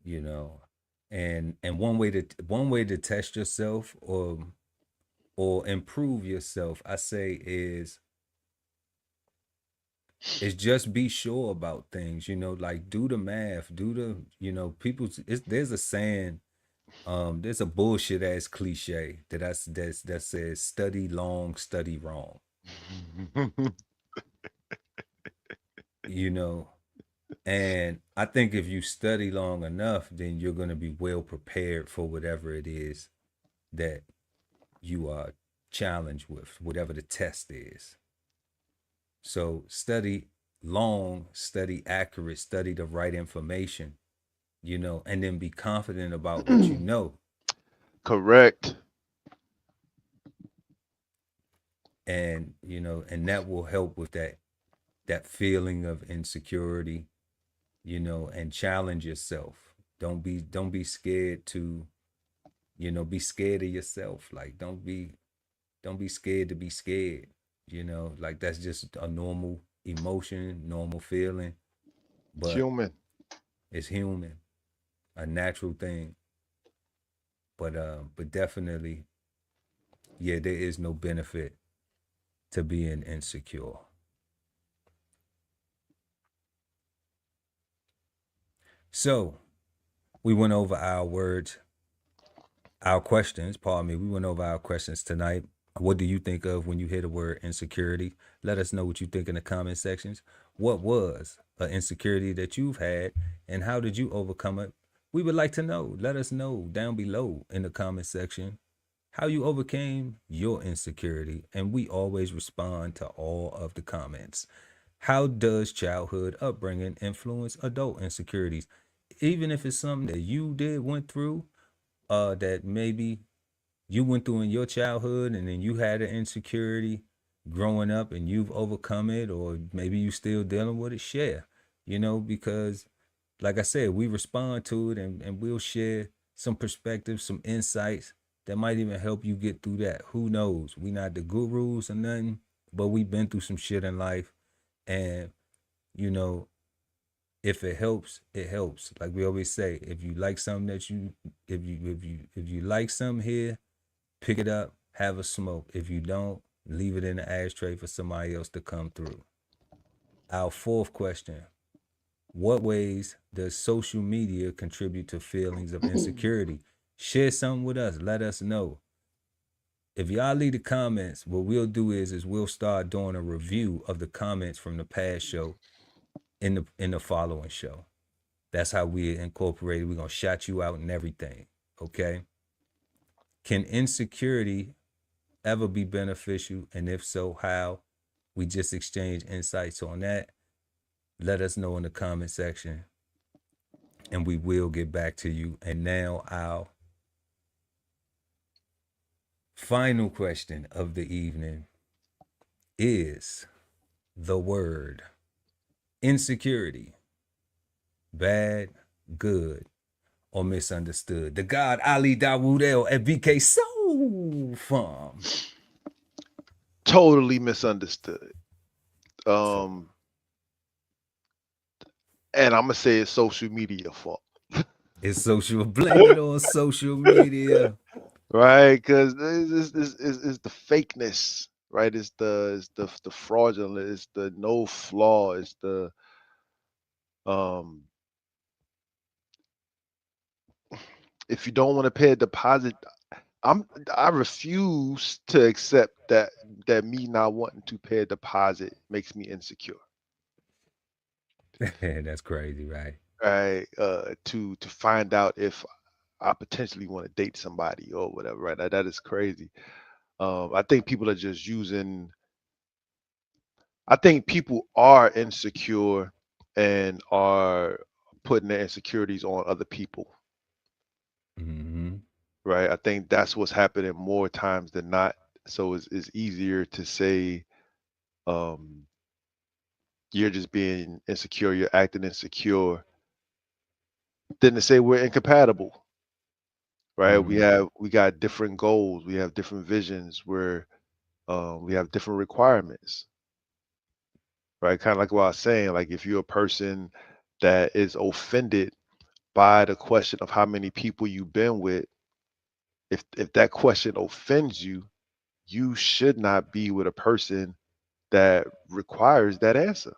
You know, and one way to test yourself or improve yourself, I say is just be sure about things, you know, like do the math, do the, you know, there's a saying, there's a bullshit ass cliche that says study long, study wrong. You know, and I think if you study long enough, then you're going to be well prepared for whatever it is that you are challenged with, whatever the test is. So study long, study accurate, study the right information, you know, and then be confident about what you know. Correct. And, you know, and that will help with that feeling of insecurity, you know, and challenge yourself. Don't be scared to, you know, be scared of yourself. Like don't be scared to be scared. You know, like that's just a normal emotion, normal feeling. But Human. It's human, a natural thing. But definitely, yeah, there is no benefit to being insecure. So we went over our questions. Pardon me. We went over our questions tonight. What do you think of when you hear the word insecurity? Let us know what you think in the comment sections. What was an insecurity that you've had and how did you overcome it? We would like to know. Let us know down below in the comment section how you overcame your insecurity. And we always respond to all of the comments. How does childhood upbringing influence adult insecurities? Even if it's something that you went through, that maybe you went through in your childhood and then you had an insecurity growing up and you've overcome it, or maybe you still dealing with it, share, you know, because like I said, we respond to it and we'll share some perspectives, some insights that might even help you get through that. Who knows? We not the gurus or nothing, but we've been through some shit in life. And, you know, if it helps, it helps. Like we always say, if you like something if you like something here, pick it up, have a smoke. If you don't, leave it in the ashtray for somebody else to come through. Our fourth question: what ways does social media contribute to feelings of insecurity? Share something with us. Let us know. If y'all leave the comments, what we'll do is we'll start doing a review of the comments from the past show in the following show. That's how we incorporate it. We're gonna shout you out and everything. Okay. Can insecurity ever be beneficial? And if so, how? We just exchange insights on that. Let us know in the comment section and we will get back to you. And now our final question of the evening is the word insecurity bad, good, or misunderstood? The God Ali Dawood El at BK Soul Farm. Totally misunderstood. And I'm gonna say it's social media fault. It's social, blame it on social media. Right, because it's the fakeness, right? It's the fraudulent, it's the no flaw, it's the if you don't want to pay a deposit, I refuse to accept that me not wanting to pay a deposit makes me insecure. That's crazy, right? right? To find out if I potentially want to date somebody or whatever, right? That is crazy. I think people are just using. I think people are insecure and are putting their insecurities on other people, Mm-hmm. right? I think that's what's happening more times than not. So it's easier to say um, you're just being insecure, you're acting insecure, than to say we're incompatible, right? Mm. We got different goals, we have different visions, we have different requirements, right? Kind of like what I was saying, like if you're a person that is offended by the question of how many people you've been with, if that question offends you, you should not be with a person that requires that answer.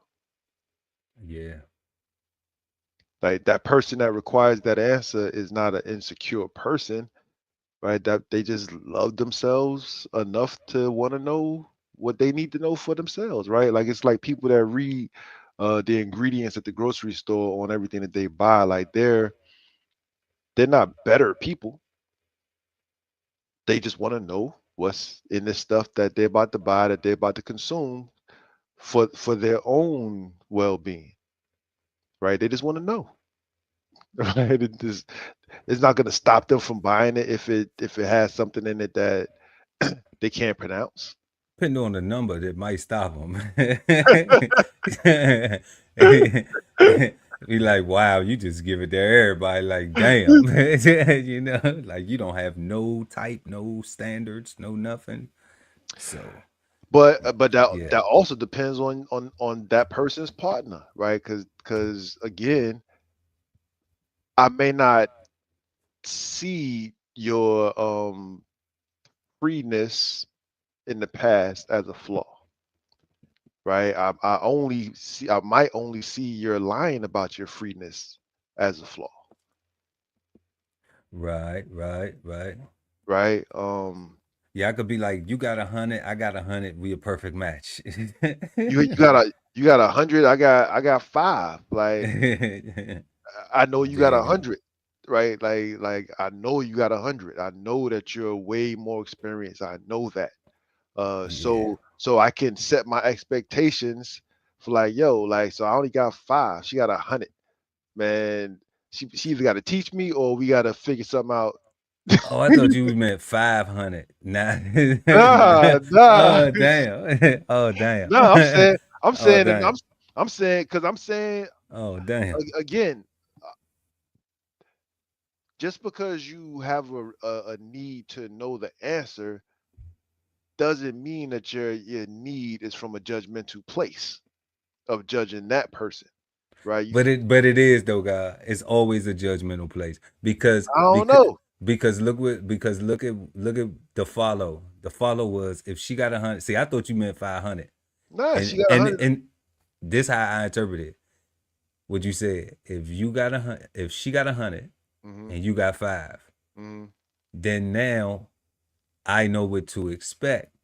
Yeah. Like that person that requires that answer is not an insecure person, right? That they just love themselves enough to want to know what they need to know for themselves, right? Like it's like people that read the ingredients at the grocery store on everything that they buy, like they're not better people. They just want to know what's in this stuff that they're about to buy, that they're about to consume for their own well-being, right? They just want to know, right? It's not going to stop them from buying it if it has something in it that they can't pronounce. Depending on the number, that might stop them. Be like, wow, you just give it to everybody. Like, damn, you know, like you don't have no type, no standards, no nothing. So, But yeah, that also depends on that person's partner, right? Because again, I may not see your freeness in the past as a flaw, right? I might only see your lying about your freeness as a flaw, right. right? Yeah, I could be like, you got 100, I got 100, we a perfect match. You got 100, I got 5. Like I know you There got you a go. 100, right? Like I know you got 100. I know that you're way more experienced. I know that. Yeah. So I can set my expectations for like, yo, like so I only got 5. She got 100. Man, she either got to teach me or we got to figure something out. Oh, I thought you meant 500. Nah, Nah, nah. nah, Oh, damn. Oh, damn. nah. I'm Oh, saying, damn. I'm saying, because I'm saying Oh, damn. again, just because you have a need to know the answer doesn't mean that your need is from a judgmental place of judging that person, right? But it is though, God. It's always a judgmental place because I don't because know. because look at the follow. The follow was if she got 100. See, I thought you meant 500, Nah, and she got and 100. and this how I interpret it. What you said. If you got 100, if she got 100, Hmm. and you got 5, Hmm. then now I know what to expect.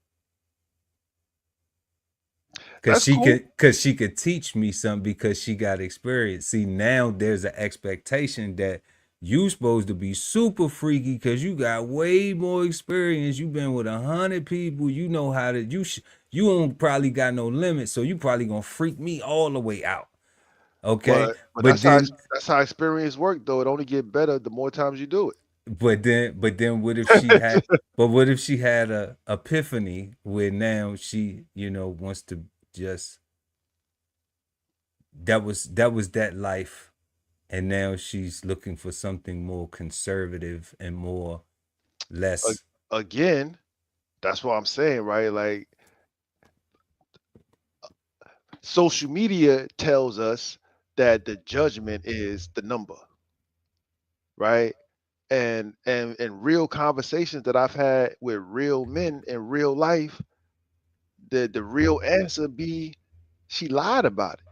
Cause That's she cool. could, cause she could teach me something because she got experience. See, now there's an expectation that you supposed to be super freaky because you got way more experience. You've been with 100 people. You know how to. You don't probably got no limit, so you probably gonna freak me all the way out. Okay, But but then, that's how experience work though. It only get better the more times you do but then, what if she had? But what if she had a epiphany where now she, wants to just that was that life, and now she's looking for something more conservative and more it. less. Again, that's what I'm saying, right? Like social media tells us that the judgment is the number, right? And real conversations that I've had with real men in real life, the real answer be she lied about it.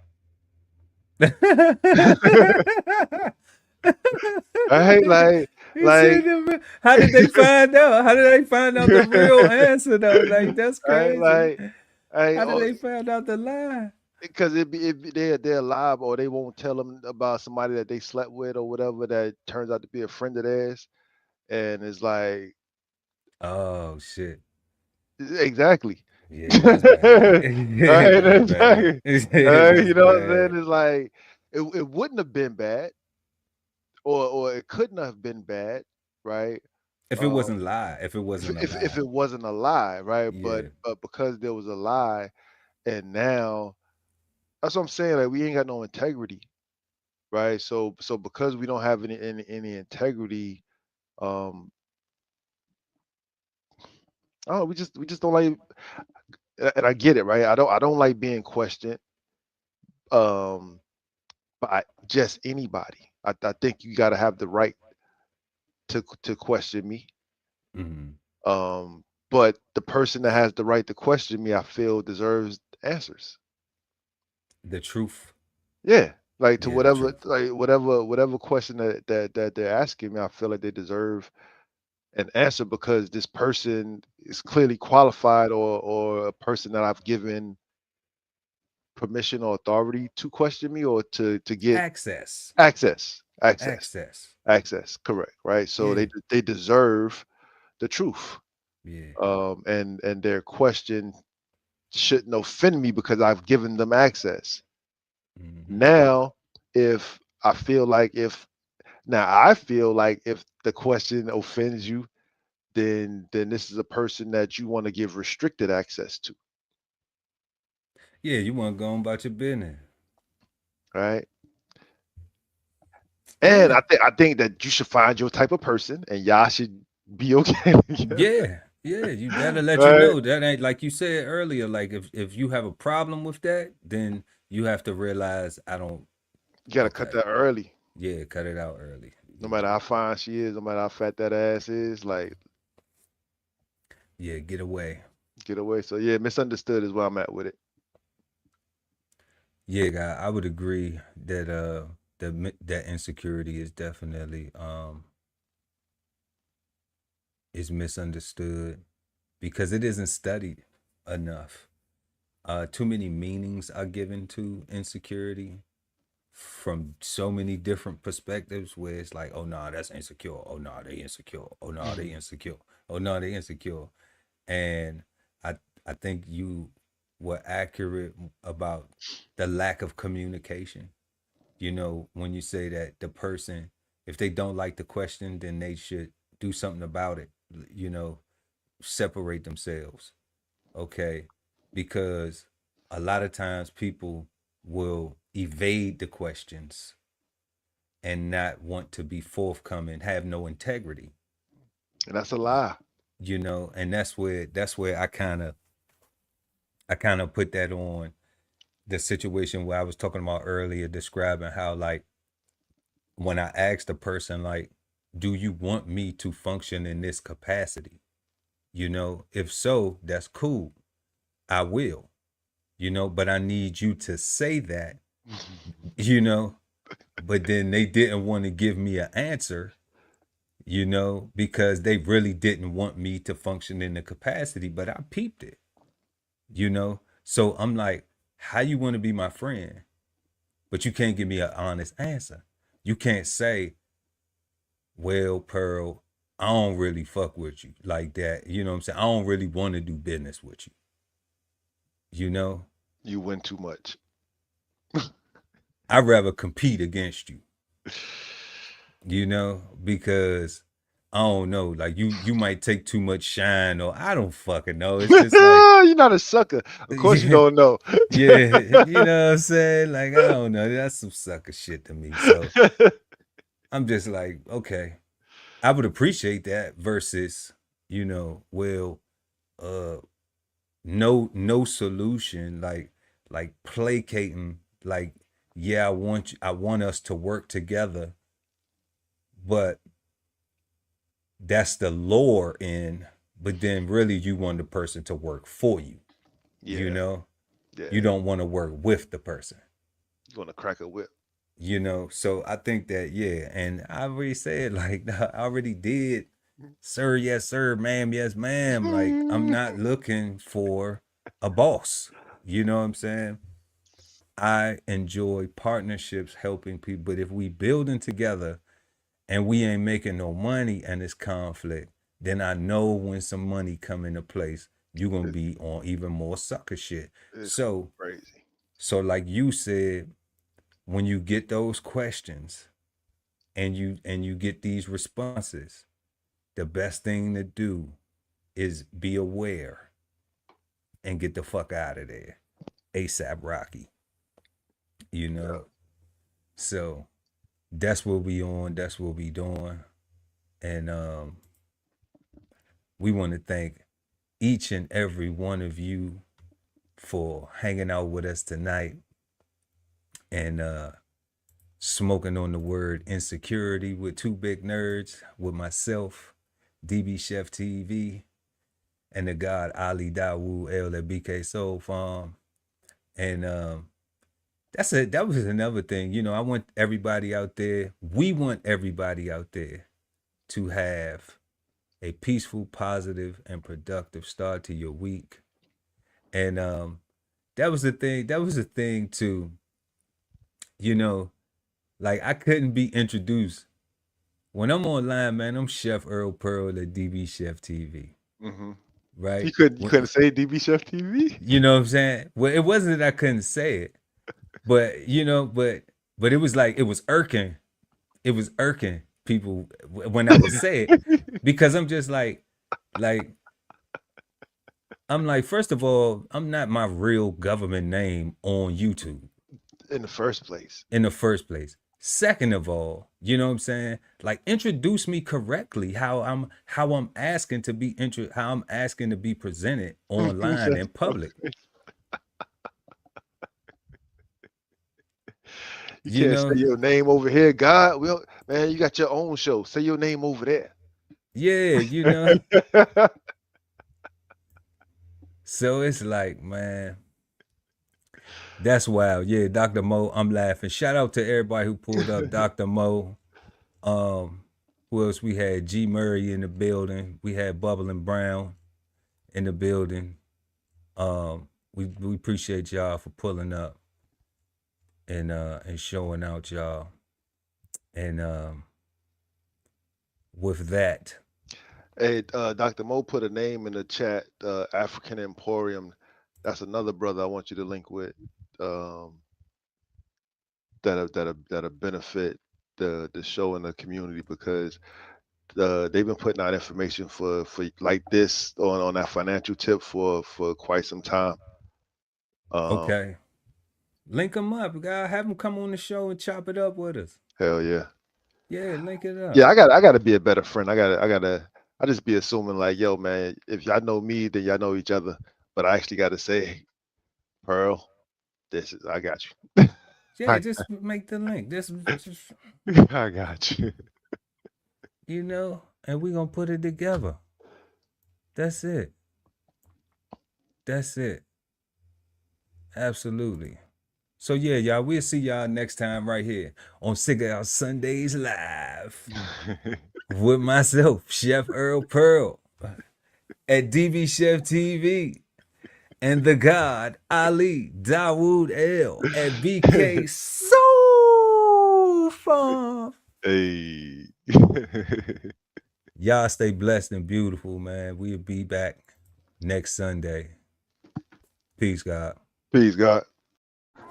Right? You see Like them? How did they find out? How did they find out the real answer though? Like that's right? crazy. Like How did oh, they find out the lie? because they're alive, or they won't tell them about somebody that they slept with or whatever that turns out to be a friend of theirs, and it's like Oh shit. exactly. Yeah, that's bad. Right, That's bad. exactly. That's You know what I'm saying? bad. It's like it wouldn't have been bad, or it couldn't have been bad, right? If it wasn't lie, if it wasn't a If lie. it wasn't a lie, right? Yeah. But because there was a lie, and now that's what I'm saying. Like we ain't got no integrity, right? So because we don't have any integrity, um, oh, we just don't like. And I get it, right? I don't like being questioned, um, by just anybody. I think you got to have the right to question me. Mhm. But the person that has the right to question me, I feel deserves answers. The truth. Yeah, like to Yeah, the truth. whatever question that they're asking me, I feel like they deserve an answer because this person is clearly qualified, or a person that I've given permission or authority to question me, or to get Access. access, access, Access. access. Correct, right? So Yeah. they deserve the truth, Yeah. and their question shouldn't offend me because I've given them access. Mhm. Now, if I feel like if now I feel like if the question offends you, then this is a person that you want to give restricted access to, Yeah, you want to go on about your business. right? And Yeah. I think that you should find your type of person, and y'all should be okay together, Yeah. Yeah, you that'll let you right? know that ain't like you said earlier. Like if you have a problem with that, then you have to realize I don't. You gotta cut Okay, that early. yeah, cut it out early. No You matter know, how fine she is, no matter how fat that ass is, like yeah, get away. get away. So yeah, misunderstood is where I'm at with it. Yeah, guy, I would agree that that insecurity is definitely is misunderstood because it isn't studied enough. Too many meanings are given to insecurity from so many different perspectives where it's like, oh no, that's insecure. Oh no, they insecure. Oh no, they insecure. Oh no, they insecure. And I I think you were accurate about the lack of communication. You know, when you say that the person, if they don't like the question, then they should do something about it. You know, separate themselves. Okay. Because a lot of times people will evade the questions and not want to be forthcoming, have no integrity, And that's a lie. you know, and that's where I kind of put that on the situation where I was talking about earlier, describing how like when I asked the person like, do you want me to function in this capacity? You know, if so, that's cool. I will, you know, but I need you to say that, you know, but then they didn't want to give me an answer, you know, because they really didn't want me to function in the capacity, but I peeped it, you know. So I'm like, how you want to be my friend, but you can't give me an honest answer. You can't say, well, Pearl, I don't really fuck with you like that. You know what I'm saying? I don't really want to do business with you, you know? You win too much. I'd rather compete against you, you know, because I don't know, like you might take too much shine, or I don't fucking know. It's just like, You're not a sucker. Of course you yeah, don't know. yeah, you know what I'm saying? Like, I don't know. That's some sucker shit to me. So I'm just like, okay, I would appreciate that versus, you know, well, uh, no solution, like placating, like, yeah, I want us to work together, but that's the lower end, but then really you want the person to work for you, you Yeah, know? yeah. You don't want to work with the person, You want to crack a whip. you know? So I think that, yeah, and I already said, like, I already did, sir, yes, sir, ma'am, yes, ma'am. Like, I'm not looking for a boss, you know what I'm saying? I enjoy partnerships, helping people. But if we building together and we ain't making no money and it's conflict, then I know when some money come into place, you're gonna be on even more sucker shit. It's So crazy. so like you said, when you get those questions and you get these responses, the best thing to do is be aware and get the fuck out of there. ASAP Rocky. You know? So that's what we on, that's what we doing. And we want to thank each and every one of you for hanging out with us tonight and smoking on the word insecurity with two big nerds, with myself, DBCHEFTV, and the God Ali Dawood L at BK Soul Farm. And that was another thing. You know, I want everybody out there, we want everybody out there to have a peaceful, positive, and productive start to your week. And that was the thing too. You know, like I couldn't be introduced. When I'm online, man, I'm Chef Earl Pearl at DBCHEFTV. Mm-hmm. Right? You couldn't say DBCHEFTV? You know what I'm saying? Well, it wasn't that I couldn't say it. But you know, but it was like it was irking. It was irking people when I would say it. Because I'm just like I'm like, first of all, I'm not my real government name on YouTube. In the first place. Second of all, you know what I'm saying? Like, introduce me correctly how I'm asking to be presented online in public. You can't say your name over here, God. Well, man, you got your own show. Say your name over there. Yeah, you know. So it's like, man, that's wild. Yeah, Dr. Mo, I'm laughing. Shout out to everybody who pulled up Dr. Mo. Who else? We had G Murray in the building. We had Bubbling Brown in the building. We appreciate y'all for pulling up and showing out, y'all. And with that, hey, Dr. Mo put a name in the chat, African Emporium. That's another brother I want you to link with. That'll benefit the show and the community, because they've been putting out information for like this on that financial tip for quite some time. Okay, link them up, guys. Have them come on the show and chop it up with us. Hell yeah. Yeah, link it up. Yeah, I gotta be a better friend. I just be assuming like, yo, man, if y'all know me, then y'all know each other. But I actually gotta say, Pearl, I got you. Yeah, just make the link. Just I got you. You know, and we're gonna put it together. That's it. Absolutely. So yeah, y'all, we'll see y'all next time right here on Cigar Sundays Live with myself, Chef Earl Pearl, at DBCHEFTV, and the God Ali Dawood L at BK Soul Farm. Hey. Y'all stay blessed and beautiful, man. We'll be back next Sunday. Peace, God. Peace, God.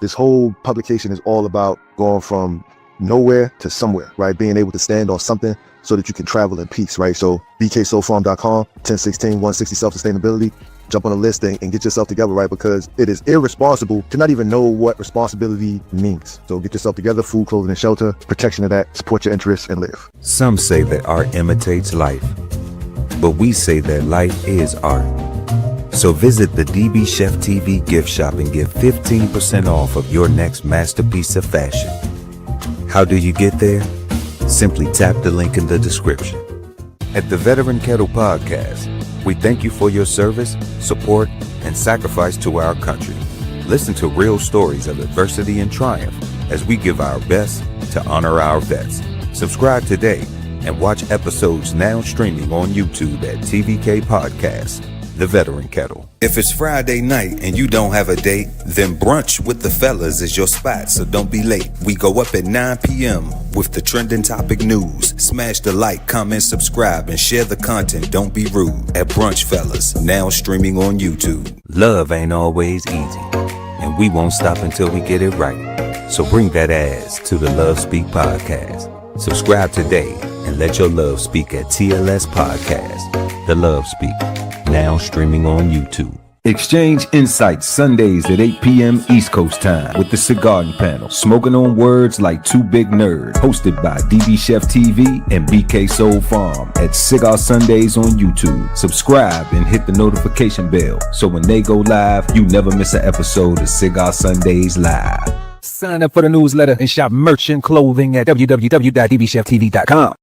This whole publication is all about going from nowhere to somewhere, right? Being able to stand on something so that you can travel in peace, right? So bksoulfarm.com, 1016 160 self-sustainability. Jump on the list and get yourself together, right? Because it is irresponsible to not even know what responsibility means. So get yourself together, food, clothing, and shelter, protection of that, support your interests, and live. Some say that art imitates life, but we say that life is art. So visit the DBCHEFTV gift shop and get 15% off of your next masterpiece of fashion. How do you get there? Simply tap the link in the description. At the Veteran Kettle Podcast, we thank you for your service, support, and sacrifice to our country. Listen to real stories of adversity and triumph as we give our best to honor our vets. Subscribe today and watch episodes now streaming on YouTube at TVK Podcast. the veteran kettle. If it's Friday night and you don't have a date, then brunch with the fellas is your spot, so don't be late. We go up at 9 p.m. with the trending topic news. Smash the like, comment, subscribe, and share the content. Don't be rude at Brunch Fellas, now streaming on YouTube. Love ain't always easy, and we won't stop until we get it right. So bring that ass to the Love Speak podcast. Subscribe today and let your love speak at TLS Podcast. The Love Speak, now streaming on YouTube. Exchange insights Sundays at 8 p.m. East Coast time with the Cigarden Panel, smoking on words like two big nerds, hosted by DBCHEFTV and BK Soul Farm at Cigar Sundays on YouTube. Subscribe and hit the notification bell so when they go live, you never miss an episode of Cigar Sundays Live. Sign up for the newsletter and shop merch and clothing at www.dbcheftv.com.